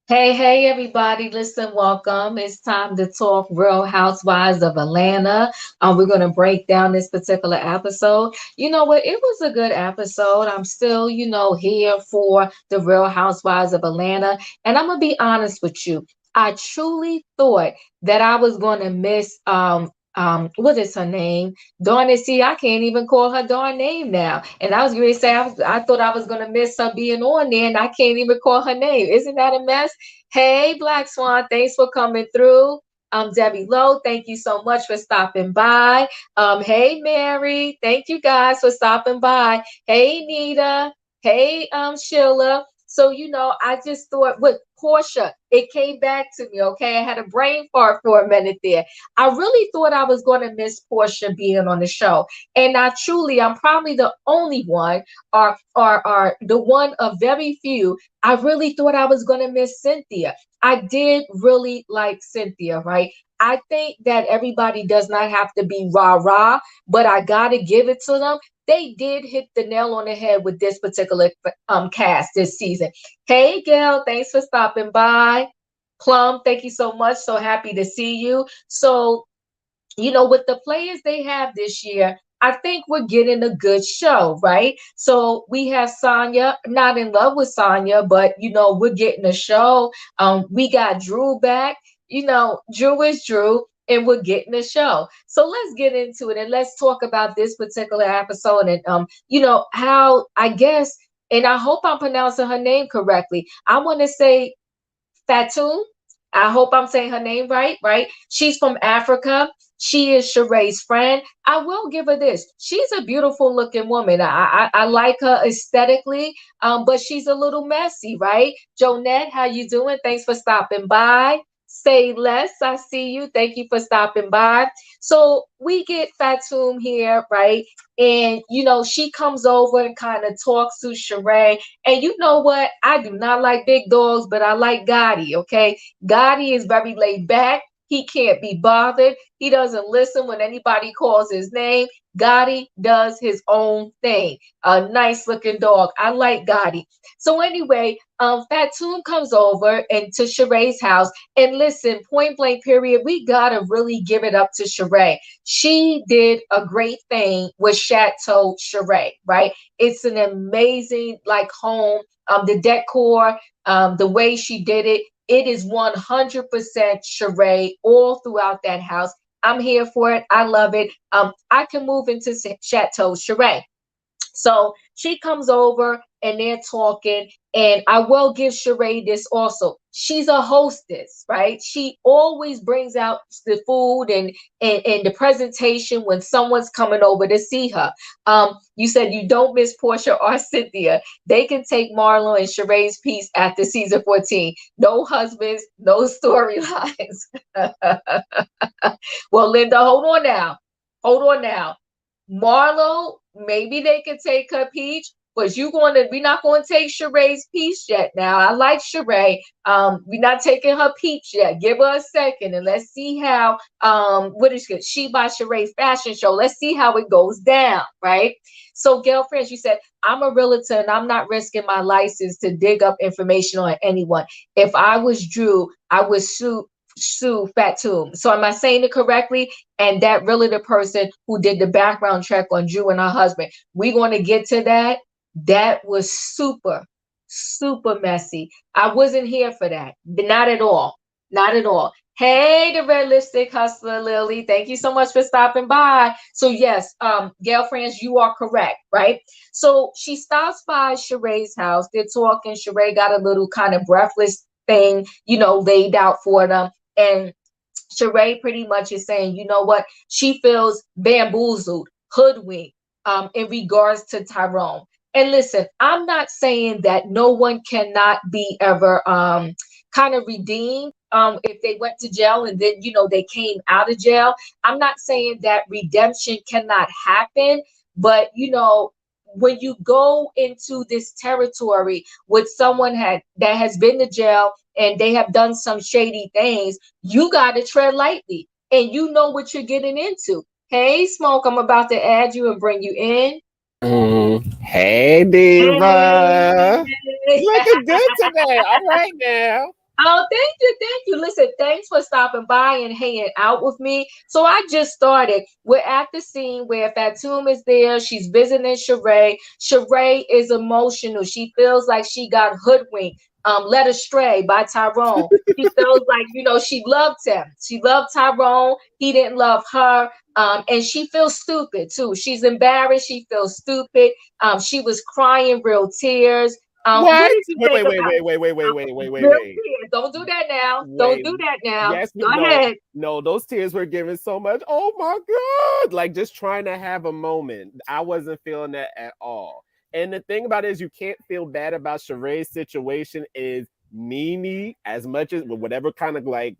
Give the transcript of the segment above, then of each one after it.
Hey, everybody. Listen, welcome. It's time to talk Real Housewives of Atlanta. We're going to break down this particular episode. You know what? It was a good episode. I'm still, here for the Real Housewives of Atlanta. And I'm going to be honest with you. I truly thought that I was going to miss, what is her name? Darn it, see, I can't even call her darn name now. And I was going to say, I thought I was going to miss her being on there, and I can't even call her name. Isn't that a mess? Hey, Black Swan, thanks for coming through. Debbie Lowe, thank you so much for stopping by. Hey, Mary, thank you guys for stopping by. Hey, Nita. Hey, Sheila. So, I just thought with Portia, it came back to me, okay? I had a brain fart for a minute there. I really thought I was going to miss Portia being on the show. And I'm probably the only one or the one of very few. I really thought I was going to miss Cynthia. I did really like Cynthia, right? I think that everybody does not have to be rah rah, but I got to give it to them. They did hit the nail on the head with this particular cast this season. Hey, Gail, thanks for stopping by. Plum, thank you so much. So happy to see you. So, with the players they have this year, I think we're getting a good show, right? So we have Sanya, not in love with Sanya, but we're getting a show. We got Drew back. Drew is Drew, and we're getting a show. So let's get into it and let's talk about this particular episode and how I guess, and I hope I'm pronouncing her name correctly. I want to say Fatum. I hope I'm saying her name right, right? She's from Africa. She is Sheree's friend. I will give her this. She's a beautiful looking woman. I like her aesthetically, but she's a little messy, right? Jonette, how you doing? Thanks for stopping by. Say less. I see you. Thank you for stopping by. So we get Fatum here, right? And she comes over and kind of talks to Sheree. And you know what? I do not like big dogs, but I like Gotti, okay? Gotti is very laid back. He can't be bothered. He doesn't listen when anybody calls his name. Gotti does his own thing. A nice looking dog. I like Gotti. So anyway, Fatum comes over and to Sheree's house. And listen, point blank period, we gotta really give it up to Sheree. She did a great thing with Chateau Sheree, right? It's an amazing like home. The decor, the way she did it, it is 100% Sheree all throughout that house. I'm here for it. I love it. I can move into Chateau Sheree. So she comes over and they're talking. And I will give Sheree this also. She's a hostess, right? She always brings out the food and the presentation when someone's coming over to see her. You said you don't miss Portia or Cynthia. They can take Marlo and Sheree's piece after season 14. No husbands, no storylines. Well, Linda, hold on now. Hold on now. Marlo, maybe they can take her peach, but we're not gonna take Sheree's peach yet. Now, I like Sheree. We're not taking her peach yet. Give her a second and let's see how what is it? She by Sheree fashion show. Let's see how it goes down, right? So, girlfriends, you said I'm a realtor and I'm not risking my license to dig up information on anyone. If I was Drew, I would sue Fatum. So am I saying it correctly? And that really the person who did the background check on Drew and her husband. We're going to get to that. That was super, super messy. I wasn't here for that. Not at all. Not at all. Hey, the red lipstick hustler, Lily. Thank you so much for stopping by. So yes, girlfriends, you are correct, right? So she stops by Sheree's house. They're talking. Sheree got a little kind of breathless thing, laid out for them. And Sheree pretty much is saying, you know what? She feels bamboozled, hoodwinked in regards to Tyrone. And listen, I'm not saying that no one cannot be ever kind of redeemed if they went to jail and then, they came out of jail. I'm not saying that redemption cannot happen, but, when you go into this territory with someone that has been to jail and they have done some shady things, you got to tread lightly and you know what you're getting into. Hey, Smoke, I'm about to add you and bring you in. Hey, Hey. Diva. Looking good today. All right now. Oh, thank you, thank you. Listen, thanks for stopping by and hanging out with me. So I just started. We're at the scene where Fatum is there. She's visiting Sheree. Sheree is emotional. She feels like she got hoodwinked, led astray by Tyrone. She feels like, she loved him. She loved Tyrone. He didn't love her. And she feels stupid too. She's embarrassed. She feels stupid. She was crying real tears. What What? did you Wait, think wait, wait, about wait, wait, wait, wait, wait, wait, wait, real wait. tears? Don't do that now. Don't Wait. do that now. Yes, Go no, ahead. no, those tears were giving so much. Oh my God. Like just trying to have a moment. I wasn't feeling that at all. And the thing about it is you can't feel bad about Sheree's situation is Nene, as much as whatever kind of like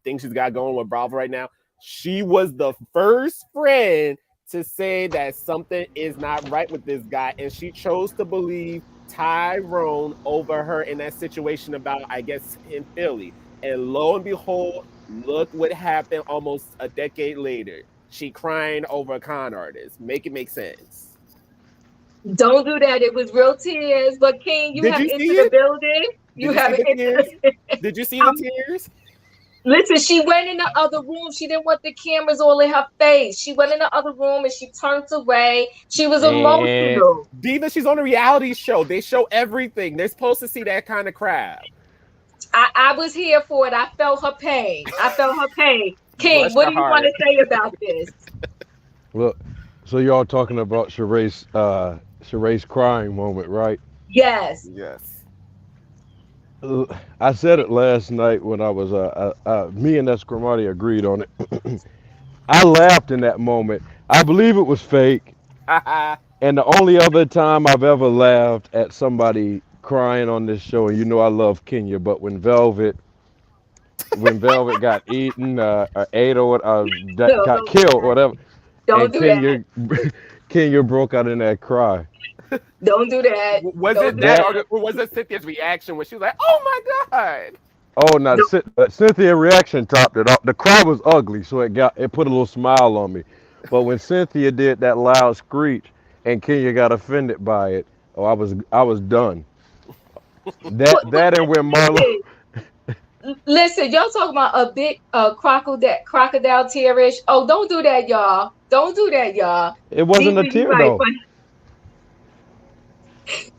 thing she's got going with Bravo right now, she was the first friend to say that something is not right with this guy. And she chose to believe Tyrone over her in that situation about, I guess, in Philly. And lo and behold, look what happened almost a decade later. She crying over a con artist. Make it make sense. Don't do that. It was real tears. But King, you Did have you entered see the it? building. You Did you see have the tears? entered. Did you see the tears? Listen, she went in the other room. She didn't want the cameras all in her face. She went in the other room and she turned away. She was And emotional. Diva, she's on a reality show. They show everything. They're supposed to see that kind of crap. I was here for it. I felt her pain. I felt her pain. King, Bless what your do you want heart. to say about this? Look, so y'all talking about Sheree's crying moment, right? Yes. Yes. I said it last night when I was me and Escramati agreed on it. I laughed in that moment. I believe it was fake, and the only other time I've ever laughed at somebody crying on this show, and you know I love Kenya, but when Velvet got eaten, or ate or that No, got don't do killed, that. whatever, Don't and do that. Kenya broke out in that cry. Don't do that. Was Don't it do that, That that. or was it Cynthia's reaction when she was like, "Oh my God"? Oh, now Cynthia reaction topped it off. The cry was ugly, so it put a little smile on me. But when Cynthia did that loud screech and Kenya got offended by it, oh, I was done. But That and when Marlo, listen, y'all talking about a big crocodile tearish. Oh, don't do that, y'all. Don't do that, y'all. it Diva, wasn't a you tear right. though.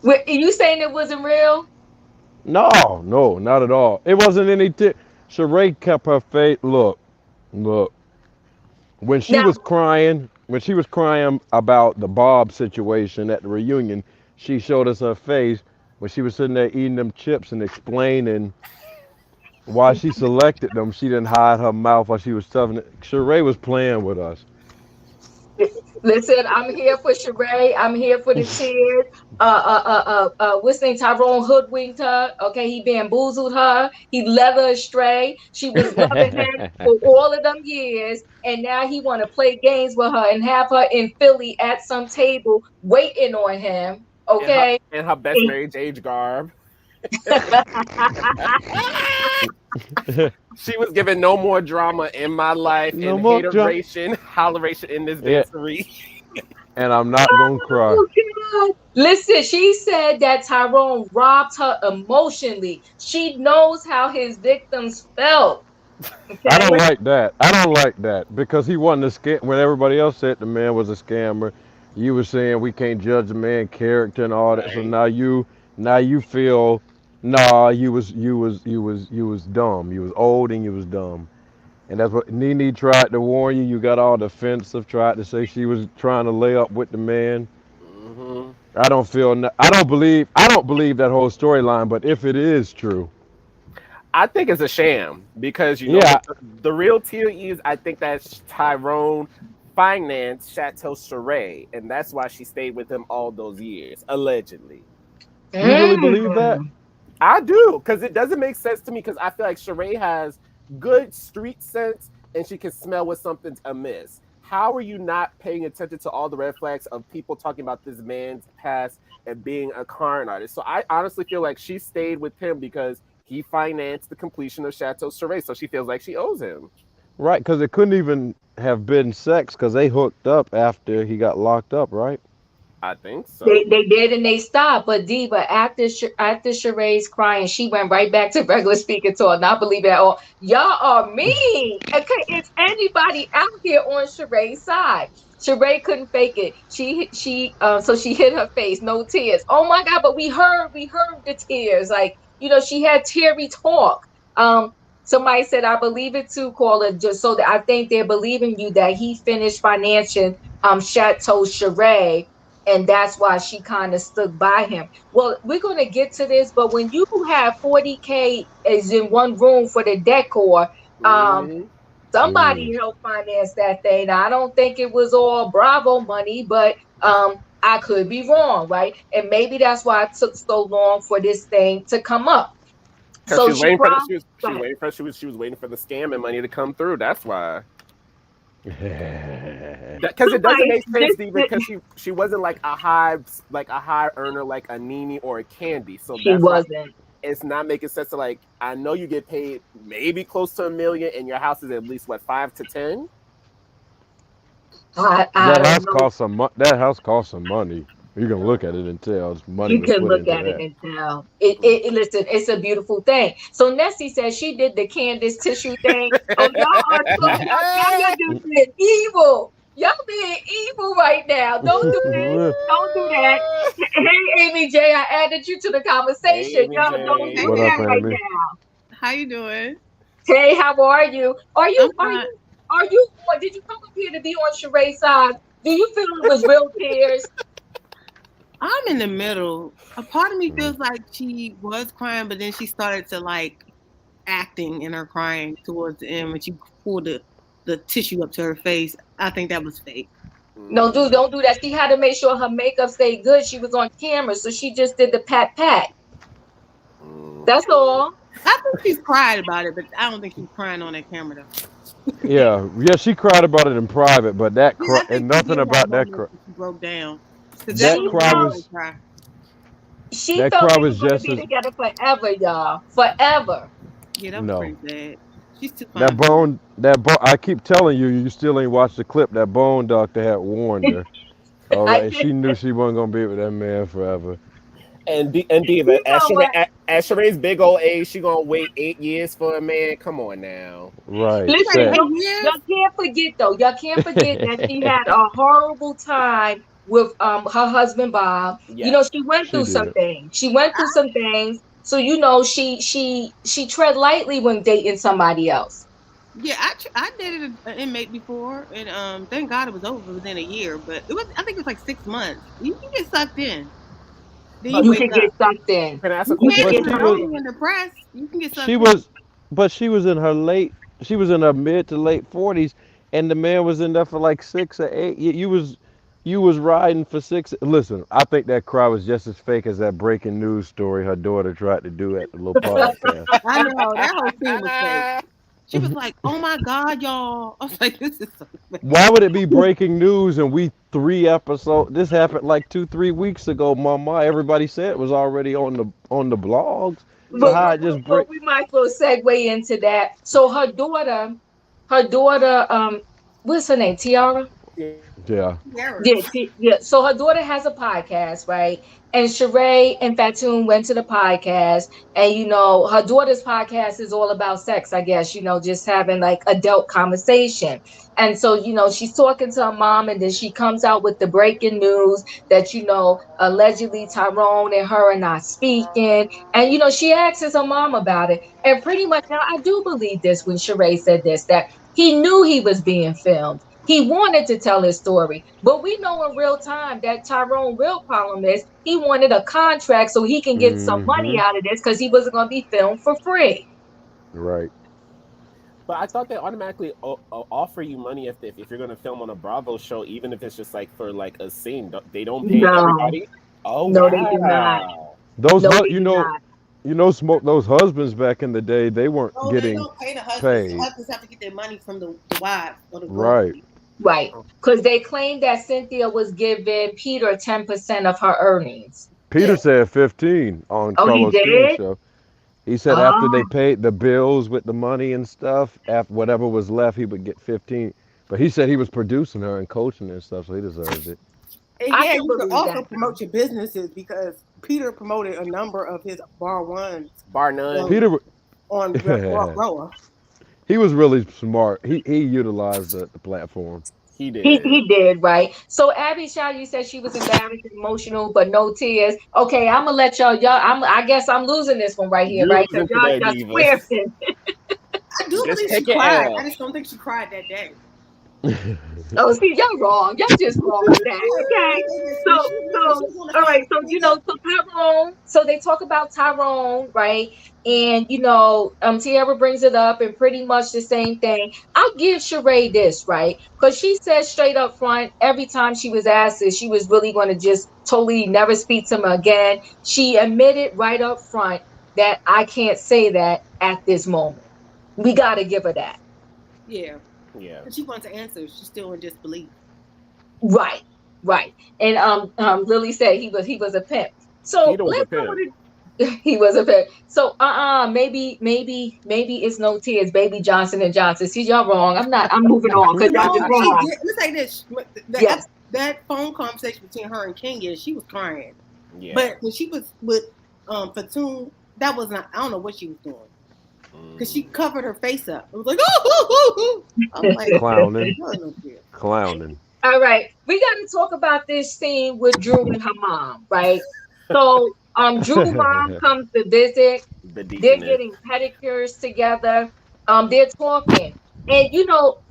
But you saying it wasn't real? No, no, not at all. It wasn't any tear. Sheree kept her face. Look. Now, When she was crying about the Bob situation at the reunion, she showed us her face when she was sitting there eating them chips and explaining why she selected them. She didn't hide her mouth while she was telling it. Sheree was playing with us. listen, I'm here for Sheree. I'm here for the tears. What's his name? Tyrone hoodwinked her. Okay, he bamboozled her. He led her astray. She was loving him for all of them years, and now he want to play games with her and have her in Philly at some table waiting on him. Okay. In her best Mary Jane garb. She was given no more drama in my life No and more jump. hateration, holleration in this Yeah, dancery. and I'm not gonna cry. Oh, God. Listen, she said that Tyrone robbed her emotionally. She knows how his victims felt. I Okay. don't like that. I don't like that because he wasn't a scam. When everybody else said the man was a scammer, you were saying we can't judge a man's character and all that. So Right. now you feel, nah, you was dumb. You was old and you was dumb. And that's what Nene tried to warn you. You got all defensive, tried to say she was trying to lay up with the man. Hmm. I don't believe that whole storyline. But if it is true, I think it's a sham because you know yeah, what the real deal is. I think that Tyrone financed Chateau Sheree, and that's why she stayed with him all those years, allegedly. you really believe that? Mm. I do, because it doesn't make sense to me. Because I feel like Sheree has good street sense, and she can smell when something's amiss. How are you not paying attention to all the red flags of people talking about this man's past and being a con artist? So I honestly feel like she stayed with him because he financed the completion of Chateau Sheree, so she feels like she owes him. Right, because it couldn't even have been sex because they hooked up after he got locked up, right? I think They so. they did and they stopped, but Diva after Sheree's crying, she went right back to regular speaking talk. Not believe it at all. Y'all are mean. Okay, is anybody out here on Sheree's side? Sheree couldn't fake it. So she hid her face, no tears. Oh my God! But we heard the tears. Like she had teary talk. Um, Somebody said I believe it too, caller. Just so that I think they're believing you that he finished financing Chateau Sheree and that's why she kind of stuck by him. Well, we're gonna get to this, but when you have 40K is in one room for the decor, um, Hmm. somebody Mm. helped finance that thing. Now, I don't think it was all Bravo money, but I could be wrong, right? And maybe that's why it took so long for this thing to come up. Because So she was she waiting for the cried. she was waiting for she was waiting for the scamming money to come through. That's why. Because it doesn't Somebody, make sense, Diva. Because she wasn't like a high earner like a Nene or a Candy. So she that's why wasn't. it's not making sense to like. I know you get paid maybe close to 1 million, and your house is at least what 5 to 10. I That don't house know. cost that house cost some money. You can look at it and tell money You was can put look into at it that. and tell. Listen, it's a beautiful thing. So Nessie says she did the Candace tissue thing. Oh, y'all are so y'all just being evil. Y'all being evil right now. Don't do that. Don't do that. Hey, Amy J, I added you to the Hey, conversation. Amy Y'all don't J. do Hey What up, that girl, right Amy? now. how you doing? Hey, how are you? Are you I'm are fine. you are you on? Did you come up here to be on Sheree's side? Do you feel it was real tears? I'm in the middle. A part of me Mm. feels like she was crying, but then she started to like acting in her crying towards the end when she pulled the tissue up to her face. I think that was fake. No, dude, Mm. don't do that. She had to make sure her makeup stayed good. She was on camera, so she just did the pat pat. Mm. That's all. I think she's cried about it, but I don't think she's crying on that camera though. Yeah, yeah, she cried about it in private, but that Yeah, cry I think and she nothing did have about that moments cry. where she broke down because that That She would have cry made felt anybody was cry. she that felt cry they was were gonna just be as together forever, y'all. Forever. Yeah, that was no. pretty sad. She's too That fine for that. bone, that bone. I keep telling you, you still ain't watched the clip. That bone doctor had warned her. All I right, just she knew she wasn't gonna be with that man forever. And Diva, you know what? At Sheree's big old age, she gonna wait 8 years for a man. Come on now. Right, You say Listen, sad. 8 years? y'all can't forget though. Y'all can't forget that she had a horrible time with her husband Bob. Yes. She went She through some did. things. She went through some things. So she tread lightly when dating somebody else. Yeah, I dated an inmate before, and thank God it was over within a year. But it was I think it was like 6 months. You can get sucked in, then But you You wake can get up. sucked in. can I ask a You You question? can can't But get get she sucked was, lonely in. and depressed. You can get she sucked in. was, but she was in her late. She was in her mid to late 40s, and the man was in there for like 6 or 8. You was riding for six. Listen, I think that cry was just as fake as that breaking news story her daughter tried to do at the little podcast. I know that whole scene was fake. She was like, "Oh my God, y'all!" I was like, "This is so fake." Why would it be breaking news and we 3 episodes? This happened like 2, 3 weeks ago, Mama. Everybody said it was already on the blogs. So But, Yeah. how but, it but, just but break? we might as well segue into that. So her daughter, what's her name? Tiara? Tiara. Yeah. Yeah, yeah. So her daughter has a podcast, right? And Sheree and Fatum went to the podcast, and her daughter's podcast is all about sex, I guess. Just having like adult conversation. And so, she's talking to her mom, and then she comes out with the breaking news that allegedly Tyrone and her are not speaking. And she asks her mom about it, and pretty much now I do believe this when Sheree said this that he knew he was being filmed. He wanted to tell his story, but we know in real time that Tyrone real problem is he wanted a contract so he can get some money Mm-hmm. out of this because he wasn't going to be filmed for free. Right. But I thought they automatically offer you money if you're gonna film on a Bravo show, even if it's just like for like a scene. They don't pay No, everybody. Oh no, they do not. wow. Those No, hu- they you do know not. you know smoke those husbands back in the day. They weren't Oh, they getting don't pay the husbands. The paid. husbands have to get their money from the wives or the Right. girlfriend. Right. Because they claimed that Cynthia was giving Peter 10% of her earnings. Yeah, Peter said 15 on Oh, he Carlos King did? show. He said after they Oh, paid the bills with the money and stuff, after whatever was left, he would get 15. But he said he was producing her and coaching her and stuff, so he deserved it. And I yeah, can you could believe also that though. promote your businesses because Peter promoted a number of his bar ones Bar none. on Peter, RHOA. he was really smart. He utilized the platform. He He did. he did, right? So Abby Shaw, you said she was embarrassed and emotional, but no tears. Okay, I'm gonna let I guess I'm losing this one right here, You're right? Because losing today, y'all Diva. squaring. I do Just believe she take an cried. I L. just don't think she cried that day. Oh, see, y'all wrong. Y'all just wrong with that. Okay. So, so, She was on the all right. phone So, with me. so Tyrone. So they talk about Tyrone, right? And Tiara brings it up, and pretty much the same thing. I'll give Sheree this, right? Because she said straight up front, every time she was asked this, she was really going to just totally never speak to him again. She admitted right up front that I can't say that at this moment. We got to give her that. Yeah, Yeah. because she wants to answer. She's still in disbelief. Right, right. And Lily said he was a pimp. So Peter was a let's go pimp. to he was a pimp. So maybe it's no tears, baby Johnson and Johnson. See, y'all wrong. I'm moving on because y'all just No, she wrong. did. Let's say this: Yes. that phone conversation between her and Kenya, she was crying. Yeah. But when she was with Fatum, that was not. I don't know what she was doing because she Mm. covered her face up. It was like, oh. I'm like, Clowning, no, no fear. clowning. All right. We got to talk about this scene with Drew and her mom, right? So Drew mom comes to visit. The They're deaconess. getting pedicures together. They're talking. And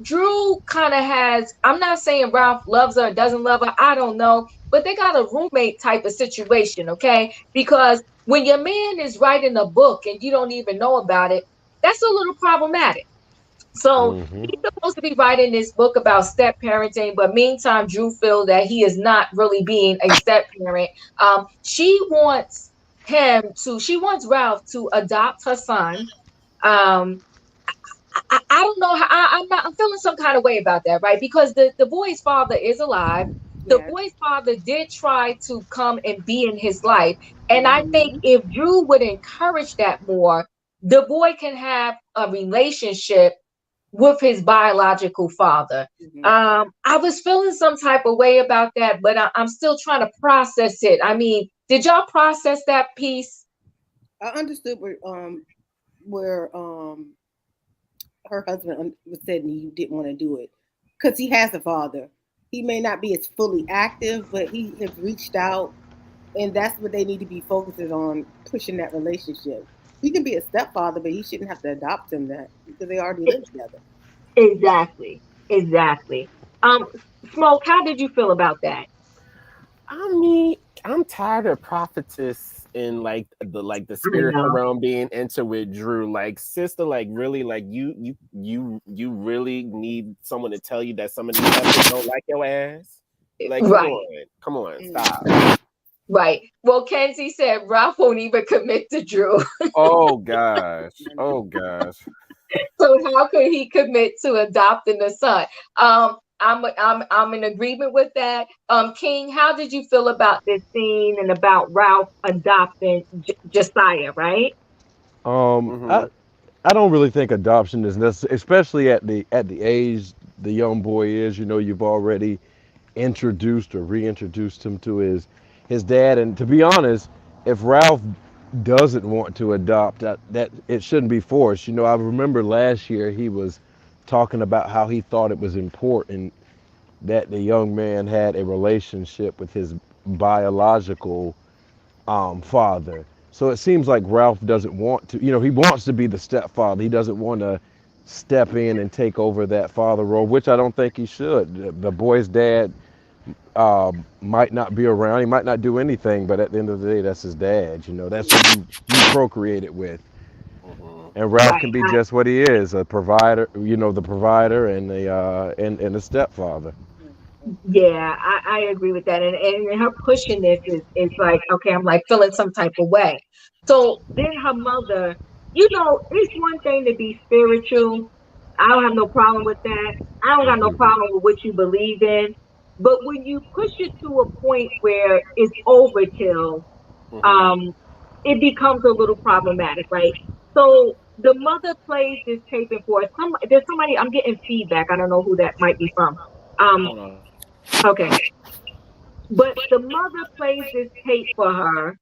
Drew kind of has, I'm not saying Ralph loves her or doesn't love her, I don't know, but they got a roommate type of situation, okay? Because when your man is writing a book and you don't even know about it, that's a little problematic. So Hmm. he's supposed to be writing this book about step parenting, but meantime, Drew feels that he is not really being a step parent. She wants Ralph to adopt her son. Um, I don't know how I'm feeling some kind of way about that, right? Because the boy's father is alive. The Yeah. boy's father did try to come and be in his life. And I think Mm-hmm. if Drew would encourage that more, the boy can have a relationship with his biological father. Mm-hmm. I was feeling some type of way about that, but I'm still trying to process it. I mean, did y'all process that piece? I understood where her husband was said he didn't want to do it because he has a father. He may not be as fully active, but he has reached out, and that's what they need to be focusing on, pushing that relationship. He can be a stepfather, but he shouldn't have to adopt him that because they already live together. Exactly. Exactly. Um, Smoke, how did you feel about that? I mean, I'm tired of prophetess and like the I spiritual know. realm being into with Drew. Like, sister, like really, like you really need someone to tell you that some of these heifers don't like your ass. Like, Right. come on, Mm. stop. Right. Well, Kenzie said Ralph won't even commit to Drew. Oh gosh, oh gosh. So how could he commit to adopting a son? I'm in agreement with that. King, how did you feel about this scene and about Ralph adopting Josiah? Right? Um, Hmm. I I don't really think adoption is necessary, especially at the age the young boy is. You've already introduced or reintroduced him to his dad. And to be honest, if Ralph doesn't want to adopt, that it shouldn't be forced. I remember last year he was talking about how he thought it was important that the young man had a relationship with his biological father. So it seems like Ralph doesn't want to. He wants to be the stepfather. He doesn't want to step in and take over that father role, which I don't think he should. The boy's dad might not be around. He might not do anything, but at the end of the day, that's his dad. That's who you procreated with. Hmm. And Ralph Right. can be just what he is, a provider. The provider and a stepfather. Yeah, I agree with that. And her pushing this is like, okay, I'm like feeling some type of way. So then her mother, it's one thing to be spiritual. I don't have no problem with that. I don't got no Hmm. problem with what you believe in. But when you push it to a point where it's overkill, Hmm. um, it becomes a little problematic, right? So the mother plays this taping for us. There's somebody I'm getting feedback. I don't know who that might be from. Um, Hold on. okay. But the mother plays this tape for her,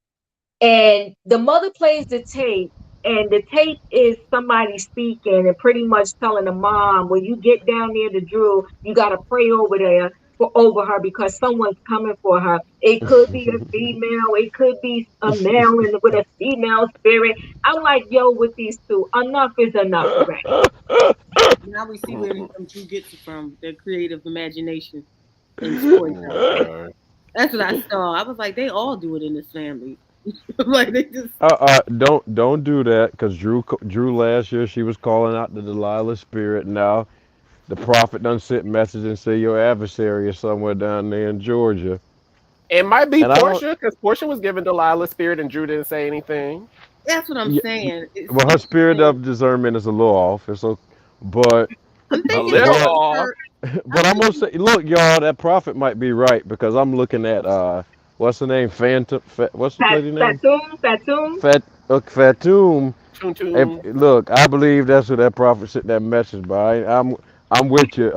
and the mother plays the tape, and the tape is somebody speaking and pretty much telling the mom, when you get down near the Drew, you got to pray over there for over her because someone's coming for her. It could be a female, it could be a male and with a female spirit. I'm like, yo, with these two, enough is enough already. Now we see where Drew gets it from, their creative imagination and Oh storytelling. God. That's what I saw. I was like, they all do it in this family. Like they just don't do that, because Drew last year she was calling out the Delilah spirit. Now the prophet done sent message and say your adversary is somewhere down there in Georgia. It might be And I don't. Portia, because Portia was giving Delilah spirit and Drew didn't say anything. that's what I'm Yeah, saying. It's, well, her it's spirit of discernment is a little off. It's okay, but I'm A thinking little that what off. her but I'm I'm gonna thinking say, look, y'all, that prophet might be right, because I'm looking at what's the name? Phantom. What's the lady name? Fatum. Fat. Fatum. Toon If toon. look, I believe that's what that prophet sent that message by. I'm with you,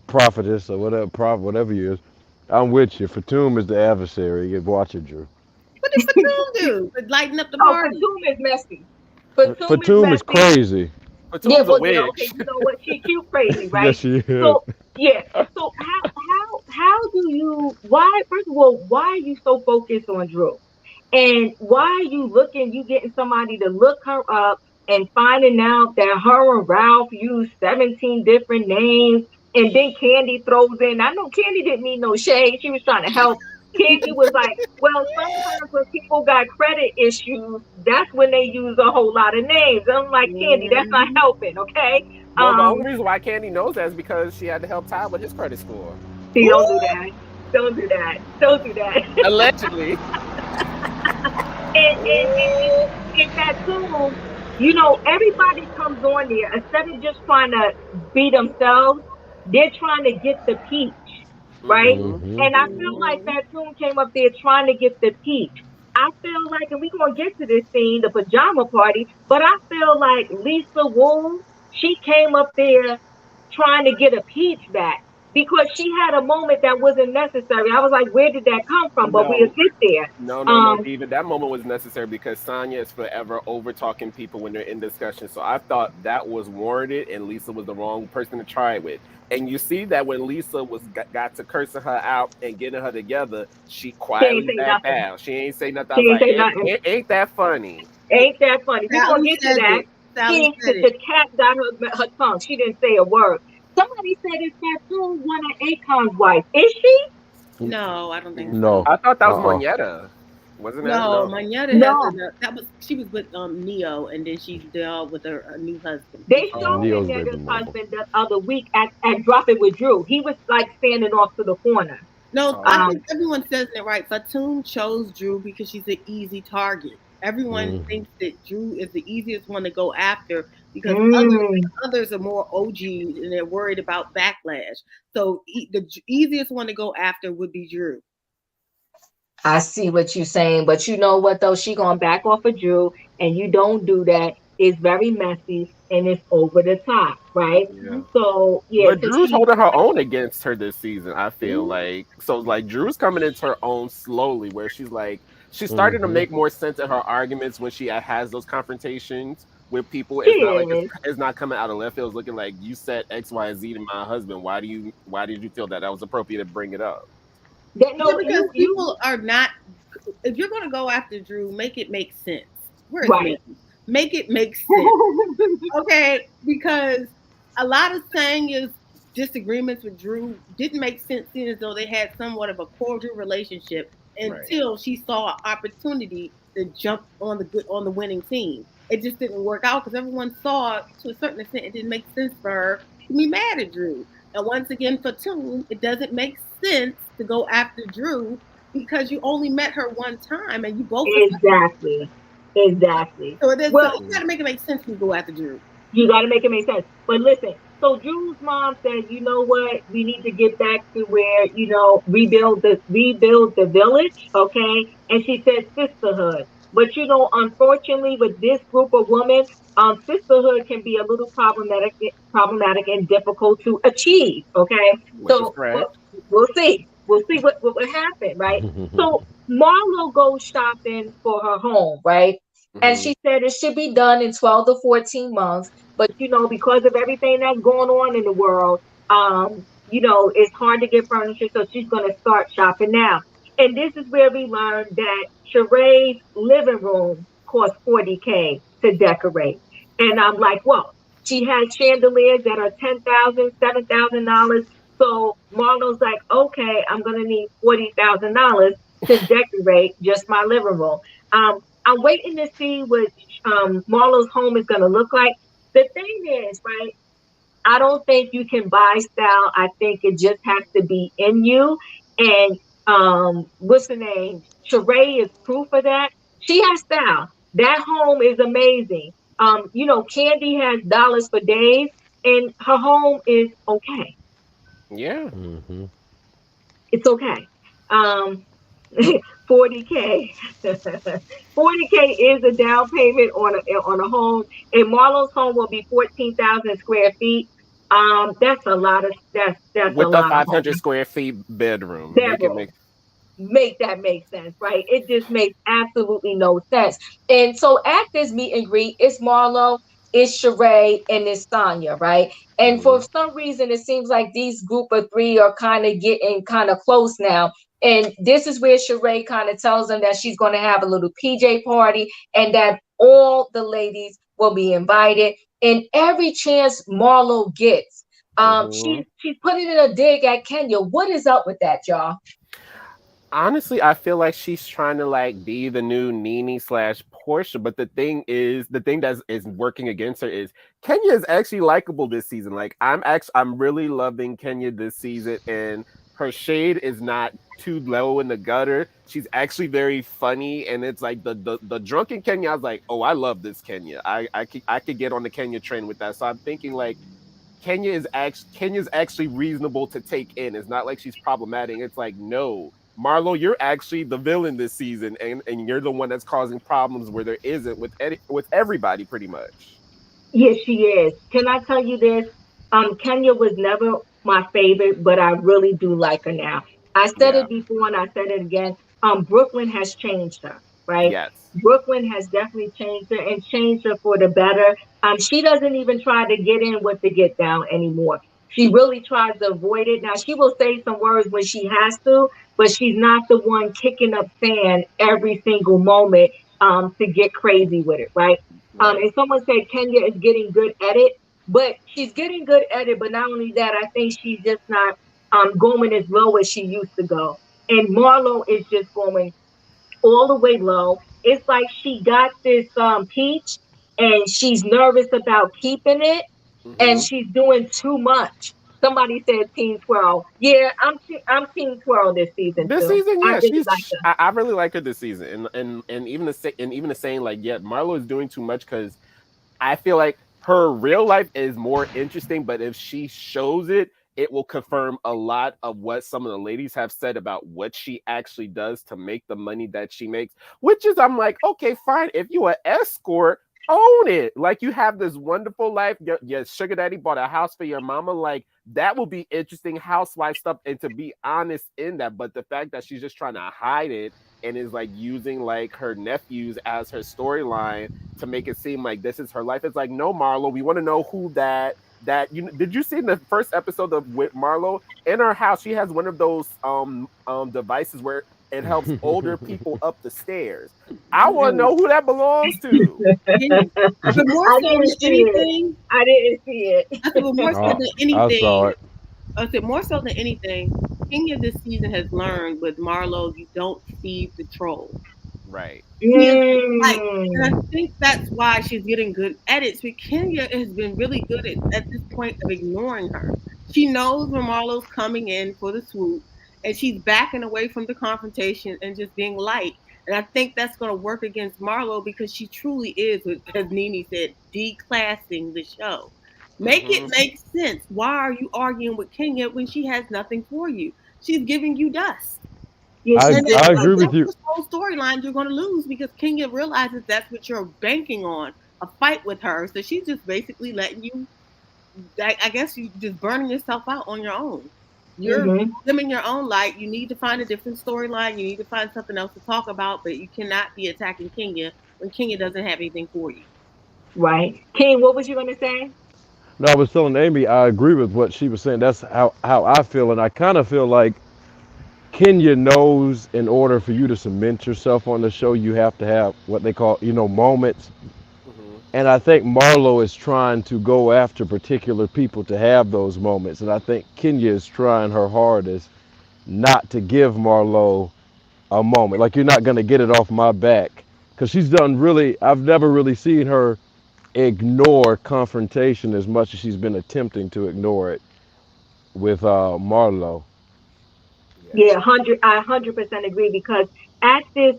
prophetess or whatever prophet, whatever you is. I'm with you. Fatum is the adversary. You watch it, Drew. what did Fatum do? To lighten up the Oh, party. Fatum is messy. Fatum is Fatum is messy. crazy. Yeah, Batum's a well, yeah, okay, witch. you know what? She cute crazy, Yes, right? she is. So yeah. So how do you why first of all, why are you so focused on Drew? And why are you looking, you getting somebody to look her up and finding out that her and Ralph used 17 different names, and then Kandi throws in. I know Kandi didn't mean no shade. She was trying to help. Kandi was like, well, sometimes when people got credit issues, that's when they use a whole lot of names. I'm like, Kandi, that's not Mhm. helping, okay? Well, the only reason why Candy knows that is because she had to help Ty with his credit score. See, don't do Ooh, that. Don't do that. Don't do that. Allegedly. And that too, you know, everybody comes on there instead of just trying to be themselves, they're trying to get the peach, right? Mm-hmm. Hmm. And I feel like mhm. that tune came up there trying to get the peach. I feel like, and we're gonna get to this scene, the pajama party, but I feel like Lisa Wu, she came up there trying to get a peach back because she had a moment that wasn't necessary. I was like, where did that come from? But we'll No, get there. no, Um, David. That moment was necessary because Sanya is forever over talking people when they're in discussion. So I thought that was warranted, and Lisa was the wrong person to try it with. And you see that when Lisa got to cursing her out and getting her together, she she ain't quietly say backed nothing. down. She ain't say nothing. I She was ain't like, say nothing. ain't that funny? Hey, Ain't that funny? We're gonna Sally get to said that. it. Sally said The it. cat got her tongue. She didn't say a word. Somebody said it's Tattoo one of Akon's wife. Is she? No, I don't think No. so. I thought that was Uh-uh. Moneta. Wasn't that? No, No. Manetta has No. that was she was with Neo and then she's dealt with her new husband. They showed Oh. Neo's baby Monetta's mama. husband the other week at Drop It with Drew. He was like standing off to the corner. No, I Oh. Um, think everyone says it right. Fatum chose Drew because she's an easy target. Everyone Hmm. thinks that Drew is the easiest one to go after because mm, others are more OGs and they're worried about backlash. So the easiest one to go after would be Drew. I see what you're saying, but you know what though? She gonna back off of Drew, and you don't do that. It's very messy and it's over the top, right? Yeah. So yeah, But so Drew's she holding her own against her this season. I feel Mhm. like so like Drew's coming into her own slowly, where she's starting to Hmm. make more sense in her arguments when she has those confrontations with people. she It's not like is. it's not coming out of left field. It's looking like you said X Y Z to my husband. Why did you feel that was appropriate to bring it up? That Yeah, no, because people are not. If you're going to go after Drew, make it make sense. Where is right. Nikki? Make it make sense. Okay, because a lot of Sanya's disagreements with Drew didn't make sense, seeing as though they had somewhat of a cordial relationship Right. until she saw an opportunity to jump on the good on the winning team. It just didn't work out because everyone saw to a certain extent it didn't make sense for her to be mad at Drew. And once again, for Toon, it doesn't make sense to go after Drew because you only met her one time and you both established. Exactly. Exactly. So it is. So Well, you got to make it make sense when you go after Drew. you got to make it make sense. But listen, so Drew's mom said, you know what? We need to get back to where rebuild the village, okay? And she said sisterhood. But you know, unfortunately, with this group of women, sisterhood can be a little problematic and difficult to achieve. Okay, Which is so but correct. we'll see. we'll see what happened, right? So Marlo goes shopping for her home, right? And Hmm. she said it should be done in 12 to 14 months. But because of everything that's going on in the world, it's hard to get furniture, so she's gonna start shopping now. And this is where we learned that Sheree's living room cost 40K to decorate. And I'm like, whoa, she has chandeliers that are $10,000, $7,000. So Marlo's like, okay, I'm gonna need $40,000 to decorate just my living room. I'm waiting to see what Marlo's home is gonna look like. The thing is, right? I don't think you can buy style. I think it just has to be in you. And what's the name? Sheree is proof of that. She has style. That home is amazing. Kandi has dollars for days, and her home is okay. Yeah. Mhm. It's okay. Um, 40K. 40K is a down payment on a home, and Marlo's home will be 14,000 square feet. That's a lot of that's a With a lot of 500 home square feet bedroom, make it bedroom. make. Make that make sense, right? It just makes absolutely no sense. And so at this meet and greet, it's Marlo, it's Sheree, and it's Sanya, right? And for Hmm. some reason, it seems like these group of three are kind of getting kind of close now. And this is where Sheree kind of tells them that she's going to have a little PJ party and that all the ladies will be invited. And every chance Marlo gets, Hmm. she's putting in a dig at Kenya. What is up with that, y'all? Honestly, I feel like she's trying to like be the new Nene slash Portia, but the thing that is working against her is Kenya is actually likable this season. Like I'm really loving Kenya this season, and her shade is not too low in the gutter. She's actually very funny, and it's like the drunken Kenya. I was like, oh, I love this Kenya. I could get on the Kenya train with that. So I'm thinking like Kenya's actually reasonable to take in. It's not like she's problematic. It's like, no, Marlo, you're actually the villain this season, and you're the one that's causing problems where there isn't with everybody pretty much. Yes, she is. Can I tell you this? Kenya was never my favorite, but I really do like her now. I said Yeah. it before and I said it again. Brooklyn has changed her, right? Yes. Brooklyn has definitely changed her and changed her for the better. She doesn't even try to get in with the get down anymore. She really tries to avoid it. Now she will say some words when she has to, but she's not the one kicking up sand every single moment to get crazy with it, right? Right. And someone said Kenya is getting good at it, but she's getting good at it. But not only that, I think she's just not going as low as she used to go. And Marlo is just going all the way low. It's like she got this peach, and she's nervous about keeping it, and Hmm. she's doing too much. Somebody said Team 12. Yeah, I'm Team 12 this season This too. season, I yeah, really like her. I really like her this season, and even the saying like, yeah, Marlo is doing too much because I feel like her real life is more interesting, but if she shows it, it will confirm a lot of what some of the ladies have said about what she actually does to make the money that she makes. Which is, I'm like, okay, fine. If you an escort, own it. Like you have this wonderful life. Your sugar daddy bought a house for your mama. Like that will be interesting housewife stuff. And to be honest in that, but the fact that she's just trying to hide it and is like using like her nephews as her storyline to make it seem like this is her life. It's like, no, Marlo, we want to know who that you did you see in the first episode of with Marlo in her house, she has one of those devices where it helps older people up the stairs. I want to Right. know who that belongs to. And- but more I so than didn't see it. anything, I didn't see I said, but more so I, than I saw anything, it. I said more so than anything, Kenya this season has learned with Marlo, you don't feed the troll. Right. He is like, and I it. think that's why she's getting good edits. But Kenya has been really good at this point of ignoring her. She knows when Marlo's coming in for the swoop, and she's backing away from the confrontation and just being light. And I think that's going to work against Marlo because she truly is, as Nene said, declassing the show. Make it Mm-hmm. make sense. Why are you arguing with Kenya when she has nothing for you? She's giving you dust. Yeah, I she's And that's I giving like agree you with that. that's you. the whole storyline you're gonna lose because Kenya realizes that's what you're banking on, a fight with her. So she's just basically letting you I guess you just burning yourself out on your own. You're Mm-hmm. dimming your own light. You need to find a different storyline. You need to find something else to talk about, but you cannot be attacking Kenya when Kenya doesn't have anything for you. Right. King, what was you gonna say? No, I was telling Amy I agree with what she was saying. That's how I feel, and I kind of feel like Kenya knows in order for you to cement yourself on the show, you have to have what they call, moments. Hmm. And I think Marlo is trying to go after particular people to have those moments. And I think Kenya is trying her hardest not to give Marlo a moment. Like, you're not going to get it off my back. Because she's done really, I've never really seen her ignore confrontation as much as she's been attempting to ignore it with Marlo. Yeah, Yeah. 100% agree because at this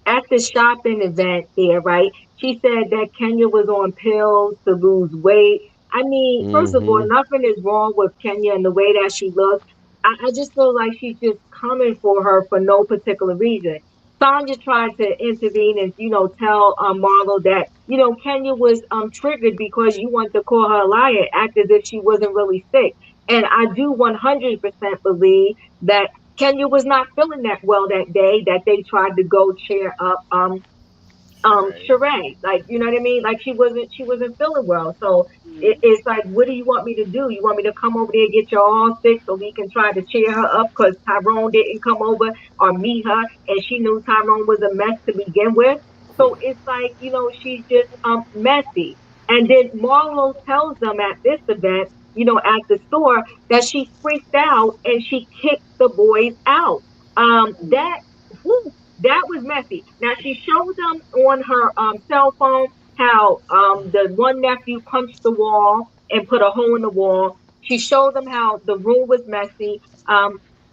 at this shopping event there, right? She said that Kenya was on pills to lose weight. I mean, first of all, Mm-hmm. nothing is wrong with Kenya and the way that she looks. I just feel like she's just coming for her for no particular reason. Sanya tried to intervene and tell Marlo that Kenya was triggered because you want to call her a liar, act as if she wasn't really sick. And I do 100% believe that Kenya was not feeling that well that day that they tried to go cheer up Sheree. Sheree. Like, you know what I mean? Like she wasn't feeling well. So Mm. it's like, what do you want me to do? You want me to come over there and get you all sick so we can try to cheer her up because Tyrone didn't come over or meet her and she knew Tyrone was a mess to begin with. So it's like, she's just messy. And then Marlo tells them at this event, at the store, that she freaked out and she kicked the boys out. That whew, that was messy. Now she showed them on her cell phone how the one nephew punched the wall and put a hole in the wall. She showed them how the room was messy.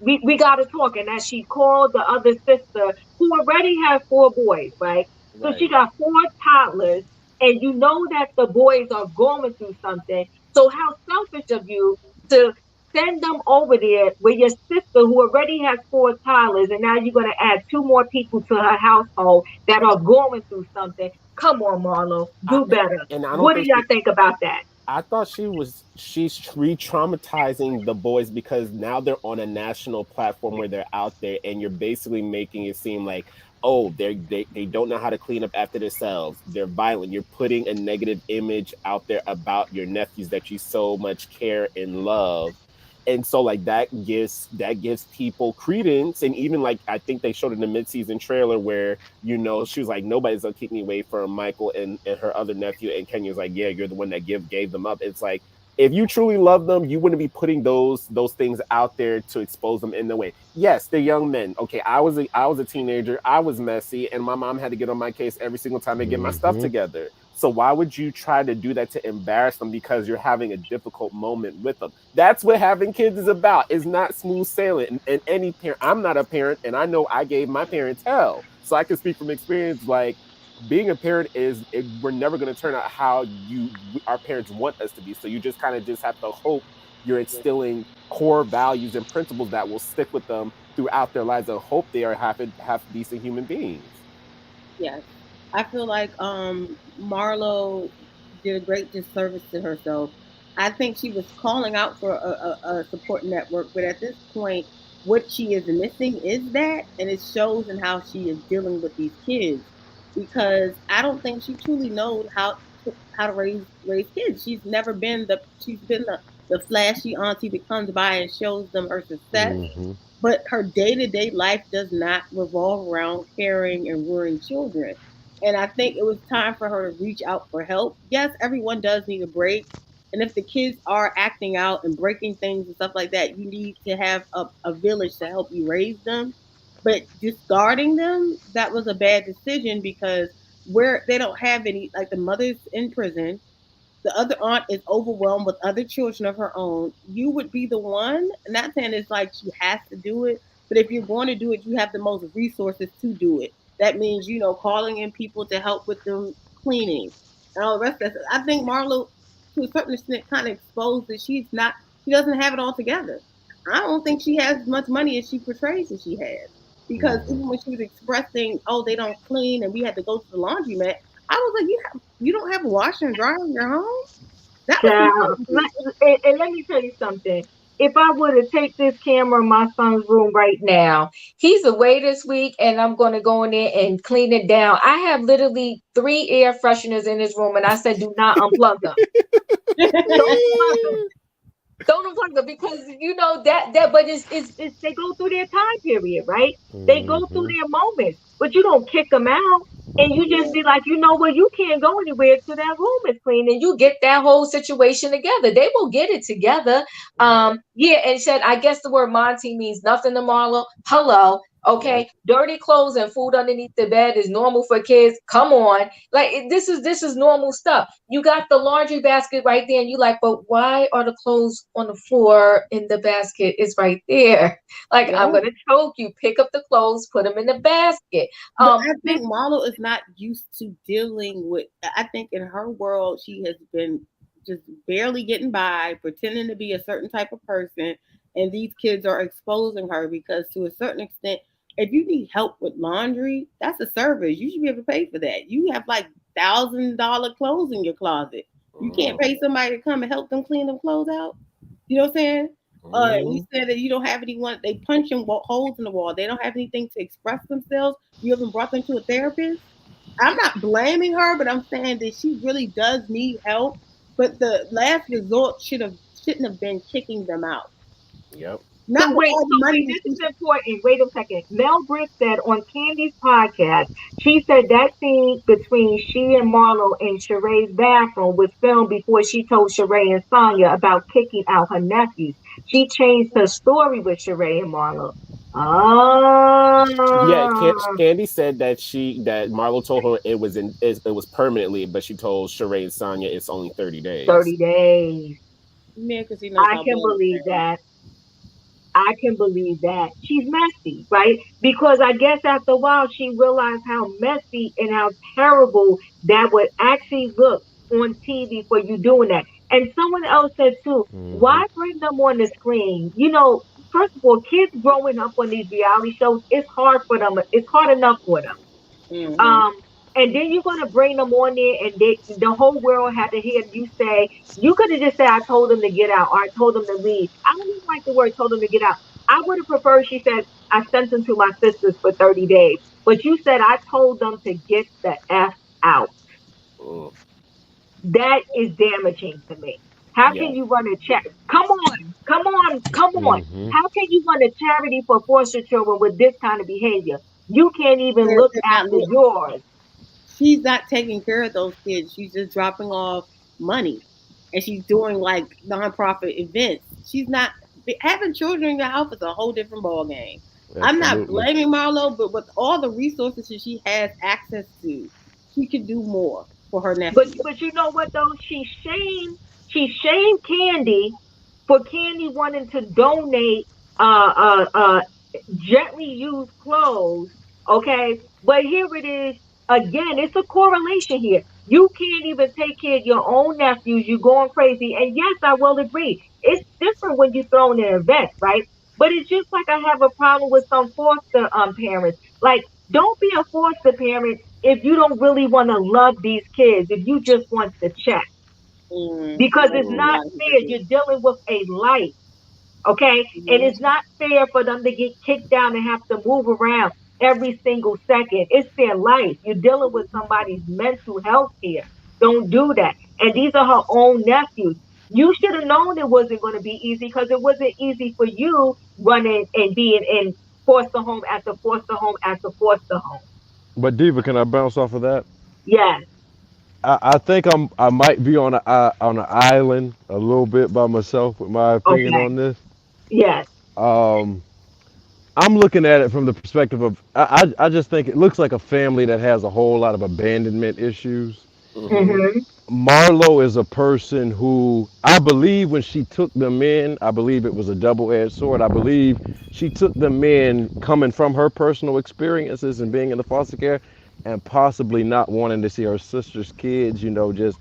We got to talk, and as she called the other sister who already had four boys, right? So she Right. got four toddlers, and you know that the boys are going through something. So how selfish of you to send them over there with your sister who already has four toddlers, and now you're going to add two more people to her household that are going through something. Come on, Marlo, I, do better. and I don't What do think y'all think about that? I thought she's re-traumatizing the boys because now they're on a national platform where they're out there and you're basically making it seem like, oh, they don't know how to clean up after themselves, they're violent, you're putting a negative image out there about your nephews that you so much care and love. And so like that gives people credence. And even like I think they showed in the mid-season trailer where she was like, nobody's gonna keep me away from Michael and her other nephew. And Kenya's like, yeah, you're the one that gave them up. It's like, if you truly love them, you wouldn't be putting those things out there to expose them in the way. Yes, they're young men. Okay, I was a teenager. I was messy, and my mom had to get on my case every single time I get my stuff Mm-hmm. together. So why would you try to do that to embarrass them because you're having a difficult moment with them? That's what having kids is about. It's not smooth sailing. And any parent, I'm not a parent, and I know I gave my parents hell, so I can speak from experience. Like, being a parent we're never going to turn out how our parents want us to be. So you just kind of just have to hope you're instilling core values and principles that will stick with them throughout their lives, and hope they are half decent human beings. Yes. I feel like Marlo did a great disservice to herself. I think she was calling out for a support network, but at this point, what she is missing is that, and it shows in how she is dealing with these kids. Because I don't think she truly knows how to raise kids. She's been the flashy auntie that comes by and shows them her success, Mm-hmm. but her day to day life does not revolve around caring and rearing children. And I think it was time for her to reach out for help. Yes, everyone does need a break. And if the kids are acting out and breaking things and stuff like that, you need to have a village to help you raise them. But discarding them, that was a bad decision because where they don't have any, like the mother's in prison, the other aunt is overwhelmed with other children of her own, you would be the one. Not saying it's like she has to do it, but if you're going to do it, you have the most resources to do it. That means, calling in people to help with them cleaning and all the rest of that. I think Marlo, to a certain extent, kind of exposed that she doesn't have it all together. I don't think she has as much money as she portrays that she has. Because Mm-hmm. even when she was expressing, oh, they don't clean and we had to go to the laundromat, I was like, you don't have a washer and dryer in your home? That was Child, important. and let me tell you something. if I were to take this camera in my son's room right now, he's away this week, and I'm going to go in there and clean it down. I have literally 3 air fresheners in his room, and I said, do not unplug them. Don't unplug them. Don't unplug them because you know that. But it's they go through their time period, right? They go through Hmm. their moments, but you don't kick them out. And you just Yeah. be like, you know what, you can't go anywhere till that room is clean, and you get that whole situation together. They will get it together. Yep. Yeah, and said, I guess the word Monty means nothing to Marlo. Hello, Yep. okay, dirty clothes and food underneath the bed is normal for kids. Come on, like this is normal stuff. You got the laundry basket right there, and you like, but why are the clothes on the floor in the basket? It's right there. Like Yeah. I'm gonna choke you. Pick up the clothes, put them in the basket. But I This think Marlo is not used to dealing with. I think in her world, she has been just barely getting by, pretending to be a certain type of person, and these kids are exposing her because, to a certain extent, if you need help with laundry, that's a service. You should be able to pay for that. You have like $1,000 clothes in your closet. You can't Mhm. pay somebody to come and help them clean them clothes out. You know what I'm saying? You Mhm. said that you don't have anyone. They punch in holes in the wall. They don't have anything to express themselves. You haven't brought them to a therapist. I'm not blaming her, but I'm saying that she really does need help. But the last resort shouldn't have been kicking them out. Yep. So Not with wait, all the so money wait, that this is she. important. Wait a second. Mel Britt said on Candy's podcast, she said that scene between she and Marlo in Sheree's bathroom was filmed before she told Sheree and Sanya about kicking out her nephews. She changed her story with Sheree and Marlo. Yeah, Ah, Candy said that Marlo told her it was permanently, but she told Sheree and Sonya it's only 30 days. 30 days. Yeah, because he knows I how can bad it believe sounds. that. I can believe that. She's messy, right? Because I guess after a while she realized how messy and how terrible that would actually look on TV for you doing that. And someone else said too, Hmm. why bring them on the screen? You know, first of all, kids growing up on these reality shows, it's hard for them. It's hard enough for them. Mm-hmm. Um, and then you're gonna bring them on there, and the whole world had to hear you say, you could have just said, "I told them to get out," or "I told them to leave." I don't even like the word "told them to get out." I would have preferred she said, "I sent them to my sisters for 30 days," but you said, "I told them to get the f out." Mm. That is damaging to me. How Yeah. can you run a chat? Come on, come on, come on. Hmm. How can you run a charity for foster children with this kind of behavior? You can't even look They're not after look. yours. She's not taking care of those kids. She's just dropping off money, and she's doing like nonprofit events. She's not having children in your house is a whole different ball game. I'm not Absolutely. blaming Marlo, but with all the resources that she has access to, she could do more for her nephew. But you know what though? She shamed Candy for Candy wanting to donate gently used clothes. Okay, but here it is again. It's a correlation here. You can't even take care of your own nephews. You're going crazy. And yes, I will agree. It's different when you throw in an event, right? But it's just like I have a problem with some foster parents. Like, don't be a foster parent if you don't really want to love these kids. If you just want the check, because Like it's a Mm. not lot of people fair. do. You're dealing with a life. Okay. And Mhm. it's not fair for them to get kicked down and have to move around every single second. It's their life. You're dealing with somebody's mental health here. Don't do that. And these are her own nephews. You should have known it wasn't going to be easy because it wasn't easy for you running and being in foster home after foster home after foster home. But Diva, can I bounce off of that? Yes, I think I might be on an island a little bit by myself with my opinion okay, on this. yes, Um, I'm looking at it from the perspective of I just think it looks like a family that has a whole lot of abandonment issues. Mhm. mm-hmm, Marlo is a person who I believe when she took them in, I believe it was a double-edged sword. I believe she took them in coming from her personal experiences and being in the foster care and possibly not wanting to see her sister's kids, just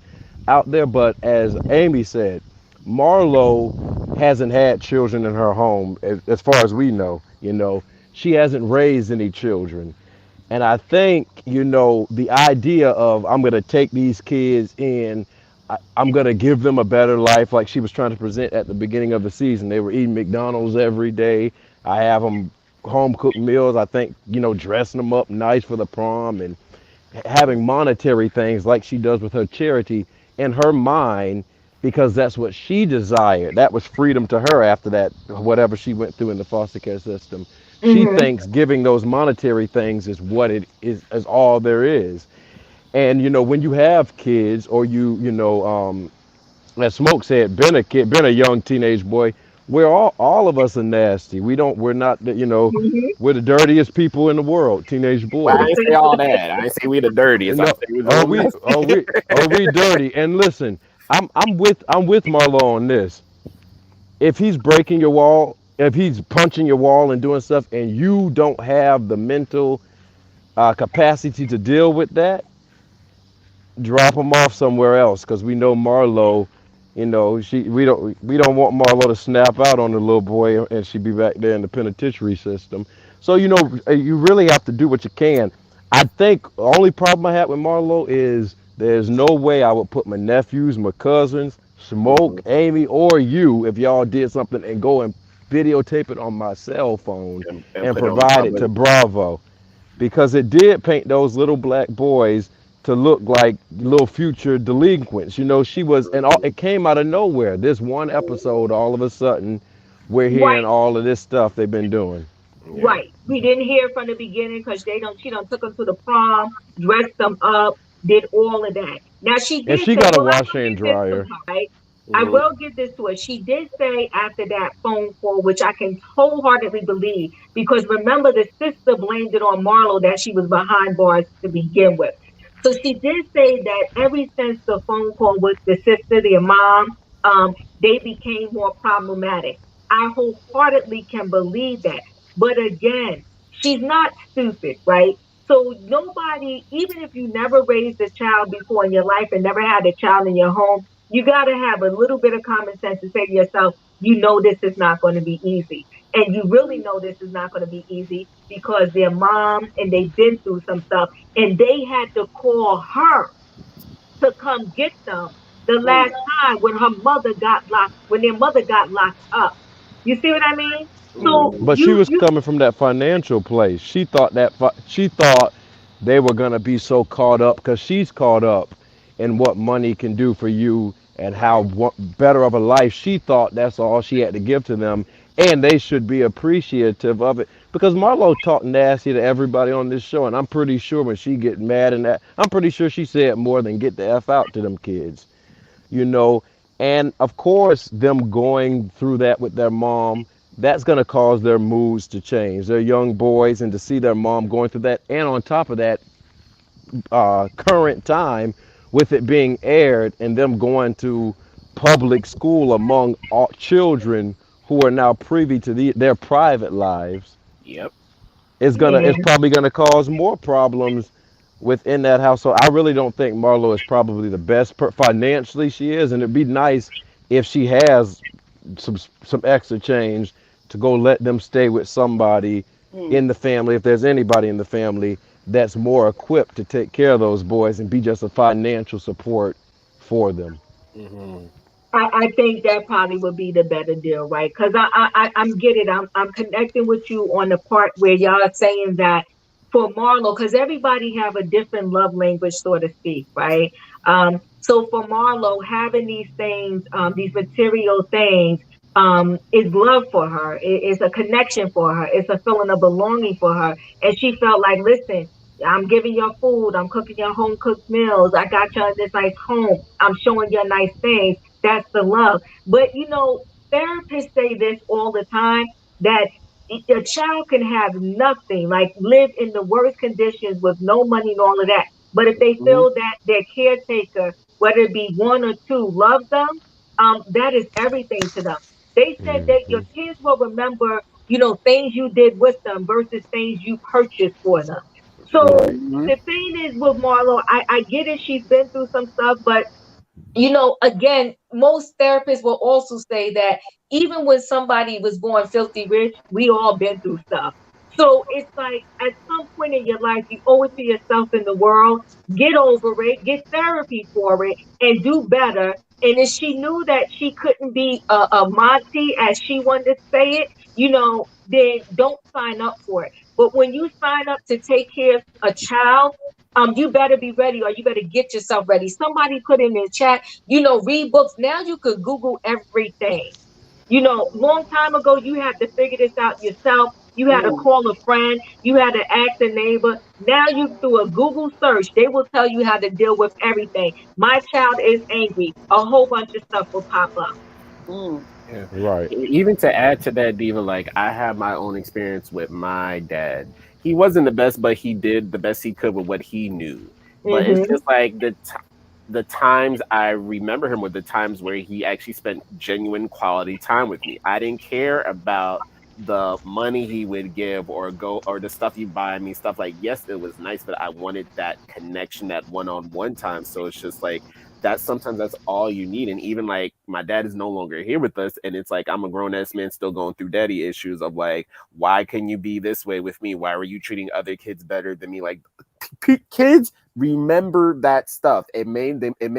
out there. But as Amy said, Marlo hasn't had children in her home as far as we know. She hasn't raised any children. And I think, the idea of I'm going to take these kids in, I'm gonna give them a better life, like she was trying to present at the beginning of the season. They were eating McDonald's every day. I have them home cooked meals. I think, dressing them up nice for the prom and having monetary things like she does with her charity in her mind, because that's what she desired. That was freedom to her after that, whatever she went through in the foster care system. She Mm-hmm. thinks giving those monetary things is what it is all there is. And when you have kids, or as Smoke said, been a kid, been a young teenage boy, we're all of us are nasty. We're not, Mm-hmm. we're the dirtiest people in the world, teenage Well, I boys. ain't say all that. I ain't say we the dirtiest. I No, say we was a are little we messy. are we dirty? And listen, I'm with Marlo on this. If he's breaking your wall, if he's punching your wall and doing stuff, and you don't have the mental capacity to deal with that, drop him off somewhere else, because we know Marlo. She we don't want Marlo to snap out on the little boy and she be back there in the penitentiary system. So you really have to do what you can. I think the only problem I have with Marlo is there's no way I would put my nephews, my cousins, Smoke, Mhm. Amy, or you, if y'all did something, and go and videotape it on my cell phone And and put it on provide it public. to Bravo, because it did paint those little black boys to look like little future delinquents. She was, and it came out of nowhere. This one episode, all of a sudden, we're hearing Right, all of this stuff they've been doing. Yeah. right. We didn't hear from the beginning because she don't took them to the prom, dressed them up, did all of that. Now she And did she say, got a well, I washer will and give this to dryer. her, right? I Hmm. will give this to her. She did say after that phone call, which I can wholeheartedly believe, because remember the sister blamed it on Marlo that she was behind bars to begin with. So she did say that ever since the phone call with the sister, their mom, they became more problematic. I wholeheartedly can believe that. But again, she's not stupid, right? So nobody, even if you never raised a child before in your life and never had a child in your home, you got to have a little bit of common sense to say to yourself, this is not going to be easy. And you really know this is not going to be easy because their mom and they've been through some stuff and they had to call her to come get them the last time when their mother got locked up. You see what I mean? So Hmm. But she was coming from that financial place. She thought they were gonna be so caught up, because she's caught up in what money can do for you and how better of a life. She thought that's all she had to give to them, and they should be appreciative of it. Because Marlo talked nasty to everybody on this show, and I'm pretty sure when she get mad and that, I'm pretty sure she said more than "get the f out" to them kids you know. And of course, them going through that with their mom, that's going to cause their moods to change. They're young boys, and to see their mom going through that, and on top of that, current time with it being aired and them going to public school among all children who are now privy to their private lives, Yep. it's Yeah. probably gonna cause more problems within that household. I really don't think Marlo is probably the best financially. She is, and it'd be nice if she has some extra change to go let them stay with somebody Mm. in the family, if there's anybody in the family that's more equipped to take care of those boys and be just a financial support for them. Hmm. I think that probably would be the better deal, right? Because I'm getting, I'm connecting with you on the part where y'all are saying that for Marlo, because everybody have a different love language, so to speak, right? So for Marlo, having these things, these material things, is love for her. It's a connection for her. It's a feeling of belonging for her, and she felt like, listen. I'm giving you food. I'm cooking your home cooked meals. I got you in this nice home. I'm showing you nice things. That's the love. But therapists say this all the time that a child can have nothing, like live in the worst conditions with no money and all of that. But if they Hmm. feel that their caretaker, whether it be one or two, loves them, that is everything to them. They said that your Hmm. kids will remember, things you did with them versus things you purchased for them. So Right. Hmm. the thing is with Marlo, I get it. She's been through some stuff, but again, most therapists will also say that even when somebody was born filthy rich, we all been through stuff. So it's like at some point in your life, you owe it to yourself in the world. Get over it, get therapy for it, and do better. And if she knew that she couldn't be a Monty, as she wanted to say it, then don't sign up for it. But when you sign up to take care of a child, you better be ready, or you better get yourself ready. Somebody put in the chat, read books. Now you could Google everything. Long time ago, you had to figure this out yourself. You had to Mm. call a friend. You had to ask a neighbor. Now you through a Google search, they will tell you how to deal with everything. My child is angry. A whole bunch of stuff will pop up. Mm. Yeah. Right. Even to add to that, Diva, like I have my own experience with my dad. He wasn't the best, but he did the best he could with what he knew. But it's Hmm. just like the times I remember him were the times where he actually spent genuine quality time with me. I didn't care about the money he would give or go or the stuff you buy me, stuff like yes, it was nice, but I wanted that connection, that one-on-one time. So it's just like that's sometimes that's all you need. And even like my dad is no longer here with us, and it's like I'm a grown ass man still going through daddy issues of like, why can you be this way with me? Why were you treating other kids better than me? Like kids remember that stuff. It may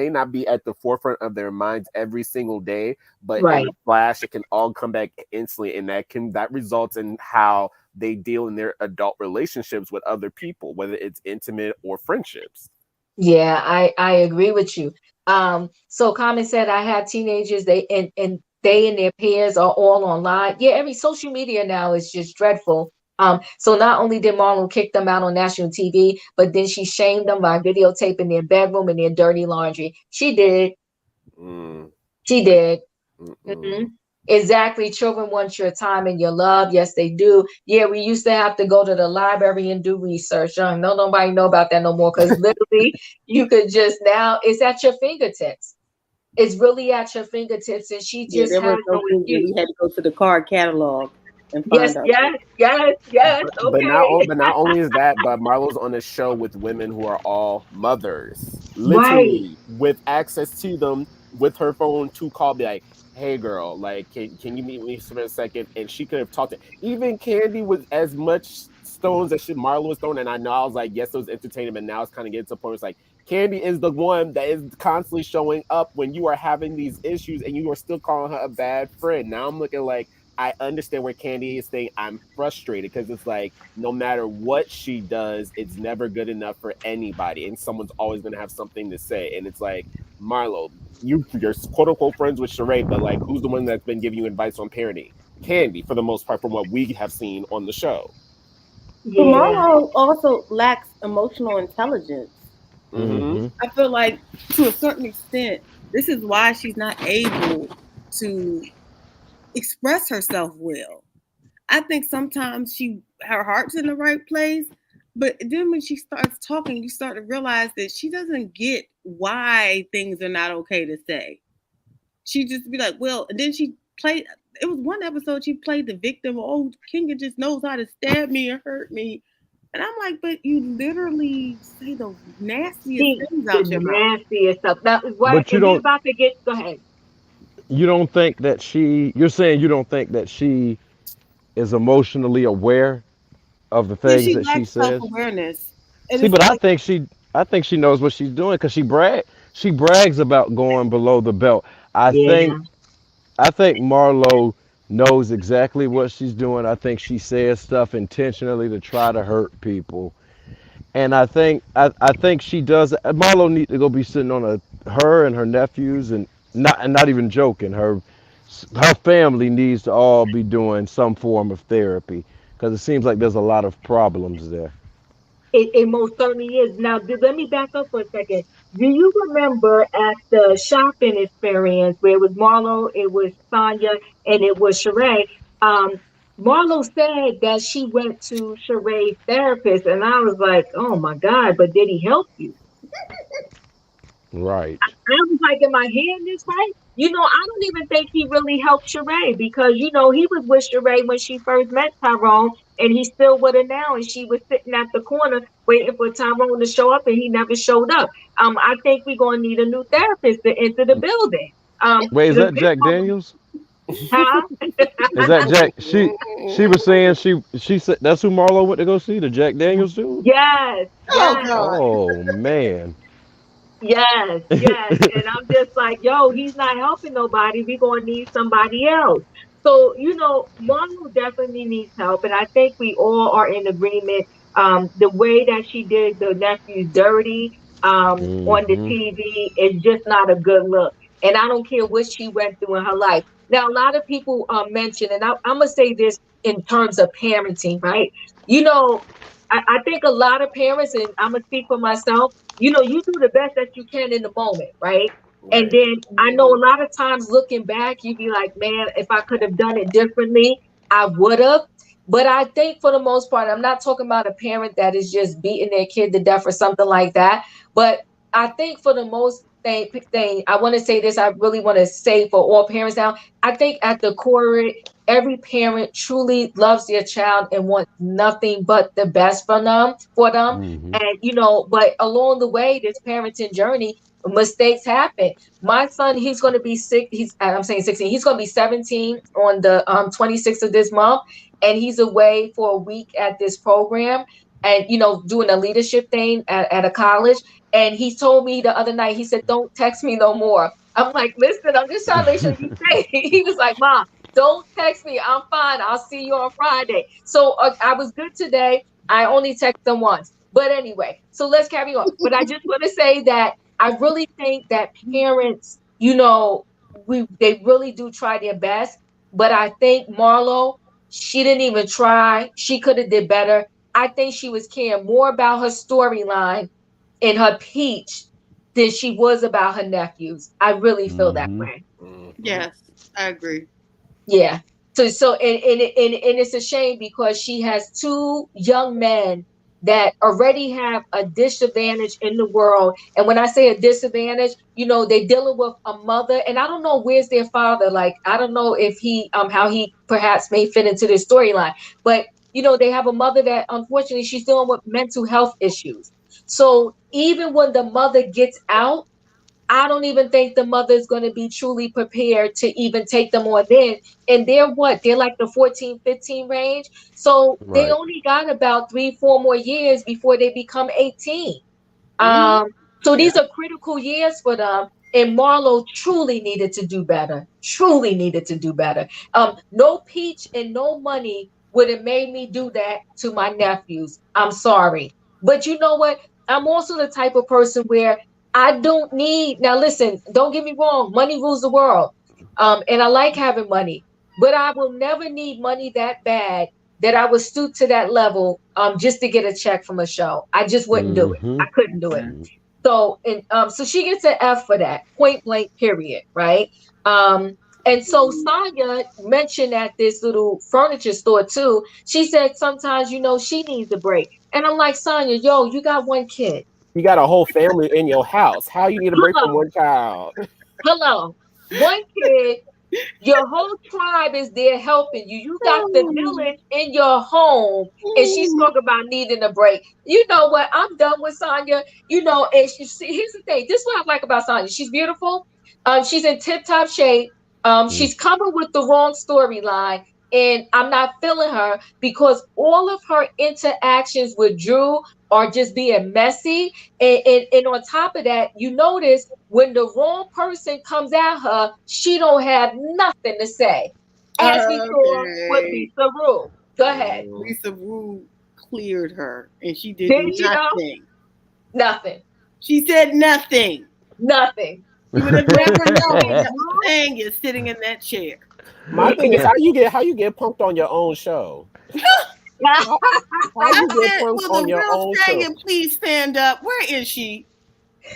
not be at the forefront of their minds every single day, but in Right. a flash, it can all come back instantly, and that results in how they deal in their adult relationships with other people, whether it's intimate or friendships. Yeah, I agree with you. So Carmen said I have teenagers, and they and their peers are all online. Yeah, every social media now is just dreadful. So not only did Marlon kick them out on national TV, but then she shamed them by videotaping their bedroom and their dirty laundry. She did. Mm, She did. mm-mm. Mhm. Exactly. Children want your time and your love. Yes, they do. Yeah, we used to have to go to the library and do research. No, nobody know about that no more because literally you could just now it's at your fingertips. It's really at your fingertips, and she Yeah, just there has was no no Google. excuse. We had to go to the card catalog and Yes, find out. yes, yes, yes. Okay. But not only is that, but Marlo's on a show with women who are all mothers, Right. literally with access to them with her phone to call, be like, "Hey, girl, like, can you meet me for a second?" And she could have talked to even Kandi was as much stones as she Marlo was throwing, and I know I was like, yes, it was entertaining, but now it's kind of getting to the point where it's like Kandi is the one that is constantly showing up when you are having these issues, and you are still calling her a bad friend. Now I'm looking like I understand where Kandi is saying I'm frustrated because it's like no matter what she does, it's never good enough for anybody, and someone's always going to have something to say. And it's like Marlo, you're quote unquote friends with Sheree, but like who's the one that's been giving you advice on parenting? Kandi, for the most part, from what we have seen on the show. But Yeah. Marlo also lacks emotional intelligence. Mm-hmm. Mm-hmm. I feel like to a certain extent, this is why she's not able to express herself well. I think sometimes her heart's in the right place, but then when she starts talking, you start to realize that she doesn't get why things are not okay to say. She just be like, well, and then she played. It was one episode she played the victim. Oh, Kenya just knows how to stab me and hurt me, and I'm like, but you literally say the nastiest See things the out your mouth. nastiest stuff. Now, right, But and we about to get. Go ahead. you don't think that you're saying you don't think that she is emotionally aware of the Yeah, things she that she lacks self says? awareness, and See, it's but like, I think she knows what she's doing because she brags about going below the belt. I think Yeah. I think Marlo knows exactly what she's doing. I think she says stuff intentionally to try to hurt people. And I think she does. Marlo need to go be sitting on her and her nephews and not even joking. Her family needs to all be doing some form of therapy because it seems like there's a lot of problems there. It most certainly is. Now, let me back up for a second. Do you remember at the shopping experience where it was Marlo, it was Sanya, and it was Sheree? Um, Marlo said that she went to Sheree's therapist, and I was like, "Oh my God!" But did he help you? Right. I was like, "Am I hearing this right?" I don't even think he really helped Sheree because he was with Sheree when she first met Tyrone, and he's still with her now, and she was sitting at the corner waiting for Tyrone to show up, and he never showed up. I think we're gonna need a new therapist to enter the building. Wait, is Because that this Jack woman, Daniels? Huh? Is that Jack? She was saying she said that's who Marlo went to go see, the Jack Daniels dude. Yes, Oh yes. God. Oh man. Yes, yes. And I'm just like, yo, he's not helping nobody. We're going to need somebody else. So, Marlo definitely needs help. And I think we all are in agreement. The way that she did the nephews dirty on the Hmm. TV is just not a good look. And I don't care what she went through in her life. Now, a lot of people mention, and I'm going to say this in terms of parenting, right? You know, I think a lot of parents, and I'm going to speak for myself, you do the best that you can in the moment, right? And Right. then I know a lot of times looking back, you'd be like, man, if I could have done it differently, I would have. But I think for the most part, I'm not talking about a parent that is just beating their kid to death or something like that. But I think for the most thing, I want to say this, I really want to say for all parents now, I think at the core of it, every parent truly loves their child and wants nothing but the best for them. Hmm. And but along the way, this parenting journey, mistakes happen. My son, he's going to be six. I'm saying 16. He's going to be 17 on the 26th of this month, and he's away for a week at this program, and doing a leadership thing at a college. And he told me the other night, he said, "Don't text me no more." I'm like, "Listen, I'm just trying to make sure you say." He was like, "Mom, don't text me. I'm fine. I'll see you on Friday." So I was good today. I only text them once. But anyway, so let's carry on. But I just want to say that I really think that parents, they really do try their best. But I think Marlo, she didn't even try. She could have did better. I think she was caring more about her storyline in her peach than she was about her nephews. I really feel that Hmm. way. Mhm. Yes, I agree. Yeah. So and it's a shame because she has two young men that already have a disadvantage in the world. And when I say a disadvantage, they're dealing with a mother, and I don't know where's their father. Like, I don't know if he how he perhaps may fit into this storyline. But they have a mother that unfortunately she's dealing with mental health issues. So even when the mother gets out, I don't even think the mother is going to be truly prepared to even take them on in. And they're what? They're like the 14, 15 range. So they Right. only got about 3, 4 more years before they become 18. Hmm. Um, so Yeah. these are critical years for them. And Marlo truly needed to do better. Truly needed to do better. No peach and no money would have made me do that to my nephews. I'm sorry. But you know what? I'm also the type of person where I don't need, now listen, don't get me wrong, money rules the world. And I like having money, but I will never need money that bad that I would stoop to that level just to get a check from a show. I just wouldn't do it. Hmm. I couldn't do it. So she gets an F for that, point blank, period, right? Um, and so Sanya mentioned at this little furniture store too. She said sometimes, she needs a break. And I'm like, Sanya, yo, you got one kid. You got a whole family in your house. How you need a break from Hello, one child? hello. One kid, your whole tribe is there helping you. You got the Oh. village in your home, and she's Mm. talking about needing a break. You know what? I'm done with Sonya. And here's the thing. This is what I like about Sonya. She's beautiful. She's in tip-top shape. She's coming with the wrong storyline, and I'm not feeling her because all of her interactions with Drew are just being messy. And on top of that, you notice when the wrong person comes at her, she don't have nothing to say. As we saw with Okay. Lisa Rule. Go ahead. Mm. Lisa Wu cleared her, and she did Did she know? nothing. Nothing. She said nothing. Nothing. You would have When never known when that was Sanya sitting in that chair. My thing is how you get punked on your own show. How, how I you get said, punked "Will on the your real own show? Sanya please stand up? Where is she?"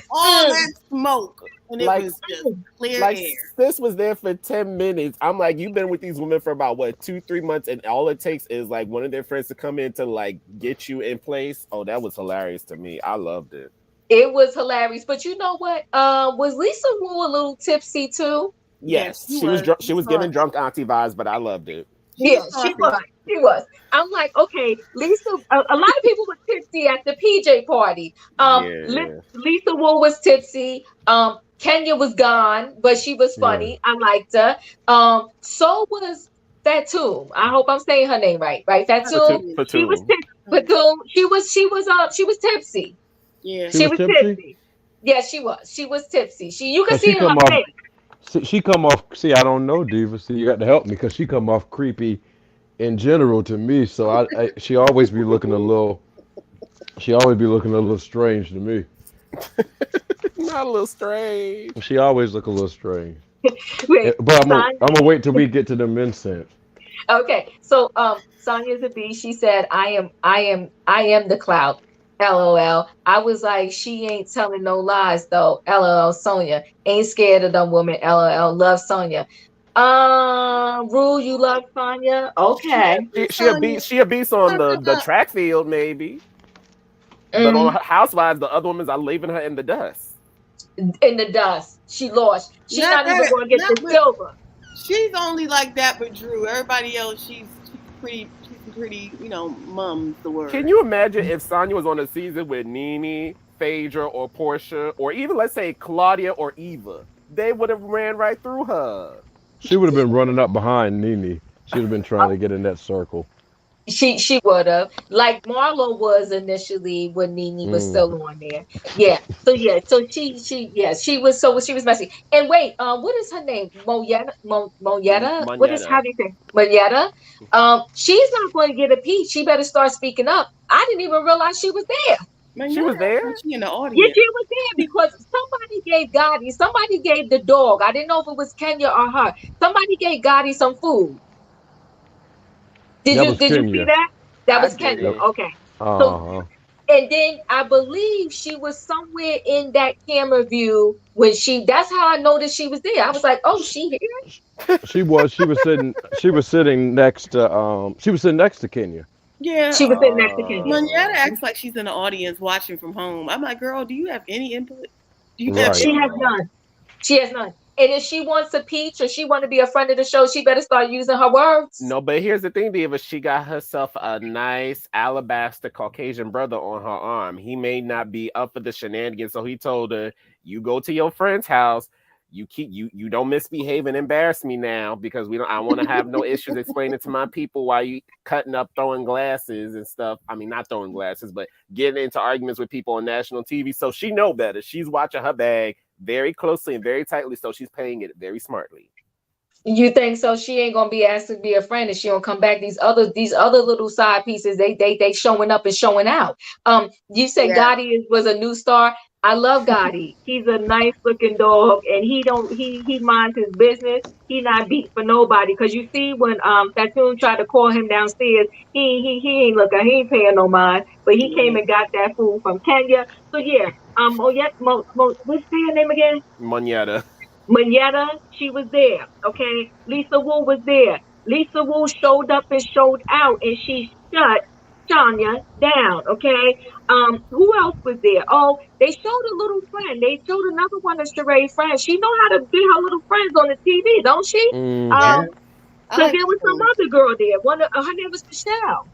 All Mm, that smoke, and it Like was just clear like air. sis was there for 10 minutes. I'm like, you've been with these women for about what, 2, 3 months, and all it takes is like one of their friends to come in to like get you in place. Oh, that was hilarious to me. I loved it. it was hilarious. But you know what? Was Lisa Rule a little tipsy too? Yes, Yes, she she was was. drunk. She She was was giving drunk auntie vibes, but I loved it. She was Yeah, she saucy. was. She was. I'm like, okay, Lisa. A lot of people were tipsy at the PJ party. Yeah. Lisa Wu was tipsy. Kenya was gone, but she was Yeah. funny. I liked her. So was Fatum. I hope I'm saying her name right. Right, Fatum. She was Fatum. Fatum. She was tipsy. Yeah. She She was was tipsy. tipsy. Yeah, she was. She was tipsy. You could Cause see she it in her come off. face. She come off. See, I don't know, Diva. See, you got to help me, cause she come off creepy in general to me. So she always be looking a little. She always be looking a little strange to me. Not a little strange. She always look a little strange. Wait, But I'm gonna Sanya. wait till we get to the incense. Okay, so Sanya Zabi, she said, I am the clout. LOL. I was like, she ain't telling no lies though. LOL. Sonya ain't scared of them woman. LOL. Love Sonya. Rule, you love Sonya? Okay. Sonya, She a beast on the track field maybe, but on Mm, Housewives the other women's are leaving her in the dust. in the dust. She lost. She not not even that, gonna get not the with. silver. She's only like that with Drew. Everybody else, she's pretty. Mum's the Can word. you imagine if Sanya was on a season with Nene, Phaedra, or Portia, or even let's say Claudia or Eva? They would have ran right through her. She would have been running up behind Nene. She'd have been trying to get in that circle. She would have, like Marlo was initially when Nene was Mm. still on there. Yeah. So yeah. So she was messy. And wait, what is her name? Moyetta. What is Moneta. how do you say Moyetta? She's not going to get a piece. She better start speaking up. I didn't even realize she was there. Man, She yeah, was there. she in the Yeah, audience. she was there because somebody gave Gotti, somebody gave the dog. I didn't know if it was Kenya or her. Somebody gave Gotti some food. That was Did you see Kenya. that? That I was Kenya. Yep. didn't. Okay. So Uh huh. and then I believe she was somewhere in that camera view when that's how I noticed she was there. I was like, oh, she here? She was. She was sitting. She was sitting next to. She was sitting next to Kenya. Yeah, She was sitting next to Kenya. Manetta acts like she's in the audience watching from home. I'm like, girl, do you have any input? Do you have Right. She any? has none. She has none. And if she wants a peach or she want to be a friend of the show, she better start using her words. No, but here's the thing, Diva. She got herself a nice alabaster Caucasian brother on her arm. He may not be up for the shenanigans, so he told her, "You go to your friend's house. You don't misbehave and embarrass me now because we don't. I want to have no issues explaining to my people why you cutting up, throwing glasses and stuff. I mean, not throwing glasses, but getting into arguments with people on national TV. So she know better. She's watching her bag very closely and very tightly, so she's paying it very smartly." You think so? She ain't gonna be asked to be a friend, and she don't come back. These other little side pieces, they showing up and showing out. You said Yeah. Gotti was a new star. I love Gotti. He's a nice looking dog, and he minds his business. He not beat for nobody. Cause you see when Fatum tried to call him downstairs, he ain't looking. He ain't paying no mind. But he came and got that food from Kenya. So yeah. Oh yeah. What's her name again? Moneta. Manetta, she was there. Okay. Lisa Wu was there. Lisa Wu showed up and showed out and she shut Tanya down. Okay. Who else was there? Oh, they showed a little friend. They showed another one of Sheree's friends. She know how to get her little friends on the TV, don't she? Yeah. Mm-hmm. I Because like there was some Sheree. other girl there. Her name was Michelle.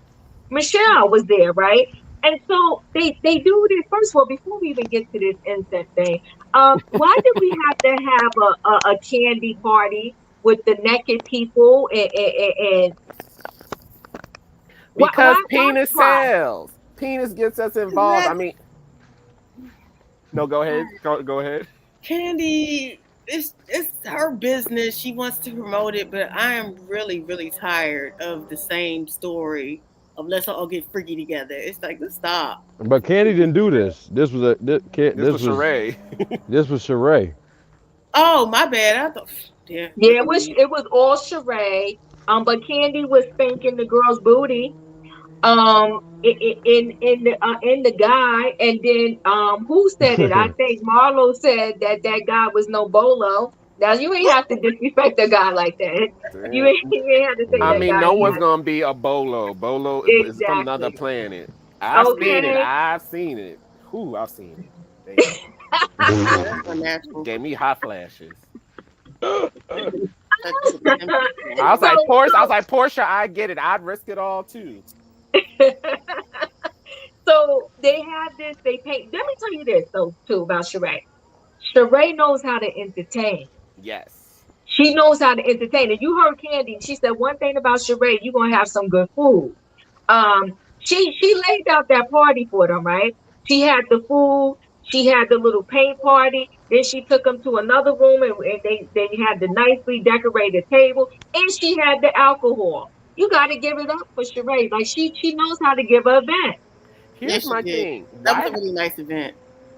Michelle was there, right? And so they do this. First of all, before we even get to this incense thing, why did we have to have a candy party with the naked people and Because why penis cry? sells. Penis gets us involved. I That's mean, no, go ahead. Go ahead. Candy. It's her business. She wants to promote it, but I am really, really tired of the same story of let's all get freaky together. It's like, let's stop. But Candy didn't do this. This was a. This was Sheree. This was Sheree. Oh, my bad. I thought, yeah. Yeah, it was all charade. But Candy was spanking the girl's booty. In the guy, and then who said it? I think Marlo said that guy was no bolo. Now you ain't have to disrespect a guy like that. You ain't have to say I that mean, Yeah. guy no ain't one's have gonna be a bolo. Bolo is from another exactly. planet. I've seen it. Okay. I've seen it. Who? I've seen it. Damn. Yeah, that's unnatural. Gave me hot flashes. That's I was so like, Portia. I was like, Portia. I get it. I'd risk it all too. so they have this. They paint. Let me tell you this though too about Sheree. Sheree knows how to entertain. Yes. She knows how to entertain. And you heard Candy. She said one thing about Sheree, you're gonna have some good food. She laid out that party for them, right? She had the food, she had the little paint party, then she took them to another room and they had the nicely decorated table, and she had the alcohol. You gotta give it up for Sheree. Like she knows how to give an event. Here's Yes, she my did. thing. That was a really nice event.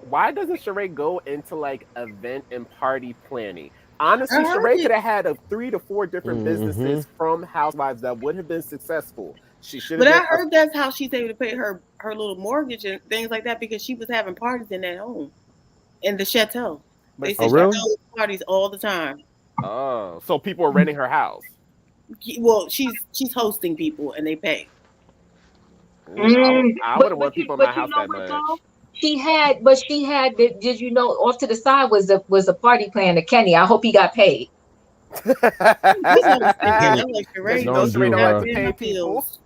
Why doesn't Sheree go into like event and party planning? I Honestly, heard Sheree could it. have had a 3 to 4 different Mm-hmm. businesses from Housewives that would have been successful. She should have But been I heard that's how she's able to pay her little mortgage and things like that because she was having parties in that home in the chateau. but They Oh, said she really? throws parties all the time. oh, so people are renting her house. Well, she's hosting people and they pay. Mm, I wouldn't want people in my but you house know that what though? much. Did you know off to the side was a party plan to Kenny. I hope he got paid. He's always thinking. I'm like, Because you Sheree, know Don't Sheree do don't like not to her. paying pay my people. bills.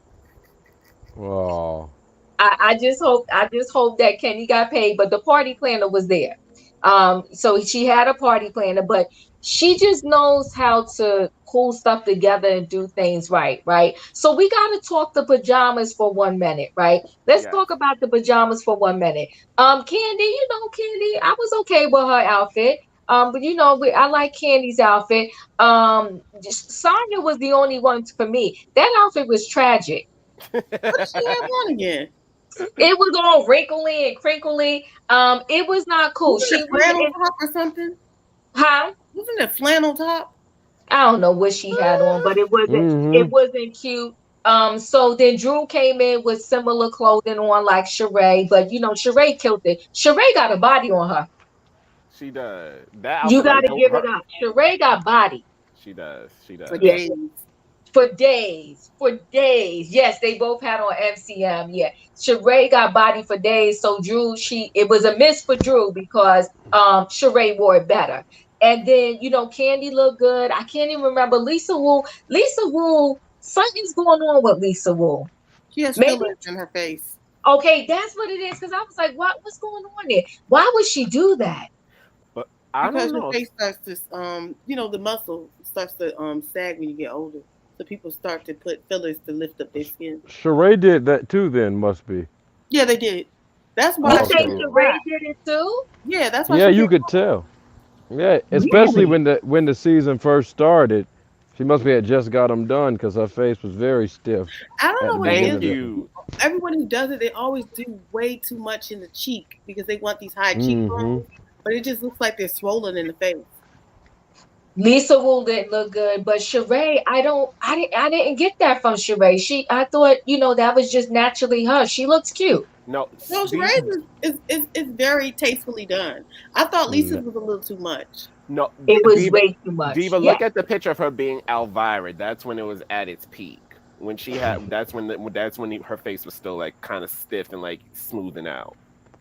Oh. I just hope that Kenny got paid, but the party planner was there. So she had a party planner, but she just knows how to pull stuff together and do things right, right? So we got to talk the pajamas for 1 minute, right? Let's Yes. talk about the pajamas for 1 minute. Candy, Candy, I was okay with her outfit. But I like Candy's outfit. Sanya was the only one for me. That outfit was tragic. What did she have on again? It was all wrinkly and crinkly. It was not cool. Wasn't She it was flannel in top or something? huh? Wasn't it flannel top? I don't know what she had on, but it wasn't Mm-hmm. it wasn't cute. So then Drew came in with similar clothing on like Sheree, but Sheree killed it. Sheree got a body on her. She does. That You outfit, like gotta give it her. up. Sheree got body. She does. She For does. Yeah. days. For days, for days. Yes, they both had on MCM. Yeah, Sheree got body for days. So Drew, it was a miss for Drew because Sheree wore it better. And then Candy looked good. I can't even remember Lisa Wu. Lisa Wu, something's going on with Lisa Wu. She has Maybe fillers in her face okay, that's what it is. Because I was like, what's going on there? Why would she do that? But I because don't your know. face starts to the muscle starts to sag when you get older. So people start to put fillers to lift up their skin. Sheree did that too. Then must be. Yeah, they did. That's You why Oh, she think okay. came Sheree back. did it too? Yeah, that's why Yeah, she came you could back. tell. Yeah, especially really? when the season first started. She must be had just got them done because her face was very stiff I don't at know the what it Thank is. beginning of the. you. Everyone who does it, they always do way too much in the cheek because they want these high Mm-hmm. cheekbones, but it just looks like they're swollen in the face. Lisa Wu didn't look good, but Sheree, I didn't get that from Sheree. I thought, that was just naturally her. She looks cute. No, No, Sheree's is very tastefully done. I thought Lisa's Mm. was a little too much. no, It was Diva. way too much. Diva, Yeah. look at the picture of her being Elvira. That's when it was at its peak. When she had, that's when her face was still like kind of stiff and like smoothing out.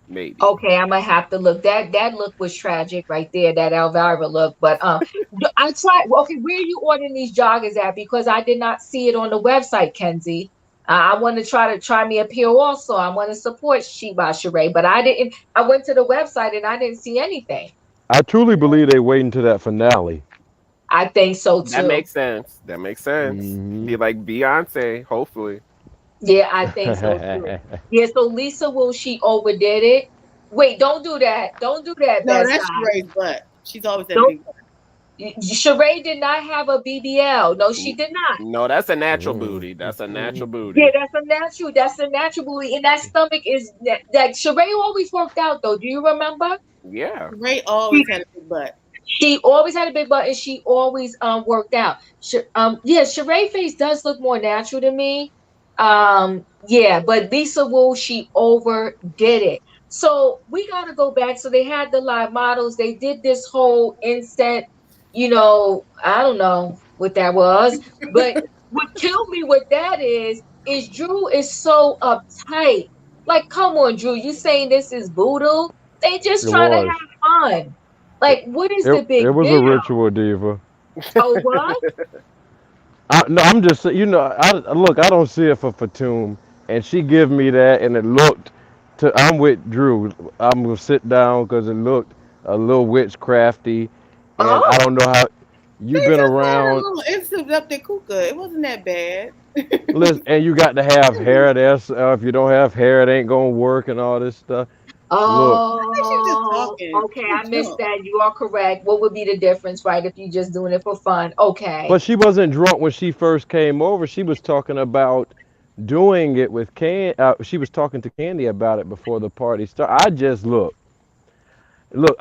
Maybe. Okay, I'm gonna have to look. That look was tragic right there, that Elvira look. But I tried. Okay, where are you ordering these joggers at? Because I did not see it on the website, Kenzie. I want to try me a pair also. I want to support She by Sheree, but I didn't. I went to the website and I didn't see anything. I truly believe they wait until that finale. I think so That too. makes sense. That makes sense. Mm-hmm. Be like Beyonce, hopefully. Yeah, I think so too. Yeah, so Lisa Wu, she overdid it. Wait, don't do that. Don't do that, No, best that's guy. Sheree's butt. She's always had a Don't. big butt. Sheree did not have a BBL. No, she N- did not. No, that's a natural Mm. booty. That's a natural Yeah, booty. that's a natural booty, and that stomach is that Sheree always worked out though. Do you remember? Yeah. Sheree always had a big butt. She always had a big butt, and she always worked out. Yeah, Sheree face does look more natural to me. Yeah, but Lisa Wu, she overdid it. So we gotta go back. So they had the live models. They did this whole instant. I don't know what that was, but what killed me with that is Drew is so uptight. Like, come on, Drew, you saying this is voodoo? They just It trying to was. have fun. Like, what is It the big it was a deal? ritual, diva. Oh, what? No, I'm just you know. Look. I don't see it for Fatum, and she give me that, and it looked. I'm with Drew. I'm gonna sit down because it looked a little witchcrafty, and I Oh, don't know how They you've been just had a around. little incident up the kuka. It wasn't that bad. Listen, and you got to have hair. That's if you don't have hair, it ain't gonna work, and all this stuff. Look, She's just oh, talking. okay. She I missed drunk. that. You are correct. What would be the difference, right? If you just doing it for fun? Okay. but she wasn't drunk when she first came over. She was talking about doing it with she was talking to Candy about it before the party started. I just look.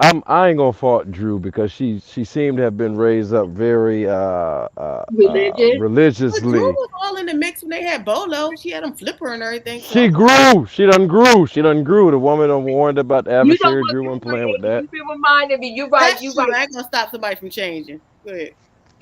I ain't gonna fault Drew because she seemed to have been raised up very Religious. But Drew religiously. was all in the mix when they had Bolo. She had him flipper and everything. So She I'm grew. She done grew. She done grew. The woman done warned about the You know adversary. what, Drew wasn't playing with Greg? that. You've been reminding me. You're right. that's You're true. right. I ain't gonna stop somebody from changing. Go ahead.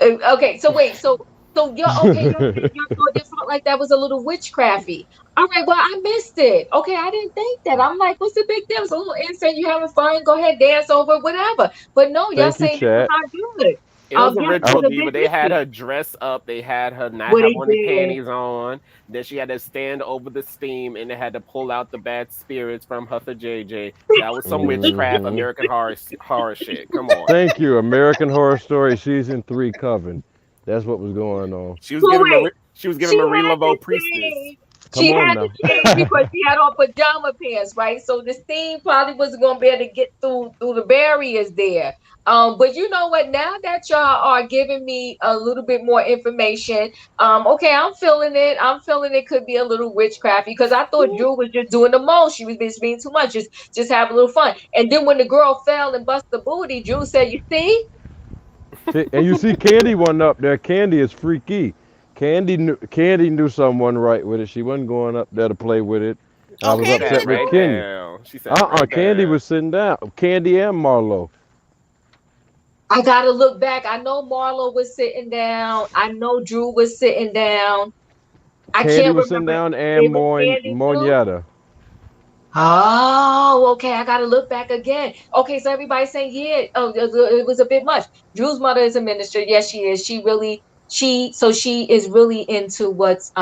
Okay, so wait, so you're okay. You're saying you thought it felt like that was a little witchcrafty. All right, well I missed it. Okay, I didn't think that. I'm like, what's the big deal? It's a little insane. You having fun? Go ahead, dance over, whatever. But no, y'all Thank you, saying this was chat. not good. It was a Yes, it I, ritual, was a diva. bit They had risky. her dress up. They had her not What have they on the did. panties on. Then she had to stand over the steam, and they had to pull out the bad spirits from her for JJ. That was some witchcraft, hmm American horror shit. Come on. Thank you, American Horror Story season 3 Coven. That's what was going on. But wait, She was giving she Marie had Laveau to priestess. change. Come She on had to now. change because she had on pajama pants, right? So the steam probably wasn't gonna be able to get through the barriers there. But you know what? Now that y'all are giving me a little bit more information, okay, I'm feeling it. I'm feeling it could be a little witchcrafty because I thought Drew was just doing the most. She was just being too much, just have a little fun. And then when the girl fell and bust the booty, Drew said, "You see." See, and you see Candy one up there. Candy is freaky. Candy knew someone right with it. She wasn't going up there to play with it. And I She was Okay, sat upset with right Drew. Kenya. down. She sat right Candy down. was sitting down. Candy and Marlo. I gotta look back. I know Marlo was sitting down. I know Drew was sitting down. I Candy can't was sitting remember. down It and was Candy too. Monietta. Oh, okay. I gotta look back again. Okay, so everybody's saying, yeah, oh, it was a bit much. Drew's mother is a minister. Yes, she is. She is really into what's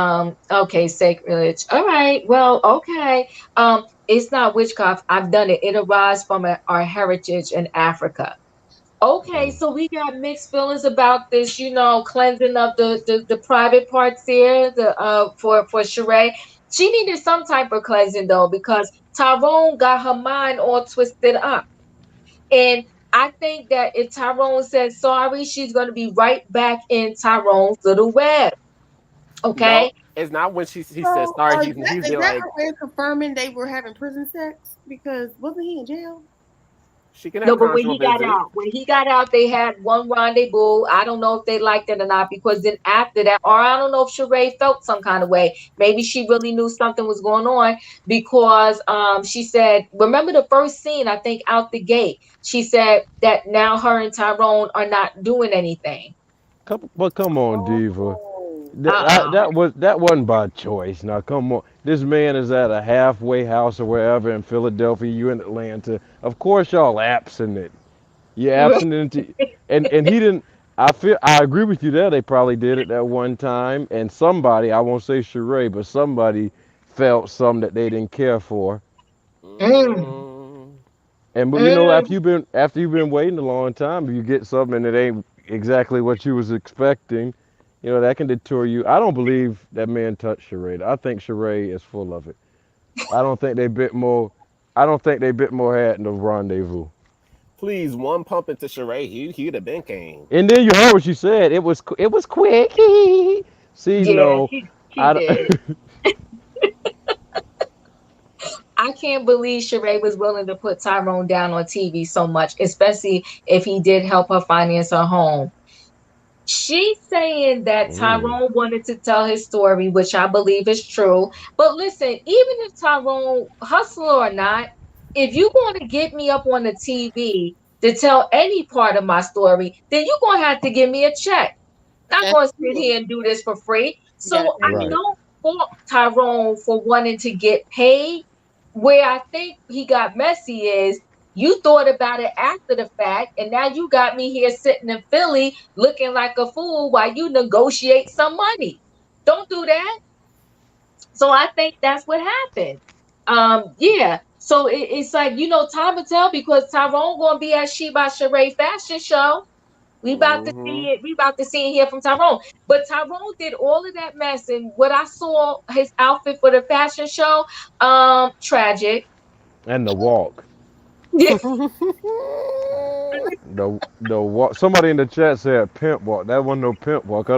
okay, sacrilege. All right, well, okay. It's not witchcraft. I've done it. It arises from our heritage in Africa. Okay, Mm. so we got mixed feelings about this, cleansing of the private parts there, the for Sheree. She needed some type of cleansing though, because Tyrone got her mind all twisted up. And I think that if Tyrone says sorry, she's gonna be right back in Tyrone's little web. No, Okay. it's not when he says So sorry. He's is be that like, her way of confirming they were having prison sex? Because wasn't he in jail? she can have No, but when conjugal he got visits. out, they had one rendezvous. I don't know if they liked it or not, because then after that, or I don't know if Sheree felt some kind of way. Maybe she really knew something was going on, because she said, remember the first scene, I think out the gate, she said that now her and Tyrone are not doing anything. But come on, Diva. Oh, Uh-uh. That wasn't by choice. Now come on. This man is at a halfway house or wherever in Philadelphia. You in Atlanta. Of course y'all abstinent. You abstinent. And he didn't. I agree with you there. They probably did it that one time. And somebody, I won't say Sheree, but somebody felt some that they didn't care for. Mm, Mm. And but mm. after you've been waiting a long time, if you get something that ain't exactly what you was expecting, that can deter you. I don't believe that man touched Sheree. I think Sheree is full of it. I don't think they bit more. I don't think they bit more hat in the rendezvous. Please, one pump into Sheree, he'd have been came. And then you heard what she said. It was quick. See, Yeah, no, she I. did. I can't believe Sheree was willing to put Tyrone down on TV so much, especially if he did help her finance her home. She's saying that Mm. Tyrone wanted to tell his story, which I believe is true. But listen, even if Tyrone, hustler or not, if you're going to get me up on the TV to tell any part of my story, then you're going to have to give me a check. Not that's going to sit true. here and do this for free. You gotta So I pay Right. him. don't fault Tyrone for wanting to get paid. Where I think he got messy is, you thought about it after the fact, and now you got me here sitting in Philly looking like a fool while you negotiate some money. Don't do that. So I think that's what happened. Yeah. So it's like, time to tell because Tyrone gonna be at She by Sheree fashion show. We about to Mm-hmm. see it. We about to see and hear from Tyrone. But Tyrone did all of that mess, and what I saw his outfit for the fashion show, tragic. And the walk. Yeah, The walk. Somebody in the chat said pimp walk. That wasn't no pimp walk.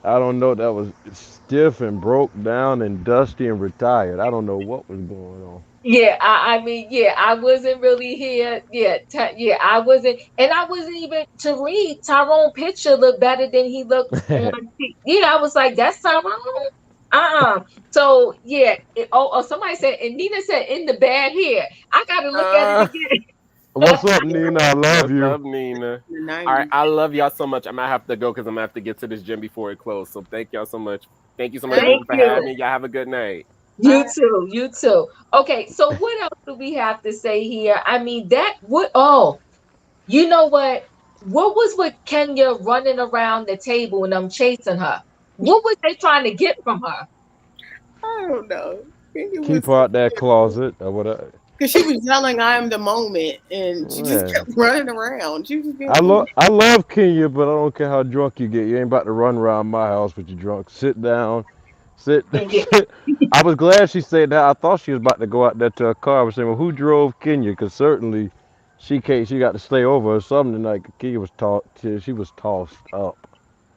I don't know. That was stiff and broke down and dusty and retired. I don't know what was going on. yeah. I mean, yeah, I wasn't really here. Yeah, yeah, I wasn't, and I wasn't even to read. Tyrone picture looked better than he looks on. Yeah, I was like, that's Tyrone. So yeah. Somebody said, and Nina said, in the bad hair. I got to look at it uh, What's up, Nina? I love what's you. up, Nina? In the All right, 90s. I love y'all so much. I might have to go because I'm gonna have to get to this gym before it closes. So thank y'all so much. Thank you so much, All baby, Thank for having you. me. Y'all have a good night. You too. You too. Okay, so what else do we have to say here? I mean, that what you know what? What was with Kenya running around the table and them chasing her? What was they trying to get from her? I don't know. I think it Keep was her out that closet or whatever. because she was yelling, "I am the moment," and she just Yeah. kept running around. She was just being I foolish. love I love Kenya, but I don't care how drunk you get. You ain't about to run around my house with you drunk. Sit down. Sit. Yeah. Sit. I was glad she said that. I thought she was about to go out there to her car. I was saying, well, who drove Kenya? Because certainly she can't. She got to stay over or something. Like Kenya was taught. She was tossed up.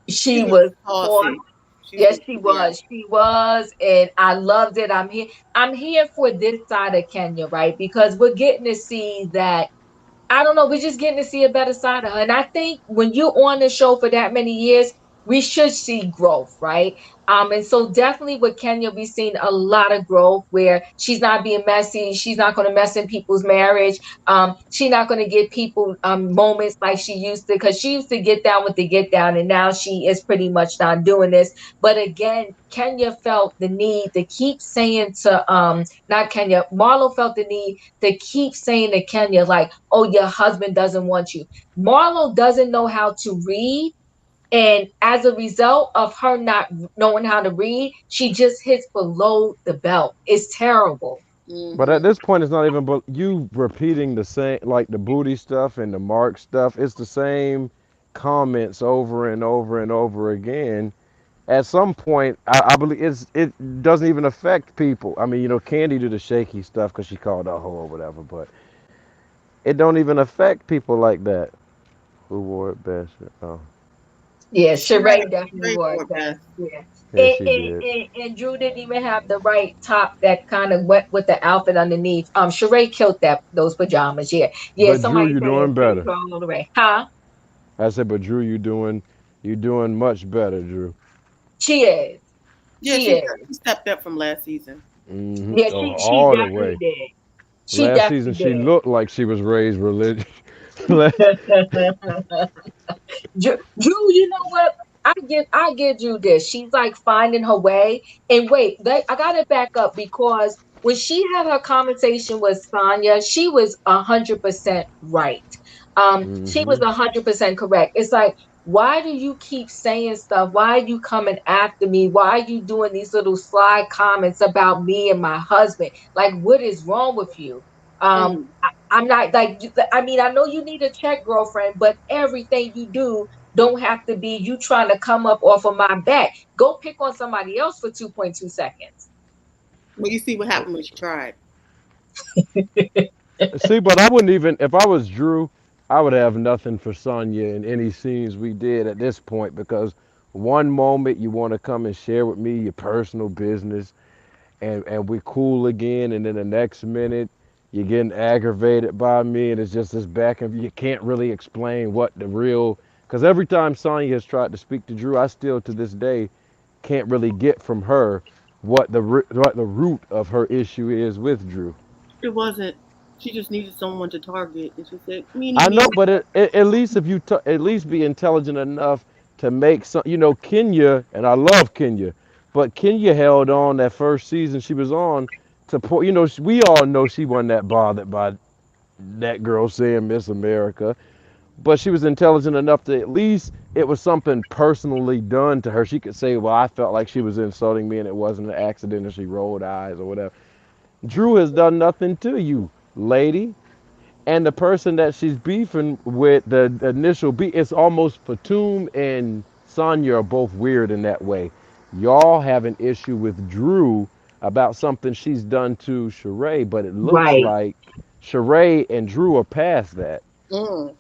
She She was was tossed. tossing. She Yes, was, she yeah. was. She was, and I loved it. I'm here for this side of Kenya, right? Because we're getting to see that I don't know. We're just getting to see a better side of her. And I think when you're on the show for that many years, we should see growth, right? And so definitely with Kenya, we've seen a lot of growth where she's not being messy. She's not going to mess in people's marriage. She's not going to give people moments like she used to, because she used to get down with the get down, and now she is pretty much not doing this. But again, Kenya felt the need to keep saying to not Kenya, Marlo felt the need to keep saying to Kenya, like, oh, your husband doesn't want you. Marlo doesn't know how to read. And as a result of her not knowing how to read, she just hits below the belt. It's terrible. But at Mm-hmm. this point, it's not even. But you repeating the same, like the booty stuff and the mark stuff. It's the same comments over and over and over again. At some point, I believe it doesn't even affect people. I mean, Candy did the shaky stuff because she called her a hoe or whatever, but it don't even affect people like that. Who wore it best? Oh, Yeah, She read, Sheree definitely read wore for it it best. best. Yeah. yeah, she did. And Drew didn't even have the right top that kind of went with the outfit underneath. Sheree killed those pajamas. Yeah. Yeah. But Drew, Somebody you're saying doing stay better. tall all the way. Huh? I said, but Drew, you doing much better, Drew. She is. Yeah, She is. she stepped up from last season. Yeah, Oh, she all the definitely way. did. She Last season, she definitely looked like she was raised religious. Last- did. Drew, you know what? I give Drew this. She's like finding her way. And wait, I gotta back up because when she had her conversation with Sanya, she was 100% right. She was hmm 100% correct. It's like, why do you keep saying stuff? Why are you coming after me? Why are you doing these little sly comments about me and my husband? Like, what is wrong with you? Um, Mm. I'm not like, I mean, I know you need a check, girlfriend, but everything you do don't have to be you trying to come up off of my back. Go pick on somebody else for 2.2 seconds. Well, you see what happened when she tried. See, but I wouldn't even if I was Drew, I would have nothing for Sonya in any scenes we did at this point because one moment you want to come and share with me your personal business and we're cool again, and then the next minute you're getting aggravated by me, and it's just this back and you can't really explain what the real. Because every time Sonya has tried to speak to Drew, I still to this day can't really get from her what the root of her issue is with Drew. It wasn't. She just needed someone to target, and she said, "Meanie, I know, meanie." but at least if you at least be intelligent enough to make some, Kenya, and I love Kenya, but Kenya held on that first season she was on to point. We all know she wasn't that bothered by that girl saying Miss America, but she was intelligent enough to at least it was something personally done to her. She could say, "Well, I felt like she was insulting me, and it wasn't an accident," and she rolled eyes or whatever. Drew has done nothing to you, lady. And the person that she's beefing with, the initial beef, it's almost Fatum and Sanya are both weird in that way. Y'all have an issue with Drew about something she's done to Sheree, but it looks Right. like Sheree and Drew are past that. Mm.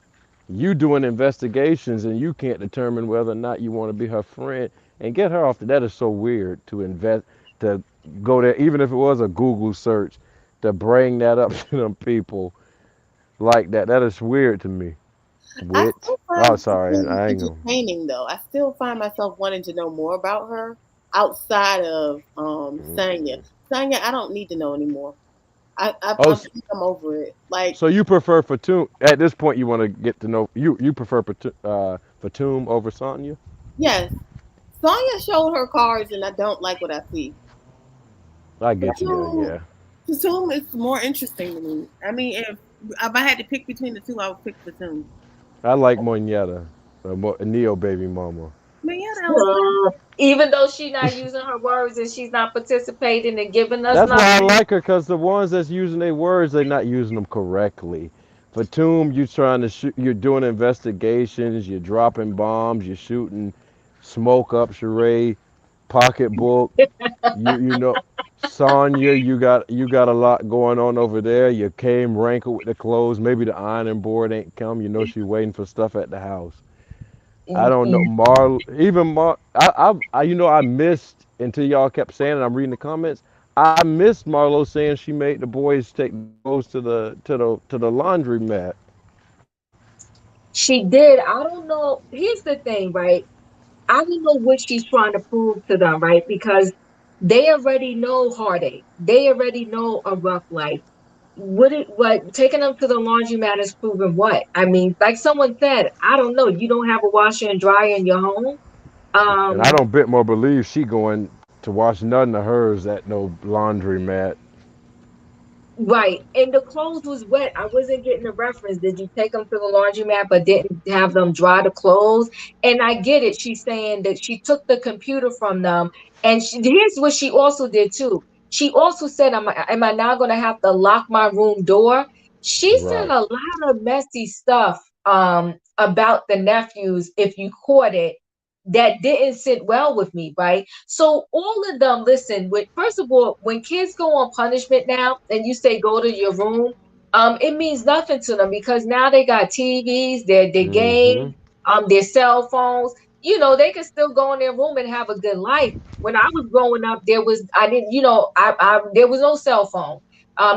You doing investigations and you can't determine whether or not you want to be her friend and get her off. That is so weird to invest to go there, even if it was a Google search, to bring that up to them people like that. That is weird to me. I Witch. still Oh, find sorry. Fatum I ain't gonna. entertaining though. I still find myself wanting to know more about her outside of Sanya. Sanya, I don't need to know anymore. Oh, I think I'm over it. Like, so you prefer Fatum? At this point, you want to get to know you. You prefer Fatum over Sonya? yes, Sanya showed her cards, and I don't like what I see. I get you there. Fatum, Yeah, Fatum is more interesting to me. I mean, if I had to pick between the two, I would pick Fatum. I like Moneta, Neo baby mama. But yeah, that was Even though she's not using her words and she's not participating and giving us That's why I nothing. like her, because the ones that's using their words, they're not using them correctly. Fatum, you trying to shoot, you're doing investigations, you're dropping bombs, you're shooting smoke up Sheree, pocketbook. You know, Sonya, you got a lot going on over there. You came rankled with the clothes. Maybe the ironing board ain't come. You know she waiting for stuff at the house. I don't know, Marl. Even Mar. I missed until y'all kept saying it. I'm reading the comments. I missed Marlo saying she made the boys take the clothes to the laundry mat. She did. I don't know. Here's the thing, right? I don't know what she's trying to prove to them, right? Because they already know heartache. They already know a rough life. What taking them to the laundromat is proving what? I mean, like someone said, I don't know. You don't have a washer and dryer in your home. And I Um, don't bit more believe she going to wash none of hers at no laundry mat. Right. And the clothes was wet. I wasn't getting the reference. Did you take them to the laundromat but didn't have them dry the clothes? And I get it. She's saying that she took the computer from them. And here's what she also did too. She also said, am I now going to have to lock my room door? She said Right. a lot of messy stuff about the nephews, if you caught it, that didn't sit well with me, right? So all of them, listen, first of all, when kids go on punishment now and you say go to your room, it means nothing to them because now they got TVs, their Mm-hmm. games, their cell phones. You know, they can still go in their room and have a good life. When I was growing up, I didn't, there was no cell phone.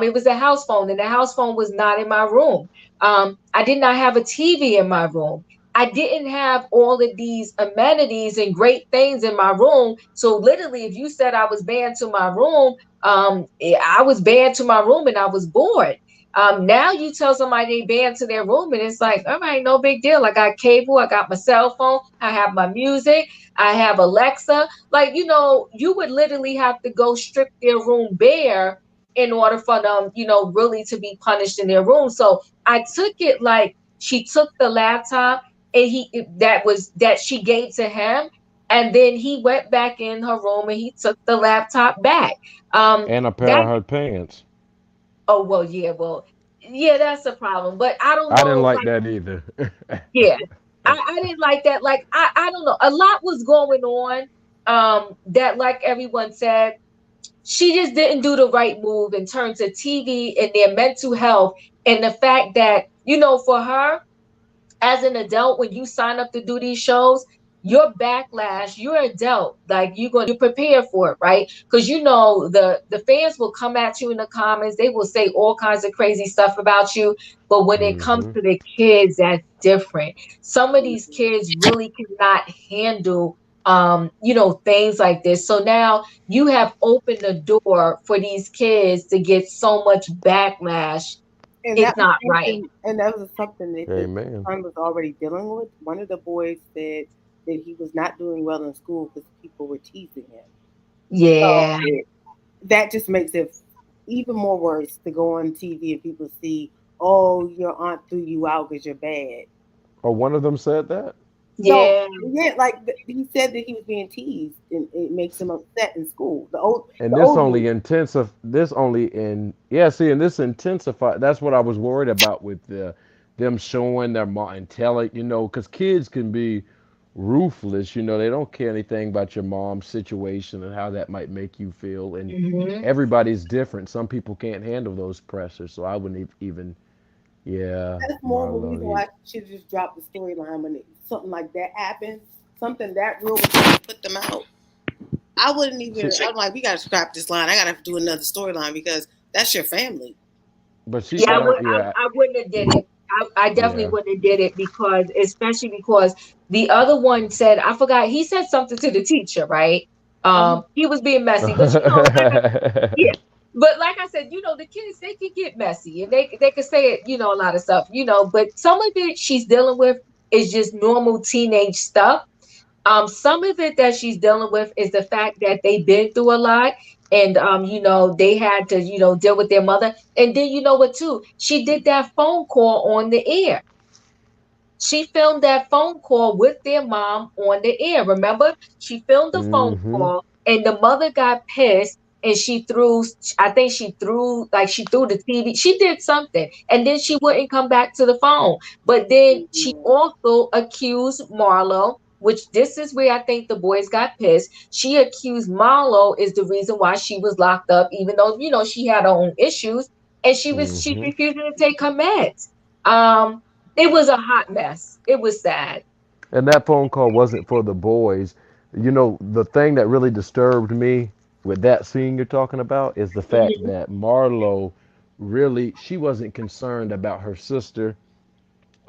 It was a house phone, and the house phone was not in my room. I did not have a TV in my room. I didn't have all of these amenities and great things in my room. So literally, if you said I was banned to my room, I was banned to my room and I was bored. Now you tell somebody they banned to their room and it's like, all right, no big deal. I got cable, I got my cell phone, I have my music, I have Alexa. Like, you would literally have to go strip their room bare in order for them, really to be punished in their room. So I took it like she took the laptop and that she gave to him, and then he went back in her room and he took the laptop back. And a pair That of her pants. Oh well, yeah, that's a problem. But I don't I didn't know, like like, that either. yeah, I didn't like that. Like, I don't know, a lot was going on. That, like everyone said, she just didn't do the right move in terms of TV and their mental health, and the fact that for her as an adult, when you sign up to do these shows, your backlash, you're an adult, like you prepare for it, right? Because the fans will come at you in the comments, they will say all kinds of crazy stuff about you. But when it comes Mm-hmm. to the kids, that's different. Some of these kids really cannot handle things like this. So now you have opened the door for these kids to get so much backlash. and It's that was not right. something, and that was something that the Amen. son was already dealing with. One of the boys said that he was not doing well in school because people were teasing him. So Yeah. that just makes it even more worse to go on TV and people see, oh, your aunt threw you out because you're bad. Oh, one of them said that. So Yeah. yeah, like he said that he was being teased, and it makes him upset in school. And The this old only dude. intensive. This only in yeah. See, and this intensified. That's what I was worried about with them showing their mom and telling. Because kids can be ruthless. They don't care anything about your mom's situation and how that might make you feel. And Hmm. everybody's different. Some people can't handle those pressures. So I wouldn't even. Yeah, That's more of a Marlo. reason why she should just drop the storyline when something like that happens. Something that real was going to put them out. I wouldn't even. See, I'm like, we got to scrap this line. I got to do another storyline because that's your family. but she. Yeah, Yeah. I wouldn't have did it. I definitely Yeah. wouldn't have did it because, especially because the other one said, I forgot, he said something to the teacher, right? Um, He was being messy, but yeah. But like I said, the kids, they can get messy and they can say it, a lot of stuff, but some of it she's dealing with is just normal teenage stuff. Some of it that she's dealing with is the fact that they've been through a lot, and they had to, deal with their mother. And then you know what too? She did that phone call on the air. She filmed that phone call with their mom on the air. Remember? She filmed the phone Mm-hmm. call and the mother got pissed and I think she threw the TV. She did something and then she wouldn't come back to the phone. But then she also accused Marlo, which this is where I think the boys got pissed. She accused Marlo is the reason why she was locked up, even though, she had her own issues and she's Mm-hmm. refusing to take her meds. Um, it was a hot mess. It was sad. And that phone call wasn't for the boys. The thing that really disturbed me with that scene you're talking about is the fact Mhm. that Marlo really, she wasn't concerned about her sister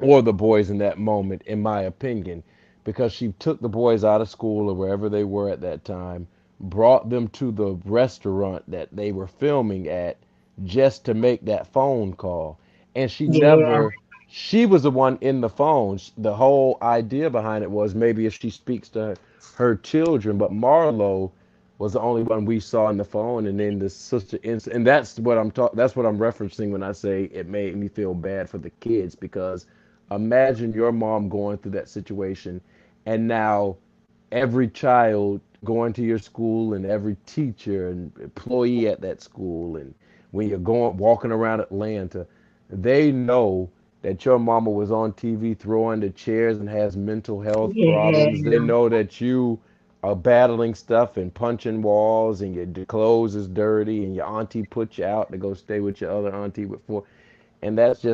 or the boys in that moment, in my opinion, because she took the boys out of school or wherever they were at that time, brought them to the restaurant that they were filming at just to make that phone call. And Yeah, she was the one in the phone. The whole idea behind it was maybe if she speaks to her children, but Marlo was the only one we saw in the phone, and then the sister, and that's what That's what I'm referencing when I say it made me feel bad for the kids because imagine your mom going through that situation, and now every child going to your school and every teacher and employee at that school, and when you're going walking around Atlanta, they know that your mama was on TV throwing the chairs and has mental health problems. They yeah, know that you are battling stuff and punching walls and your clothes is dirty and your auntie put you out to go stay with your other auntie with four, and that's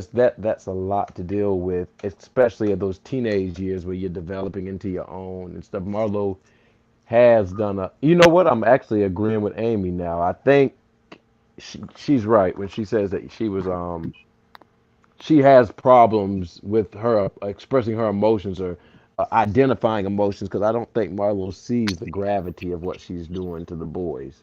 a lot to deal with, especially at those teenage years where you're developing into your own and stuff. Marlo has done a, you know what, I'm actually agreeing with Amy now. I think she's right when she says that she has problems with her expressing her emotions or identifying emotions, because I don't think Marlo sees the gravity of what she's doing to the boys.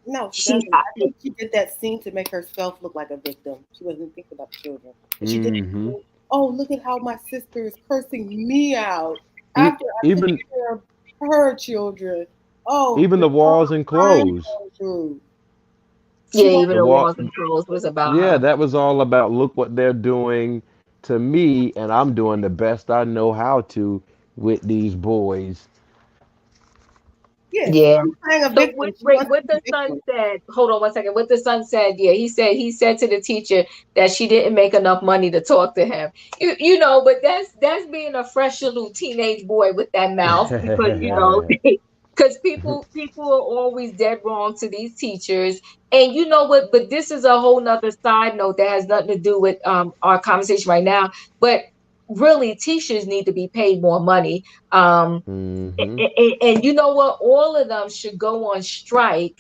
no, she she, doesn't. I think she did that scene to make herself look like a victim. She wasn't thinking about the children, and she did it. Hmm. Oh, look at how my sister is cursing me out E- after I took even care of her children. Oh, even the the walls trauma and I'm clothes. going through. She yeah, wants even The the wall, walls and clothes was about yeah, her. that was all about look what they're doing to me, and I'm doing the best I know how to with these boys. yeah, she's Yeah. playing a So victim. She wait, wants what to be the a son victim. said? Hold on one second. What the son said? Yeah, he said to the teacher that she didn't make enough money to talk to him. But that's being a fresh little teenage boy with that mouth because because people are always dead wrong to these teachers. And you know what? But this is a whole nother side note that has nothing to do with our conversation right now. But really, teachers need to be paid more money. Hmm. And you know what? All of them should go on strike,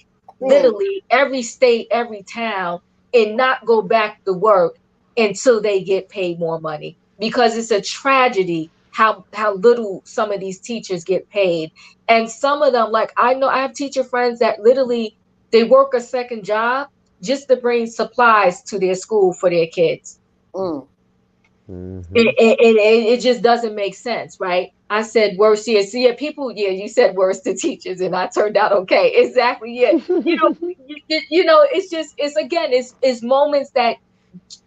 Mm, literally every state, every town, and not go back to work until they get paid more money. Because it's a tragedy how little some of these teachers get paid. And some of them, like I know I have teacher friends that literally they work a second job just to bring supplies to their school for their kids. mm. it, Hmm. it, it, it just doesn't make sense, right? I said worse, yeah. See, yeah, people, yeah, you said worse to teachers, and I turned out okay. Exactly, yeah. It's just, it's again, it's moments that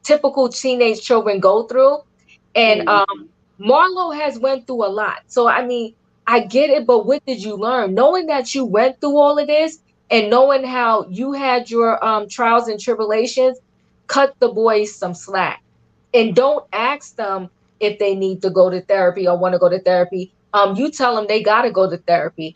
typical teenage children go through, and Mm. Marlo has went through a lot. So I mean, I get it, but what did you learn? Knowing that you went through all of this and knowing how you had your trials and tribulations, cut the boys some slack and don't ask them if they need to go to therapy or want to go to therapy. You tell them they got to go to therapy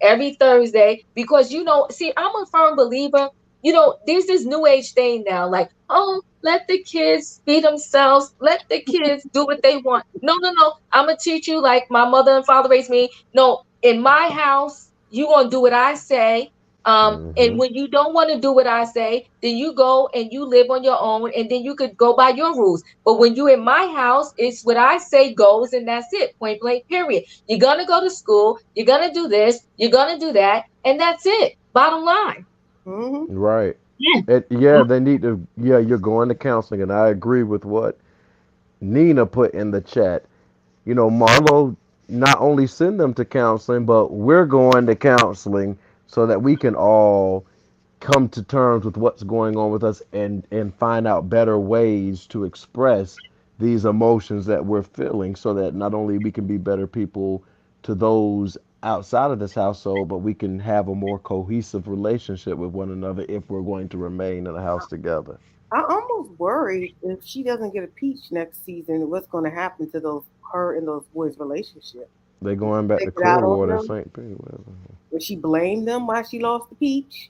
every Thursday because see, I'm a firm believer. There's this new age thing now, like, oh, let the kids be themselves, let the kids do what they want. No, no, no. I'm gonna teach you like my mother and father raised me. No, in my house, you gonna do what I say. And Mm-hmm. when you don't want to do what I say, then you go and you live on your own, and then you could go by your rules. But when you in my house, it's what I say goes, and that's it. Point blank, period. You're gonna go to school, you're gonna do this, you're gonna do that, and that's it. Bottom line. Mm-hmm. Right. Yeah. Yeah, they need to. Yeah, you're going to counseling, and I agree with what Nina put in the chat. Marlo not only send them to counseling, but we're going to counseling so that we can all come to terms with what's going on with us and find out better ways to express these emotions that we're feeling so that not only we can be better people to those outside of this household, but we can have a more cohesive relationship with one another if we're going to remain in the house together. I almost worried if she doesn't get a peach next season, what's going to happen to those her and those boys' relationship? They're Will she going back take to it out on Clearwater, them? St. Pete, whatever. Will she blame them why she lost the peach?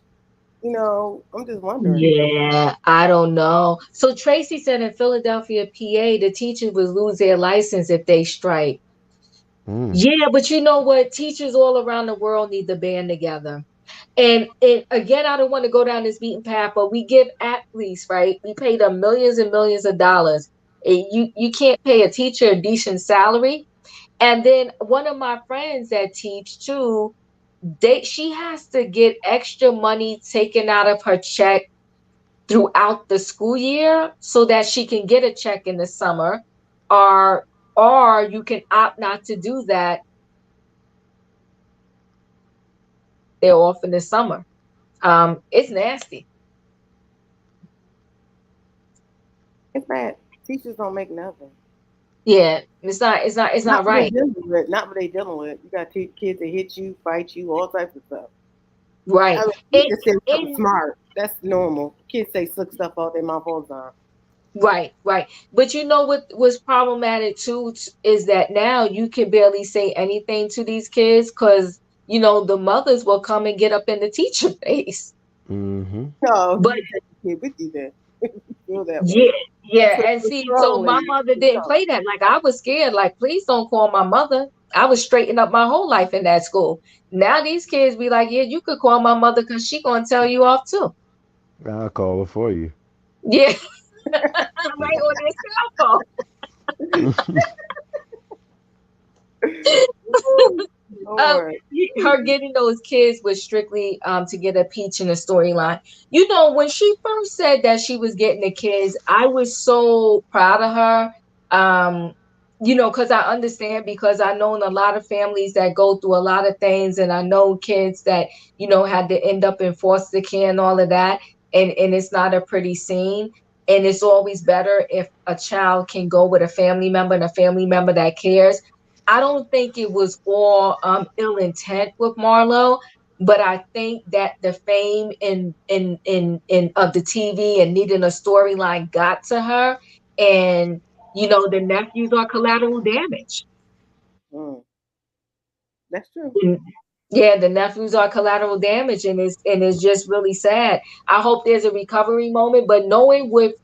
I'm just wondering. Yeah, I don't know. So Tracy said in Philadelphia, PA, the teachers would lose their license if they strike. Mm. Yeah, but you know what? Teachers all around the world need to band together. And again, I don't want to go down this beaten path, but we give athletes, right? We pay them millions and millions of dollars. And you can't pay a teacher a decent salary. And then one of my friends that teach too, she has to get extra money taken out of her check throughout the school year so that she can get a check in the summer, or you can opt not to do that. They're off in the summer. It's nasty. It's bad. Teachers don't make nothing. Yeah, it's not Not what they right. dealing with. Not what they dealing with. You got kids that hit you, fight you, all types of stuff. I Right. mean, you And just say something and smart. That's normal. Kids say slick stuff all their mouth all the time. right, right. But you know what was problematic too is that now you can barely say anything to these kids because the mothers will come and get up in the teacher face. Mm-hmm. No, But you take the kid with you then. Feel that way. yeah, That's yeah. what And was see, so trolling. my mother didn't play that. Like I was scared. Like, please don't call my mother. I was straightened up my whole life in that school. Now these kids be like, yeah, you could call my mother because she gonna tell you off too. I'll call her for you. Yeah, right on their cell phone. um, Lord. Her getting those kids was strictly to get a peach in the storyline. When she first said that she was getting the kids, I was so proud of her. Because I understand, because I know in a lot of families that go through a lot of things, and I know kids that had to end up in foster care and all of that, and it's not a pretty scene. And it's always better if a child can go with a family member and a family member that cares. I don't think it was all ill intent with Marlo, but I think that the fame in of the TV and needing a storyline got to her, and the nephews are collateral damage. Mm, that's true. Mm. Yeah, the nephews are collateral damage, and it's just really sad. I hope there's a recovery moment, but knowing with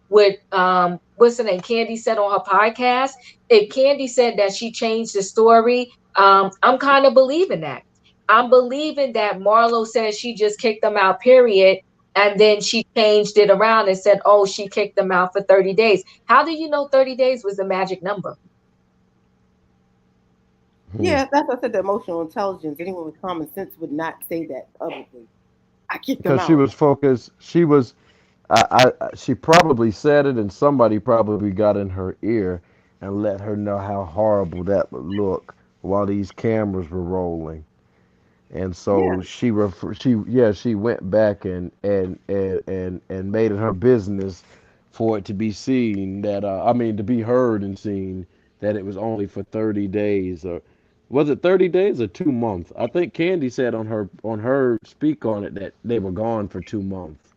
what's her name, Kandi said on her podcast, if Kandi said that she changed the story, I'm kind of believing that. I'm believing that Marlo said she just kicked them out, period, and then she changed it around and said, oh, she kicked them out for 30 days. How do you know 30 days was the magic number? Yeah, that's what I said. The emotional intelligence. Anyone with common sense would not say that publicly. I kicked them Because she out. was focused. She probably said it, and somebody probably got in her ear and let her know how horrible that would look while these cameras were rolling. And Yeah. so she went back and made it her business for it to be seen that I mean to be heard and seen that it was only for 30 days, or was it 30 days or 2 months? I think Candy said on her speak on it that they were gone for 2 months.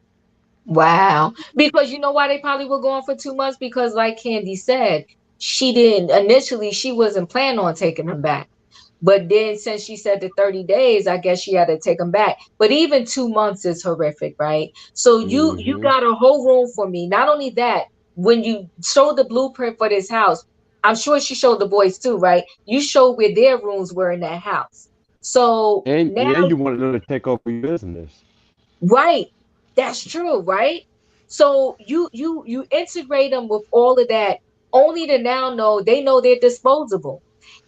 Wow. Because you know why they probably were going for 2 months? Because like Candy said, she didn't initially, she wasn't planning on taking them back. But then since she said the 30 days, I guess she had to take them back. But even 2 months is horrific, right? So you Hmm. got a whole room for me. Not only that, when you showed the blueprint for this house, I'm sure she showed the boys too, right? You showed where their rooms were in that house. So And now, you wanted them to take over your business. right, that's true, right? So you integrate them with all of that, only to now know they know they're disposable.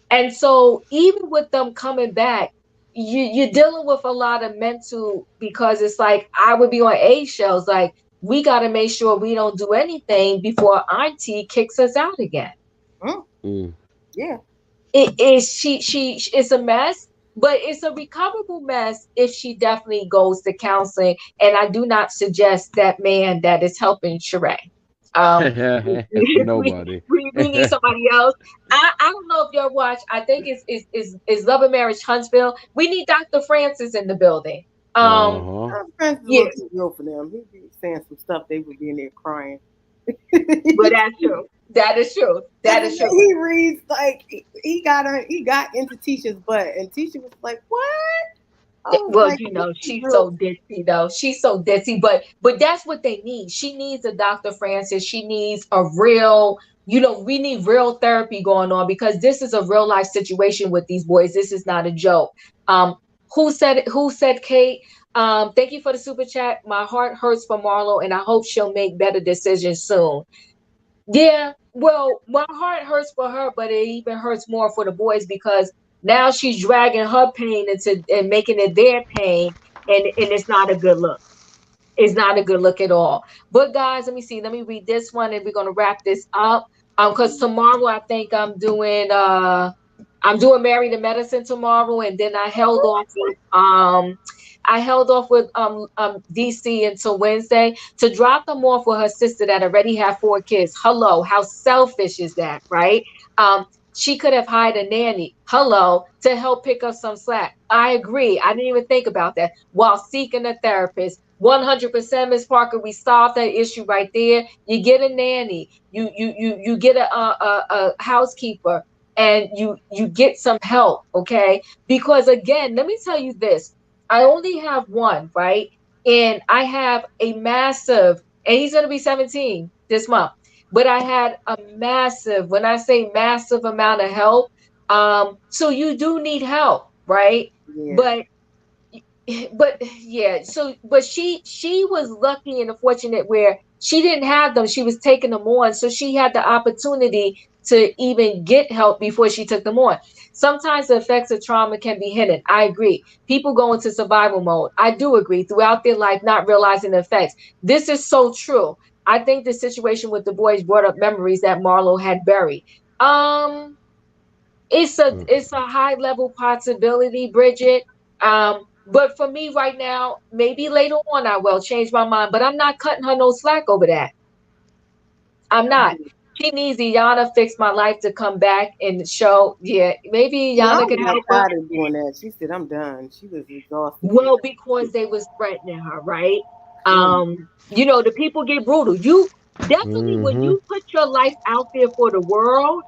And so even with them coming back, you're dealing with a lot of mental, because it's like I would be on eggshells. Like, we got to make sure we don't do anything before Auntie kicks us out again. Mm, Mm. yeah. It is it's a mess, but it's a recoverable mess if she definitely goes to counseling. And I do not suggest that man that is helping Sheree. Um, we, Nobody. we need somebody else. I don't know if y'all watch. I think it's Love and Marriage Huntsville. We need Dr. Francis in the building. Um, Uh-huh. Friends is a yeah, little too real for them. He be saying some stuff, they would be in there crying. but that's true. That is true. Cause That the is true. way he reads, like he got into Tisha's butt, and Tisha was like, "What?" I was Well, like, you "This know, is she's real." so ditzy though. She's so ditzy, but that's what they need. She needs a Dr. Francis. She needs a real, we need real therapy going on, because this is a real life situation with these boys. This is not a joke. Um, who said Kate? Thank you for the super chat. My heart hurts for Marlo, and I hope she'll make better decisions soon. Yeah, well, my heart hurts for her, but it even hurts more for the boys, because now she's dragging her pain into and making it their pain, and it's not a good look. It's not a good look at all. But guys, let me see. Let me read this one, and we're gonna wrap this up. Because tomorrow I think I'm doing Married to Medicine tomorrow, and then I held off with DC until Wednesday to drop them off with her sister that already had 4 kids. Hello, how selfish is that, right? Um, she could have hired a nanny, hello, to help pick up some slack. I agree. I didn't even think about that. While seeking a therapist, 100%, Miss Parker, we solved that issue right there. You get a nanny, you get a housekeeper, and you get some help, okay? Because again, let me tell you this. I only have one, right? And I have a massive, and he's going to be 17 this month. But I had a massive, when I say massive amount of help, so you do need help, right? Yeah, But yeah, so but she was lucky and fortunate where she didn't have them, she was taking them on, so she had the opportunity to even get help before she took them on. Sometimes the effects of trauma can be hidden. I agree. People go into survival mode. I do agree, throughout their life, not realizing the effects. This is so true. I think the situation with the boys brought up memories that Marlo had buried. um it's a Mm. it's a high level possibility, Bridget. But for me right now, maybe later on I will change my mind. But I'm not cutting her no slack over that. I'm not. She needs Iana Fix My Life to come back and show. Yeah, maybe Iana can Yana got help her. tired of doing that. She said, "I'm done." She was exhausted from Well, that. because they was threatening her, right? Mm, The people get brutal. You definitely, when Hmm. you put your life out there for the world,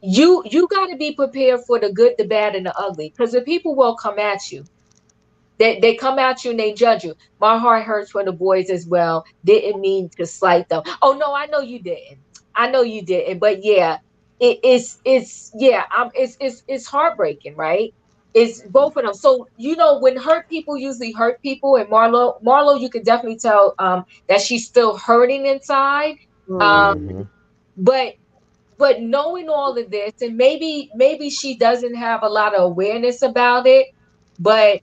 you got to be prepared for the good, the bad, and the ugly, because the people will come at you. They come at you and they judge you. My heart hurts for the boys as well. Didn't mean to slight them. Oh no, I know you didn't. I know you didn't. But yeah, it's yeah. It's heartbreaking, right? It's both of them. So when hurt people usually hurt people, and Marlo, you can definitely tell that she's still hurting inside. Um, mm, Hmm. but knowing all of this, and maybe she doesn't have a lot of awareness about it, but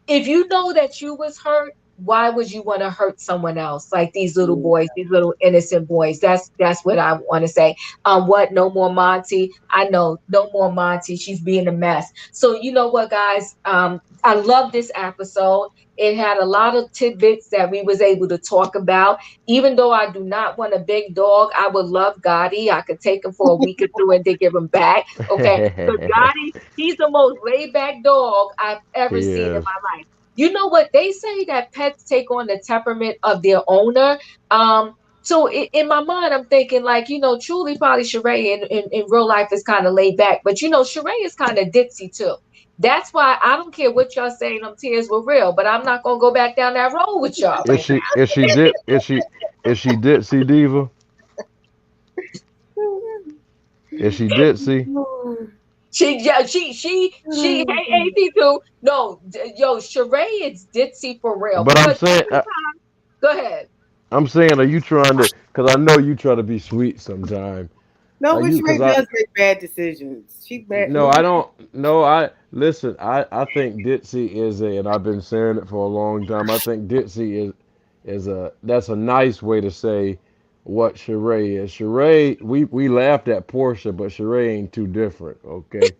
if you know that you was hurt, why would you want to hurt someone else? Like these little boys, these little innocent boys. That's what I want to say. What? No more Monty. I know, no more Monty. She's being a mess. So you know what, guys? I love this episode. It had a lot of tidbits that we was able to talk about. Even though I do not want a big dog, I would love Gotti. I could take him for a week or two and then give him back. Okay. But Gotti, he's the most laid back dog I've ever He seen in is. my life. You know what? They say that pets take on the temperament of their owner. So in my mind, I'm thinking like, truly probably Sheree in real life is kind of laid back. But, Sheree is kind of ditzy too. That's why I don't care what y'all saying, them tears were real, but I'm not gonna go back down that road with y'all Is right she? Is she did? Is she did see diva? Is she did see? She, hey, AP2. No, yo, Sheree is ditzy for real. But I'm Because saying, every time, go ahead. I'm saying, are you trying to? Because I know you try to be sweet sometime. No, Are but you? Because Sheree I does make bad decisions. She bad. no, I don't. No, I listen. I think Ditsy is a, and I've been saying it for a long time. I think Ditsy is a. That's a nice way to say what Sheree is. Sheree, we laughed at Portia, but Sheree ain't too different. Okay,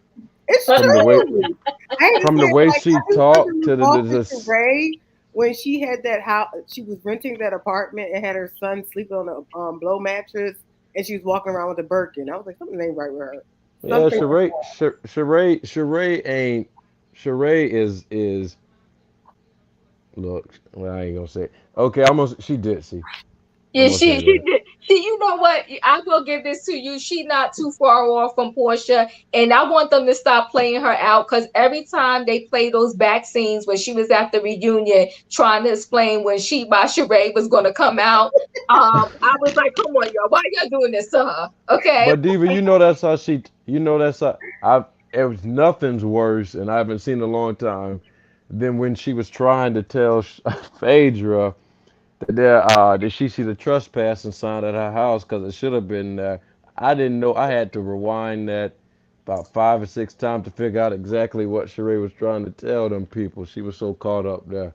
It's from the way true. I hate to from say the it, way like she I knew something talked was to off with this. Sheree when she had that house. She was renting that apartment and had her son sleep on a blow mattress, and she was walking around with a Birkin. I was like, something ain't right with her. Yeah, Something. Sheree is. Look, well, I ain't gonna say it. Okay, she Ditsy. I'm Yeah, gonna say she that. did. See, you know what? I will give this to you. She not too far off from Portia, and I want them to stop playing her out because every time they play those back scenes when she was at the reunion trying to explain when She by Sheree was going to come out, I was like, "Come on, y'all! Why y'all doing this to her?" Okay. But Diva, you know that's how she. You know that's how I. It was nothing's worse, and I haven't seen in a long time than when she was trying to tell Phaedra that she see the trespassing sign at her house because it should have been there. I didn't know. I had to rewind that about 5 or 6 times to figure out exactly what Sheree was trying to tell them people. She was so caught up there.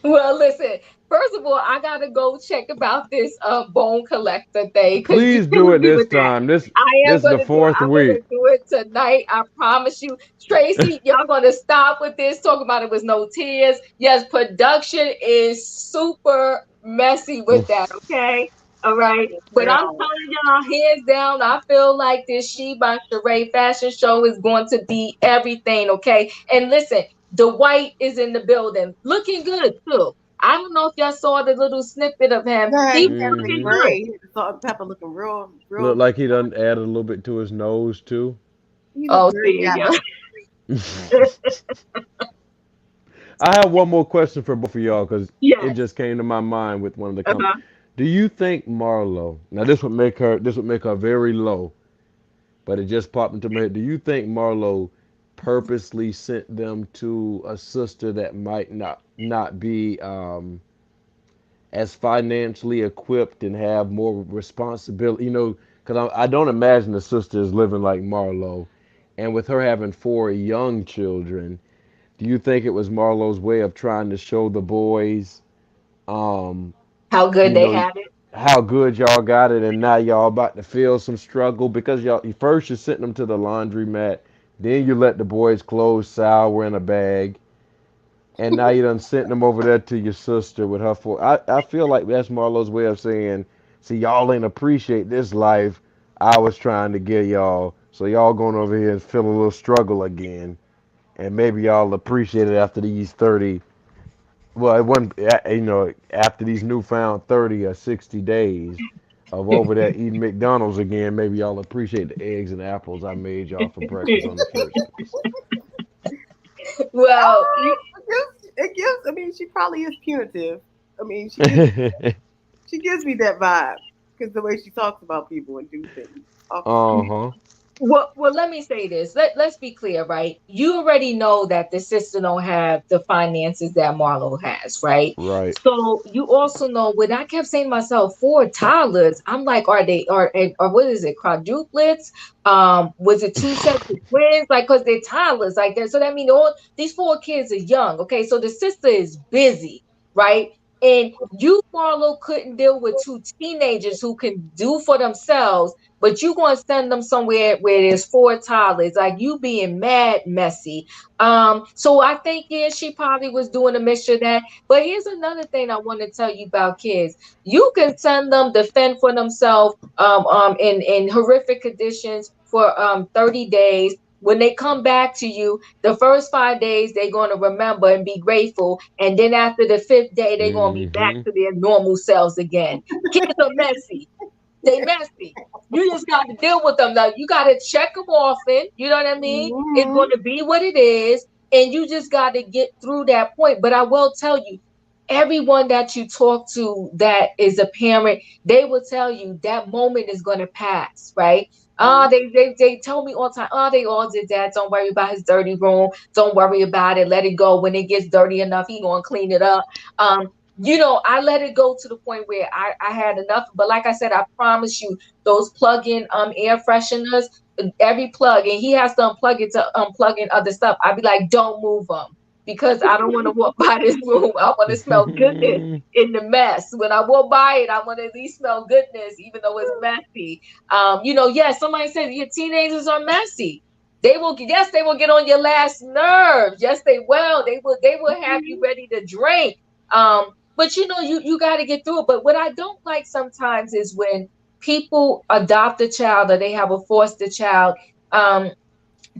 Well, listen. First of all, I gotta go check about this bone collector thing because you Please do killing it me this with that. time. This I am this is the gonna do it. fourth I'm gonna week. do it tonight. I promise you. Tracy, y'all gonna stop with this. Talk about it was no tears. Yes, production is super messy with that, okay? All right. But I'm Girl. telling y'all, hands down, I feel like this She by Sheree fashion show is going to be everything, okay? And listen, the white is in the building, looking good too. I don't know if y'all saw the little snippet of him. Yeah, He he was had the looking Hmm. good. gray. He had the salt and pepper looking real, Look real. like he done added a little bit to his nose too. He looked Oh, very see, yeah. Dallas. I have one more question for both of y'all because it Yes. just came to my mind with one of the Uh-huh. Do you think Marlo? Now this would make her very low, but it just popped into my head. Do you think Marlo purposely sent them to a sister that might not be as financially equipped and have more responsibility? Because I don't imagine the sister is living like Marlo, and with her having 4 young children. Do you think it was Marlo's way of trying to show the boys, um, How good you they know, have it. how good y'all got it, and now y'all about to feel some struggle because y'all first you're sending them to the laundromat, then you let the boys' clothes sour in a bag, and now you done sent them over there to your sister with her four. I feel like that's Marlo's way of saying, see, y'all ain't appreciate this life I was trying to get y'all, so y'all going over here and feel a little struggle again, and maybe y'all appreciate it after these 30. Well, it wasn't, after these newfound 30 or 60 days of over there eating McDonald's again, maybe y'all appreciate the eggs and apples I made y'all for breakfast on the first place. Well, It gives. I mean, she probably is punitive. I mean, she gives me that vibe because the way she talks about people and do things. Talk about. Uh-huh. Well, let me say this. Let's be clear, right? You already know that the sister don't have the finances that Marlo has, right? Right. So you also know when I kept saying to myself, four toddlers, I'm like, are they or what is it, quadruplets? Was it two sets of twins? Like, cause they're toddlers, like that. So that means all these four kids are young. Okay, so the sister is busy, right? And you, Marlo, couldn't deal with two teenagers who can do for themselves, but you gonna send them somewhere where there's four toddlers, like you being mad messy. So I think, yeah, she probably was doing a mixture of that. But here's another thing I want to tell you about kids. You can send them to fend for themselves in horrific conditions for 30 days. When they come back to you, the first 5 days they're going to remember and be grateful, and then after the fifth day they're going to be back Mm-hmm. to their normal selves again. Kids are messy. They messy. You just got to deal with them. Now you got to check them often. You know what I mean? It's Mhm. going to be what it is, and you just got to get through that point. But I will tell you, everyone that you talk to that is a parent, they will tell you that moment is going to pass, right? They tell me all the time, they all did that. Don't worry about his dirty room. Don't worry about it. Let it go. When it gets dirty enough, he gonna clean it up. I let it go to the point where I had enough. But like I said, I promise you, those plug-in air fresheners, every plug, and he has to unplug it to unplug in other stuff. I'd be like, don't move them because I don't want to walk by this room. I want to smell goodness in the mess. When I walk by it, I want to at least smell goodness, even though it's messy. Yes, somebody said your teenagers are messy. They will get on your last nerve. Yes, they will. They will have you ready to drink. But you got to get through it. But what I don't like sometimes is when people adopt a child or they have a foster child. Um,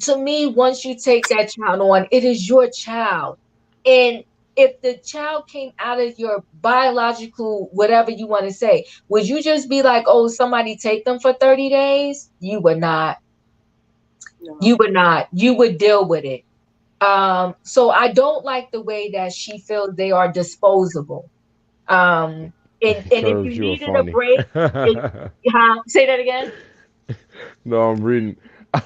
to me, once you take that child on, it is your child. And if the child came out of your biological, whatever you want to say, would you just be like, oh, somebody take them for 30 days? You would not. You No. would not. You would deal with it. So I don't like the way that she feels they are disposable. And if Curves, you you are needed a funny. break, say that again. No, I'm reading.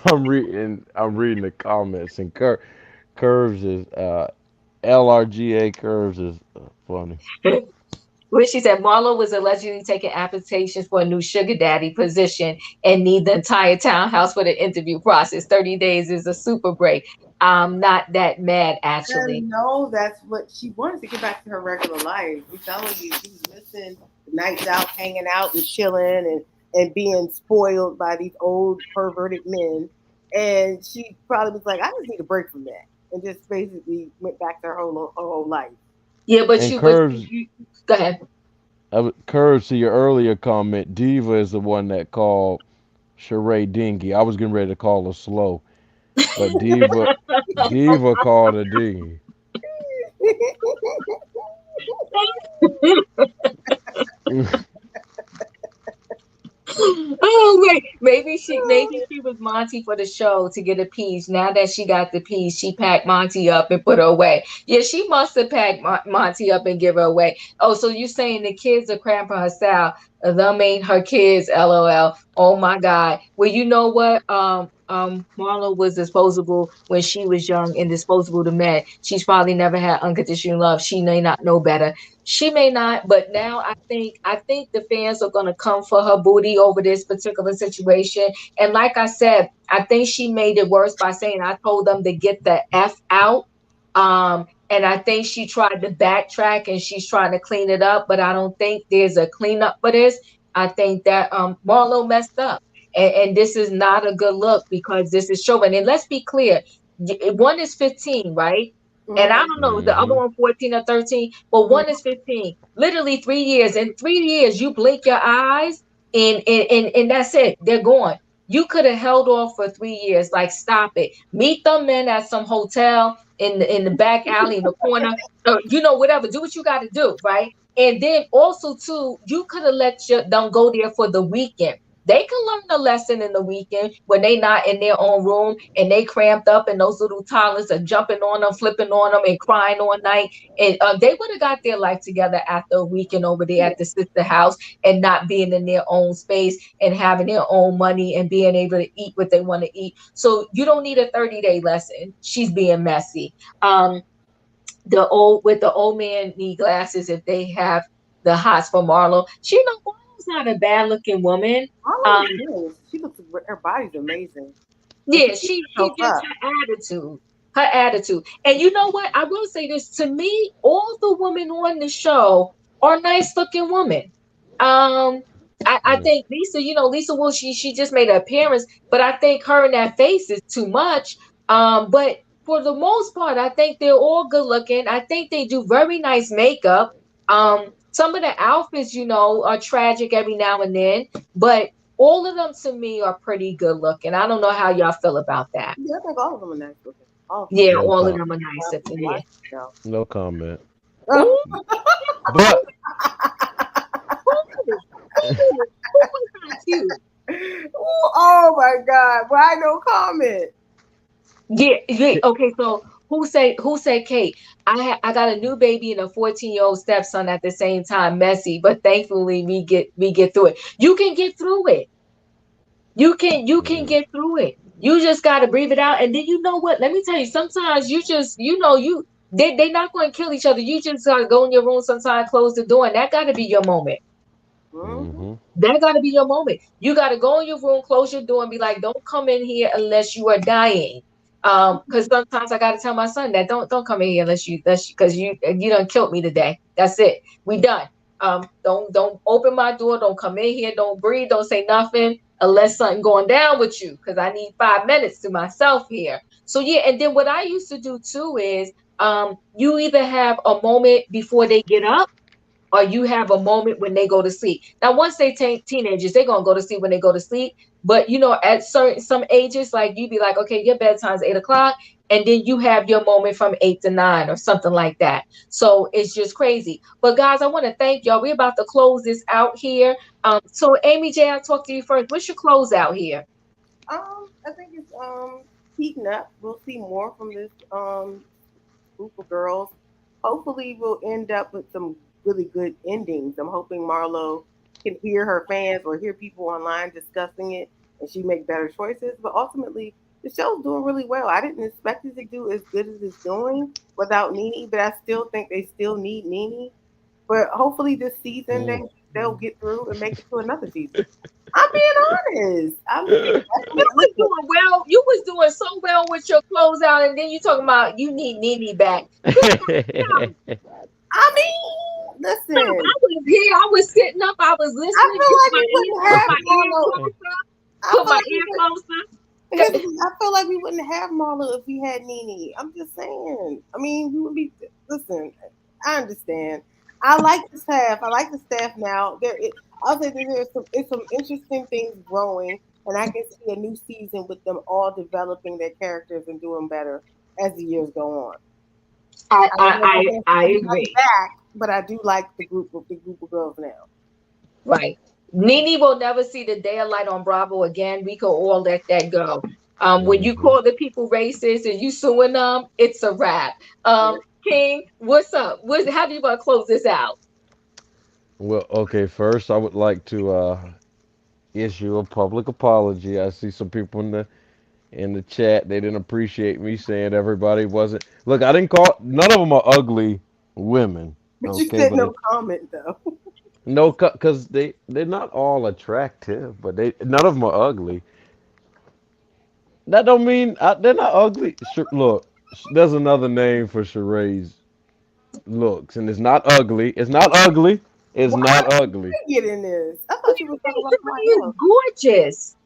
I'm reading the comments, and curves is LRGA curves is funny. Where she said Marlo was allegedly taking applications for a new sugar daddy position and need the entire townhouse for the interview process. 30 days is a super break. I'm not that mad, actually. And no, that's what she wanted to get back to her regular life. I'm telling you, she was missing the nights out, hanging out and chilling and being spoiled by these old perverted men. And she probably was like, I just need a break from that. And just basically went back to her whole life. Yeah, but And you go ahead. curves to your earlier comment. Diva is the one that called Sheree dingy. I was getting ready to call her slow, but Diva called her dingy. Oh wait, maybe she was Monty for the show to get a piece. Now that she got the piece, she packed Monty up and put her away. Yeah, she must have packed Monty up and give her away. Oh, so you saying the kids are cramping her style? Them ain't her kids, lol. Oh my god. Well, you know what? Marlo was disposable when she was young and disposable to men. She's probably never had unconditional love. She may not know better. She may not, but now I think the fans are gonna come for her booty over this particular situation. And like I said, I think she made it worse by saying I told them to get the F out. And I think she tried to backtrack and she's trying to clean it up, but I don't think there's a cleanup for this. I think that Marlo messed up. And this is not a good look because this is showing. And let's be clear, one is 15, right? And I Mhm. don't know, the other Hmm. one 14 or 13, but one is 15. Literally 3 years. In 3 years, you blink your eyes and that's it. They're gone. You could have held off for 3 years. Like, stop it. Meet them men at some hotel in the back alley in the corner. Or, whatever. Do what you got to do, right? And then also too, you could have let them go there for the weekend. They can learn a lesson in the weekend when they not in their own room and they cramped up and those little toddlers are jumping on them, flipping on them, and crying all night. And they would have got their life together after a weekend over there Yeah. at the sister house and not being in their own space and having their own money and being able to eat what they want to eat. So you don't need a 30-day lesson. She's being messy. The old man need glasses if they have the hots for Marlo. She know Marlo's not a bad looking woman. Marlo Um, is good. She looks. Her body's amazing, and she yeah, keeps she herself just up. her attitude. And you know what? I will say this to me, all the women on the show are nice looking women. Um, I Mm. think Lisa, Lisa Will, she just made an appearance, but I think her and that face is too much. But for the most part, I think they're all good looking. I think they do very nice makeup. Some of the outfits, are tragic every now and then, but all of them to me are pretty good looking. I don't know how y'all feel about that. Yeah, I think all of them are nice looking. All of them. Yeah, No all of com- them are nice Well, up in watch there. yourself. no comment. Oh, Ooh, But who, who was not cute? oh my God! Why no comment? Yeah, yeah. Okay, so who said Kate? I got a new baby and a 14-year-old stepson at the same time, messy, but thankfully we get through it. You can get through it. You can mm, get through it. You just gotta breathe it out. And then you know what? Let me tell you, sometimes you just they not gonna kill each other. You just gotta go in your room sometime, close the door, and that gotta be your moment. Mm-hmm. mm-hmm. That got to be your moment. You got to go in your room, close your door, and be like, "Don't come in here unless you are dying." Because sometimes I got to tell my son that don't come in here unless because you done killed me today. That's it. We done. Don't open my door. Don't come in here. Don't breathe. Don't say nothing unless something going down with you. Because I need 5 minutes to myself here. So yeah, and then what I used to do too is you either have a moment before they get up or you have a moment when they go to sleep. Now, once they take teenagers, they're gonna go to sleep when they go to sleep. But at certain some ages, like you be like, okay, your bedtime's 8 o'clock, and then you have your moment from 8 to 9 or something like that. So it's just crazy. But guys, I want to thank y'all. We're about to close this out here. So Amy J, I'll talk to you first. What's your close out here? I think it's heating up. We'll see more from this group of girls. Hopefully, we'll end up with some really good endings. I'm hoping Marlo can hear her fans or hear people online discussing it, and she make better choices. But ultimately, the show's doing really well. I didn't expect it to do as good as it's doing without Nene, but I still think they still need Nene. But hopefully, this season Mm. they'll get through and make it to another season. I'm being honest. I'm You definitely was listen. doing well. You was doing so well with your closeout, and then you talking about you need Nene back. Stop. I mean, Stop. listen. I was here. I was sitting up. I was I listening. feel Put like my we ear, wouldn't put have my ear Marlo. closer. I Put feel my like we ear would. closer. Here's the thing. I feel like we wouldn't have Marlo if we had Nene. I'm just saying. I mean, we would be. Listen, I understand. I like the staff. I like the staff now. I'll say that there's some interesting things growing, and I can see a new season with them all developing their characters and doing better as the years go on. I I don't I know if I I, want I everybody agree. back, but I do like the group of girls now. Right. Nene will never see the daylight on Bravo again. We could all let that go. When you Mhm. call the people racist and you suing them, it's a wrap. Yeah. King, what's up? How do you want to close this out? Well, okay, first I would like to issue a public apology. I see some people in the chat. They didn't appreciate me saying everybody wasn't. Look, I didn't call none of them are ugly women. But you Okay, said but no it comment though. no, because they're not all attractive, but they none of them are ugly. That don't mean they're not ugly. Look, there's another name for Sheree's looks, and it's not ugly. It's not ugly. It's Why not did ugly. you get in this? I What thought do you you were talking think? about somebody Sheree is else. gorgeous.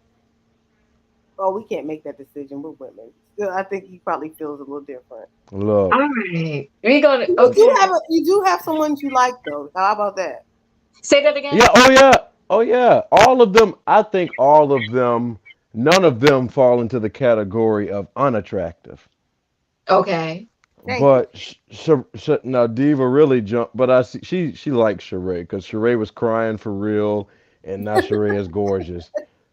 Oh, we can't make that decision. We're women. Still, I think he probably feels a little different. Look, All right. We're gonna You do okay. have someone you like though. How about that? Say that again. yeah, oh yeah, oh yeah. All of them. I think all of them. None of them fall into the category of unattractive. Okay. Thank you. But now Diva really jumped. But I see she likes Sheree because Sheree was crying for real, and now Sheree is gorgeous.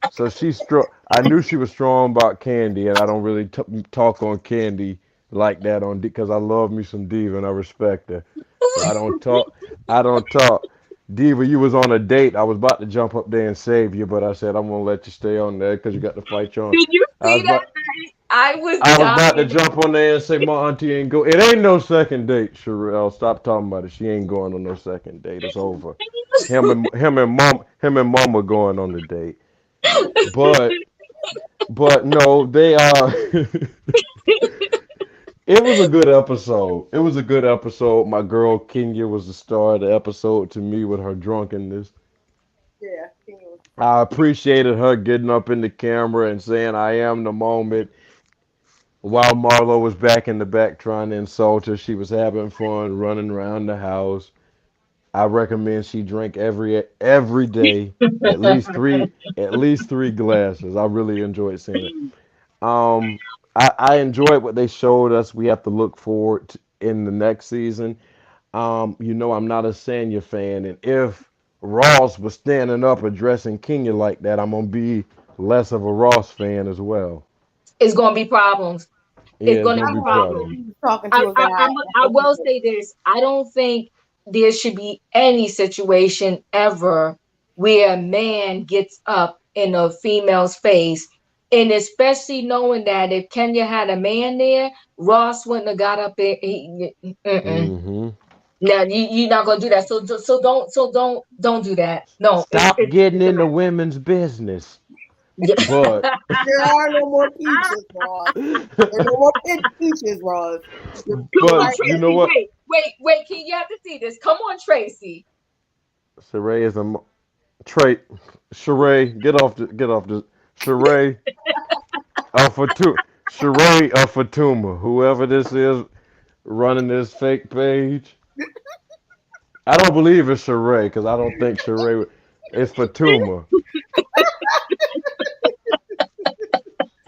So she's strong. I knew she was strong about Candy, and I don't really talk on Candy like that on because I love me some Diva and I respect her. So I don't talk. I don't talk. Diva, you was on a date. I was about to jump up there and save you, but I said I'm gonna let you stay on there because you got to fight your own. Did you I see was that? about. I was I was about to dying. jump on there and say my auntie ain't go. It ain't no second date, Sherelle. Stop talking about it. She ain't going on no second date. It's over. Him and mom were going on the date. But no, they it was a good episode. It was a good episode. My girl Kenya was the star of the episode to me with her drunkenness. Yeah, Kenya was I appreciated her getting up in the camera and saying I am the moment while Marlo was back in the back trying to insult her. She was having fun running around the house. I recommend she drink every day, at least three glasses. I really enjoyed seeing it. Um, I enjoyed what they showed us. We have to look forward to, in the next season. I'm not a Sanya fan, and if Ross was standing up addressing Kenya like that, I'm gonna be less of a Ross fan as well. It's gonna be problems. It's Yeah, it's gonna gonna I be be heard that problem. problems. he was talking I, to a I, guy. I'm, I will say this. I don't think there should be any situation ever where a man gets up in a female's face. And especially knowing that if Kenya had a man there, Ross wouldn't have got up there. Mm-mm. Hmm. No, you're not gonna do that. So don't do that. No, Stop getting it's a into wrap. women's business. Yeah. But There are no more peaches, Ross. There are no more peaches, Ross. You're Come on, but right you now. know Tracy. what? Wait. Can you have to see this? Come on, Tracy. Sheree is a trait. Sheree, get off the Sheree. Fatu Sheree Fatuma, whoever this is running this fake page. I don't believe it's Sheree because I don't think Sheree. It's Fatuma.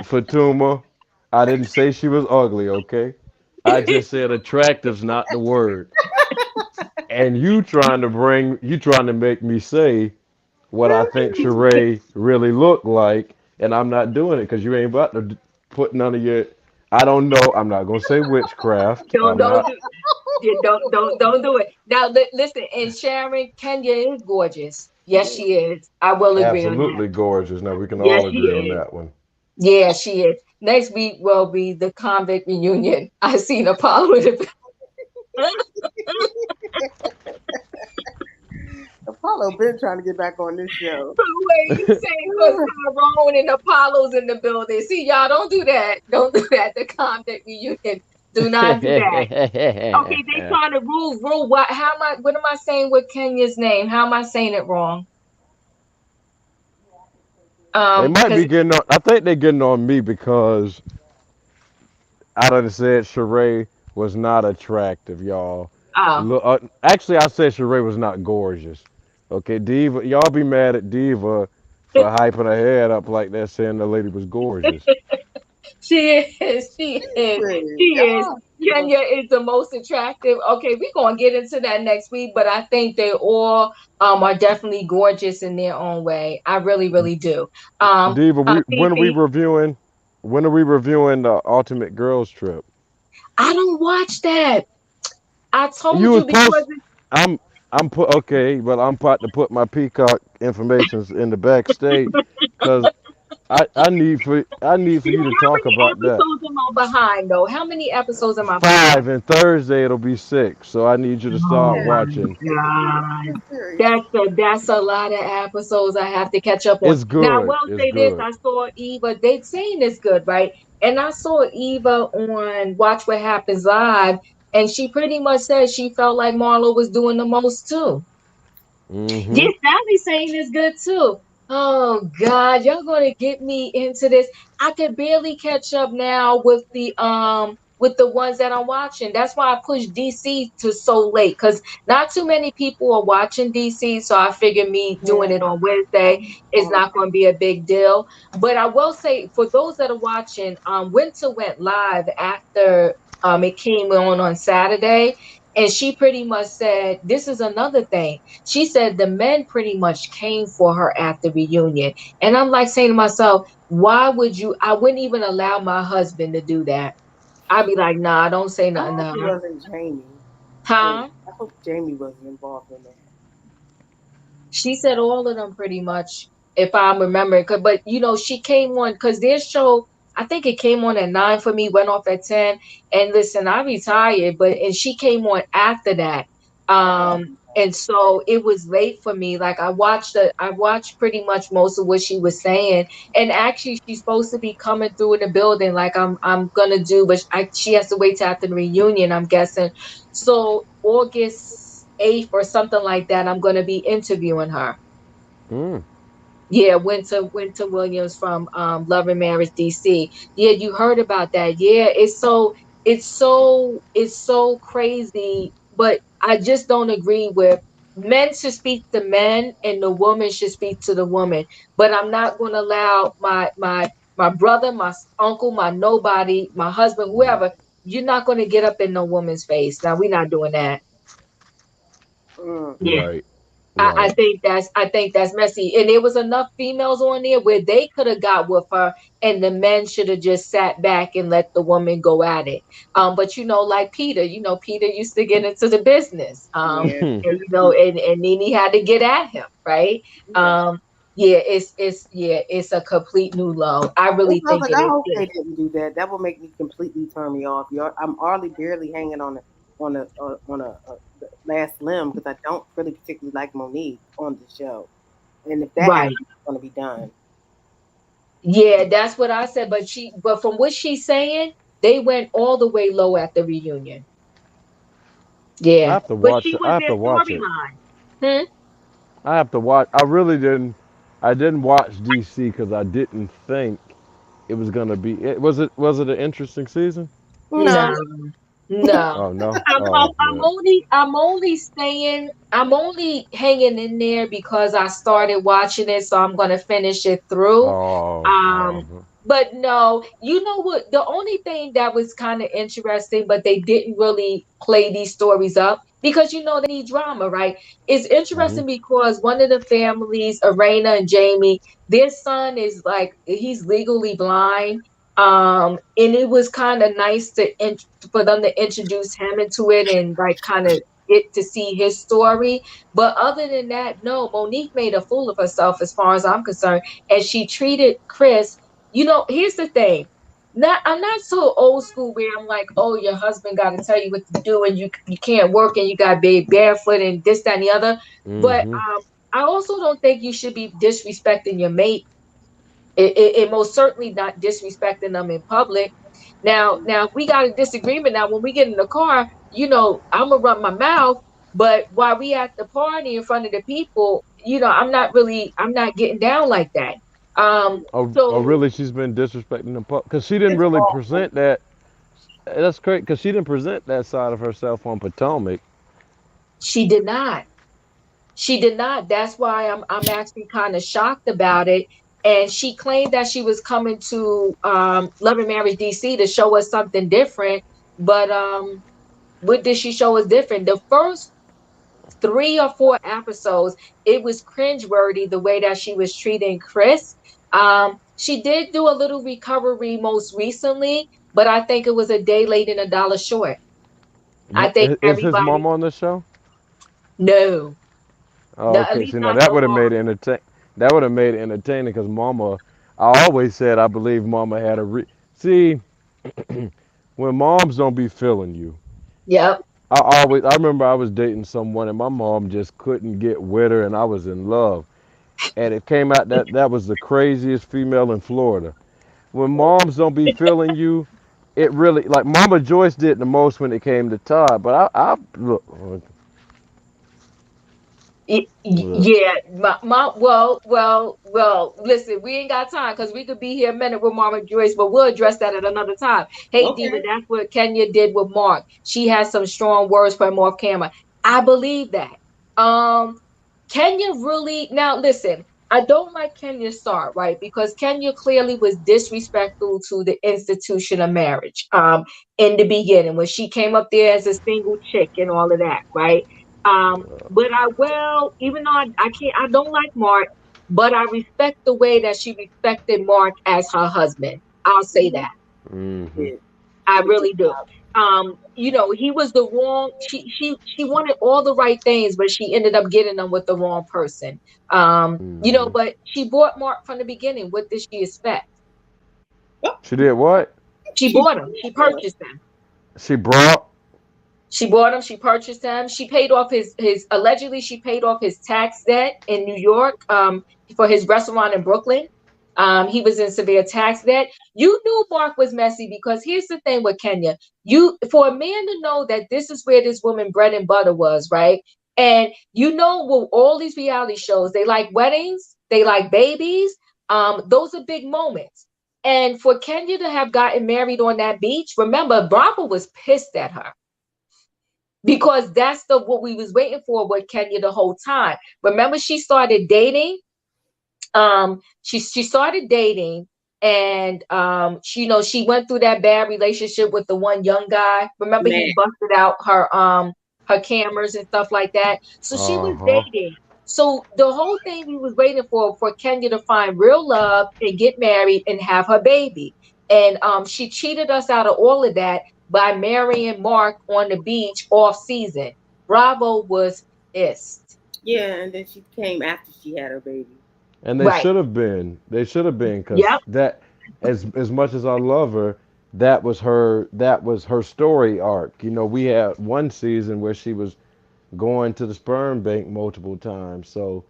Fatuma. I didn't say she was ugly, okay? I just said attractive's not the word. And you trying to make me say what I think Sheree really looked like, and I'm not doing it because you ain't about to put none of your. I don't know. I'm not gonna say witchcraft. I'm Don't not do. Yeah, don't do it. Now listen, and Sharon, Kenya is gorgeous. Yes, she is. I will agree on that. absolutely gorgeous. Now we can Yes, all she agree on is. that one. Yeah, she is. Next week will be the convict reunion. I seen Apollo in the Apollo been trying to get back on this show. way you say because Tyrone and Apollo's in the building. See, y'all don't do that. Don't do that. The convict reunion. Do not do that. Okay, they trying to rule. What am I saying with Kenya's name? How am I saying it wrong? They might Because be getting on. I think they're getting on me because I done said Sheree was not attractive, y'all. oh, Look, actually, I said Sheree was not gorgeous. Okay, Diva, y'all be mad at Diva for hyping her head up like that, saying the lady was gorgeous. she is. She is. She Pretty. is. You know, Kenya is the most attractive. Okay, we're gonna get into that next week, but I think they all are definitely gorgeous in their own way. I really, really do. Diva, when are we TC, reviewing? When are we reviewing the Ultimate Girls Trip? I don't watch that. I You told was you because supposed. I'm. I'm put okay, but I'm about to put my Peacock informations in the backstage because I need for you to how talk many about that. episodes am I behind though? How many episodes am I behind? 5 and Thursday it'll be 6. So I need you to start Oh yeah, my watching. it's a God. good series. That's a lot of episodes I have to catch up on. It's Now I good. will It's say this, good. I saw Eva, they saying it's good, right? And I saw Eva on Watch What Happens Live, and she pretty much said she felt like Marlo was doing the most too. Mhm. Yes, Sally saying is good too. Oh God, y'all gonna get me into this. I could barely catch up now with the ones that I'm watching. That's why I pushed DC to so late because not too many people are watching DC. So I figured me doing Yeah, it on Wednesday I'm is on. not going to be a big deal. But I will say for those that are watching, Winter went live after it came on Saturday, And she pretty much said, this is another thing. She said the men pretty much came for her at the reunion. And I'm like saying to myself, why would you? I wouldn't even allow my husband to do that. I'd be like, nah, don't say I nothing to hope it her. wasn't Jamie. But Huh? I hope Jamie wasn't involved in that. She said all of them pretty much, if I'm remembering. But she came on because their show. I think it came on at 9 for me, went off at 10. And listen, I retired, and she came on after that. Oh, And so it was late for me. Like I watched pretty much most of what she was saying. And actually, she's supposed to be coming through in the building, like I'm gonna do, but she has to wait till after the reunion, I'm guessing. So August 8th or something like that, I'm going to be interviewing her. Mm. Yeah, Winter Williams from Love and Marriage DC. Yeah, you heard about that. Yeah, it's so crazy, but I just don't agree with men should speak to men and the woman should speak to the woman. But I'm not going to allow my brother, my uncle, my nobody, my husband, whoever, you're not going to get up in no woman's face. Now, we're not doing that. mm. Yeah. Right. I, Right. I think that's messy. And there was enough females on there where they could have got with her and the men should have just sat back and let the woman go at it. But like Peter, Peter used to get into the business. Yeah. And Nene had to get at him, right? Yeah. Yeah, it's a complete new low. I That's really why I was think like, it I is. hope they didn't do that. That would make me completely turn me off. I'm hardly barely hanging on a last limb because I don't really particularly like Monique on the show. And if that Right. happens, it's going to be done. Yeah, that's what I said. But from what she's saying, they went all the way low at the reunion. I Yeah. have to But watch she it. was I have their to watch it. storyline. Hmm? I have to watch. I really didn't. I didn't watch DC because I didn't think it was gonna be. Was it an interesting season? No, No. no. Oh no. I'm, I'm, Oh I'm good. only I'm only staying I'm only hanging in there because I started watching it, so I'm gonna finish it through. Oh. Um, Oh. but no, you know what? The only thing that was kind of interesting, but they didn't really play these stories up because they need drama, right? It's Mhm. interesting because one of the families, Arena and Jamie, their son is like he's legally blind. And it was kind of nice for them to introduce him into it and like kind of get to see his story. But other than that, no, Monique made a fool of herself as far as I'm concerned, and she treated Chris. Here's the thing. I'm not so old school where I'm like, oh, your husband got to tell you what to do, and you can't work, and you got to be barefoot, and this, that, and the other. But Mhm. I also don't think you should be disrespecting your mate. It most certainly not disrespecting them in public. Now, if we got a disagreement, now when we get in the car, I'm gonna run my mouth. But while we at the party in front of the people, I'm not getting down like that. Oh. Oh. So Really? She's been disrespecting the pup because she didn't It's really awful. present that. That's great because she didn't present that side of herself on Potomac. she did not. She did not. That's why I'm actually kind of shocked about it. And she claimed that she was coming to Love and Marriage DC to show us something different. But what did she show us different? The first 3 or 4 episodes, it was cringeworthy the way that she was treating Chris. She did do a little recovery most recently, but I think it was a day late and a dollar short. I think Is his everybody mom on the show? no, Oh, no, at okay. least See, now not that so would have far. made it That would have made it entertaining because Mama. I always said I believe Mama had See, when moms don't be feeling you, Yep. I remember I was dating someone and my mom just couldn't get with her and I was in love. And it came out that that was the craziest female in Florida. When moms don't be feeling you, it really like Mama Joyce did the most when it came to Todd. But I look, look. Yeah, well. Listen, we ain't got time because we could be here a minute with Mama Joyce, but we'll address that at another time. Hey, Diva, Okay. that's what Kenya did with Mark. She has some strong words for him off camera. I believe that. Um, Kenya really now listen. I don't like Kenya's start, right? Because Kenya clearly was disrespectful to the institution of marriage in the beginning when she came up there as a single chick and all of that, right? But I will, even though I can't, I don't like Mark, but I respect the way that she respected Mark as her husband. I'll say that. Mm-hmm. Yeah. I She did a good really do. job. He was the wrong. She wanted all the right things, but she ended up getting them with the wrong person. Mm-hmm. But she bought Mark from the beginning. What did she expect? Oh, She did what? She bought him. She purchased him. She brought. She bought him. She purchased him. She paid off his allegedly she paid off his tax debt in New York for his restaurant in Brooklyn. He was in severe tax debt. You knew Mark was messy because here's the thing with Kenya. You for a man to know that this is where this woman bread and butter was, right? And with all these reality shows, they like weddings, they like babies. Those are big moments. And for Kenya to have gotten married on that beach, remember, Bravo was pissed at her because that's what we was waiting for with Kenya the whole time. Remember, she started dating. She started dating, and she went through that bad relationship with the one young guy. Remember, man. he busted out her cameras and stuff like that. So she Uh was huh. dating. So the whole thing we was waiting for Kenya to find real love and get married and have her baby. And she cheated us out of all of that by marrying Mark on the beach off season. Bravo was pissed. Yeah, and then she came after she had her baby. And they Right. should have been. They should have been because Yep. that, as much as I love her, that was her. That was her story arc. We had one season where she was going to the sperm bank multiple times. So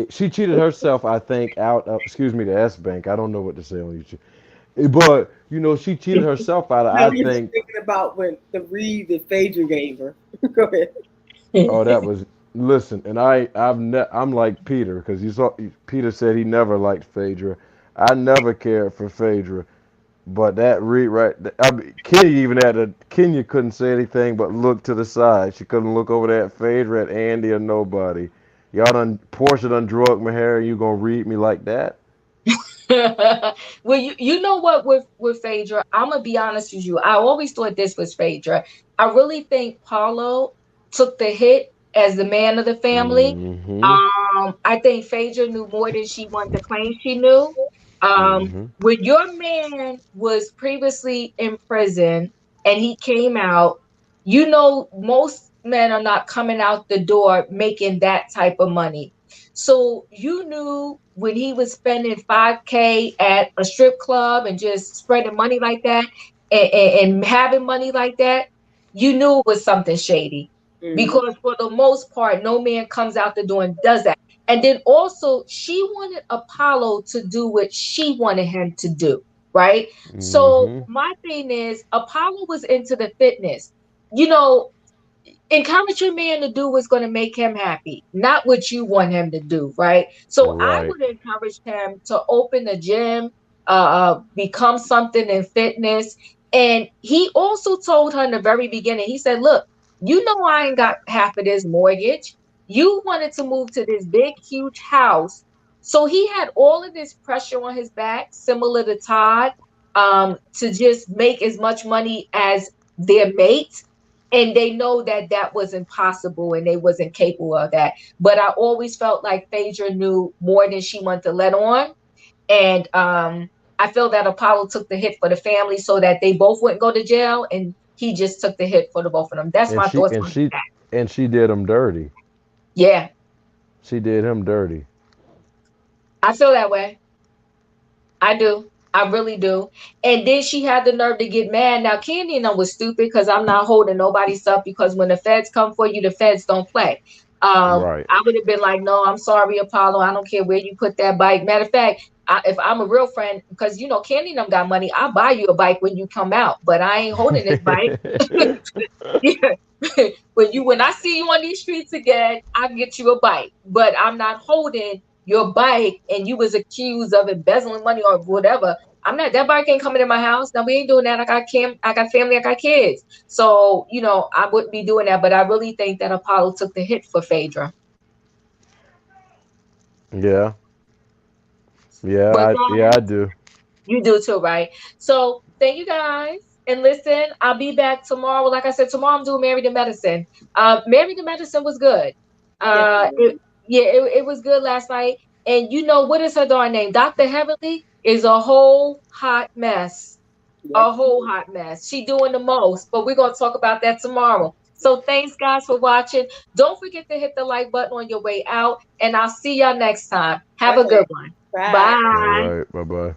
she cheated herself, I think, out of, excuse me, the S bank. I don't know what to say on YouTube. But she cheated herself out of, No, I you're just think. thinking about when the read that Phaedra gave her. Go ahead. Oh, that was, listen, and I'm like Peter because you saw Peter said he never liked Phaedra. I never cared for Phaedra, but that read right, I mean, Kenya couldn't say anything but look to the side. She couldn't look over there at Phaedra, at Andy, or nobody. Y'all done Portia done drug my hair, and you gonna read me like that? Well, you know what with Phaedra, I'm gonna be honest with you. I always thought this was Phaedra. I really think Paulo took the hit as the man of the family. Mm-hmm. I think Phaedra knew more than she wanted to claim she knew. Mm-hmm. When your man was previously in prison and he came out, most men are not coming out the door making that type of money. So you knew when he was spending 5K at a strip club and just spreading money like that and having money like that, you knew it was something shady. Mm-hmm. Because for the most part, no man comes out the door and does that. And then also, she wanted Apollo to do what she wanted him to do, right? So Mm-hmm. my thing is, Apollo was into the fitness. You know, encourage your man to do what's going to make him happy, not what you want him to do, right? So I Right. would encourage him to open a gym, become something in fitness. And he also told her in the very beginning, he said, look, I ain't got half of this mortgage. You wanted to move to this big, huge house. So he had all of this pressure on his back, similar to Todd, to just make as much money as their mate, and they know that that was impossible and they wasn't capable of that. But I always felt like Phaedra knew more than she wanted to let on. And I feel that Apollo took the hit for the family so that they both wouldn't go to jail, and he just took the hit for the both of them. That's And my she thoughts and on she that. and she did him dirty. Yeah, She did him dirty. I feel that way. I do. I really do. And then she had the nerve to get mad. Now, Kandi and I was stupid because I'm not holding nobody's up, because when the feds come for you, the feds don't play. Right. I would have been like, no, I'm sorry, Apollo. I don't care where you put that bike. Matter of fact, if I'm a real friend, because Kandi and them got money, I'll buy you a bike when you come out, but I ain't holding this bike. Yeah. When I see you on these streets again, I'll get you a bike. But I'm not holding your bike and you was accused of embezzling money or whatever. I'm not, that bike ain't coming in my house. No, we ain't doing that. I got family, I got kids. So, I wouldn't be doing that. But I really think that Apollo took the hit for Phaedra. Yeah. But Yeah, I guys, do. you do too, right? So thank you guys. And listen, I'll be back tomorrow. Like I said, tomorrow I'm doing Married to Medicine. Married to Medicine was good. Yes, Uh, it it, is. yeah, it was good last night. And you know what is her darn name? Dr. Heavenly is a whole hot mess. Yes, A it whole is. hot mess. She doing the most, but we're gonna talk about that tomorrow. So thanks guys for watching. Don't forget to hit the like button on your way out, and I'll see y'all next time. Have a Okay. good one. Bye. All Bye. right. Bye bye.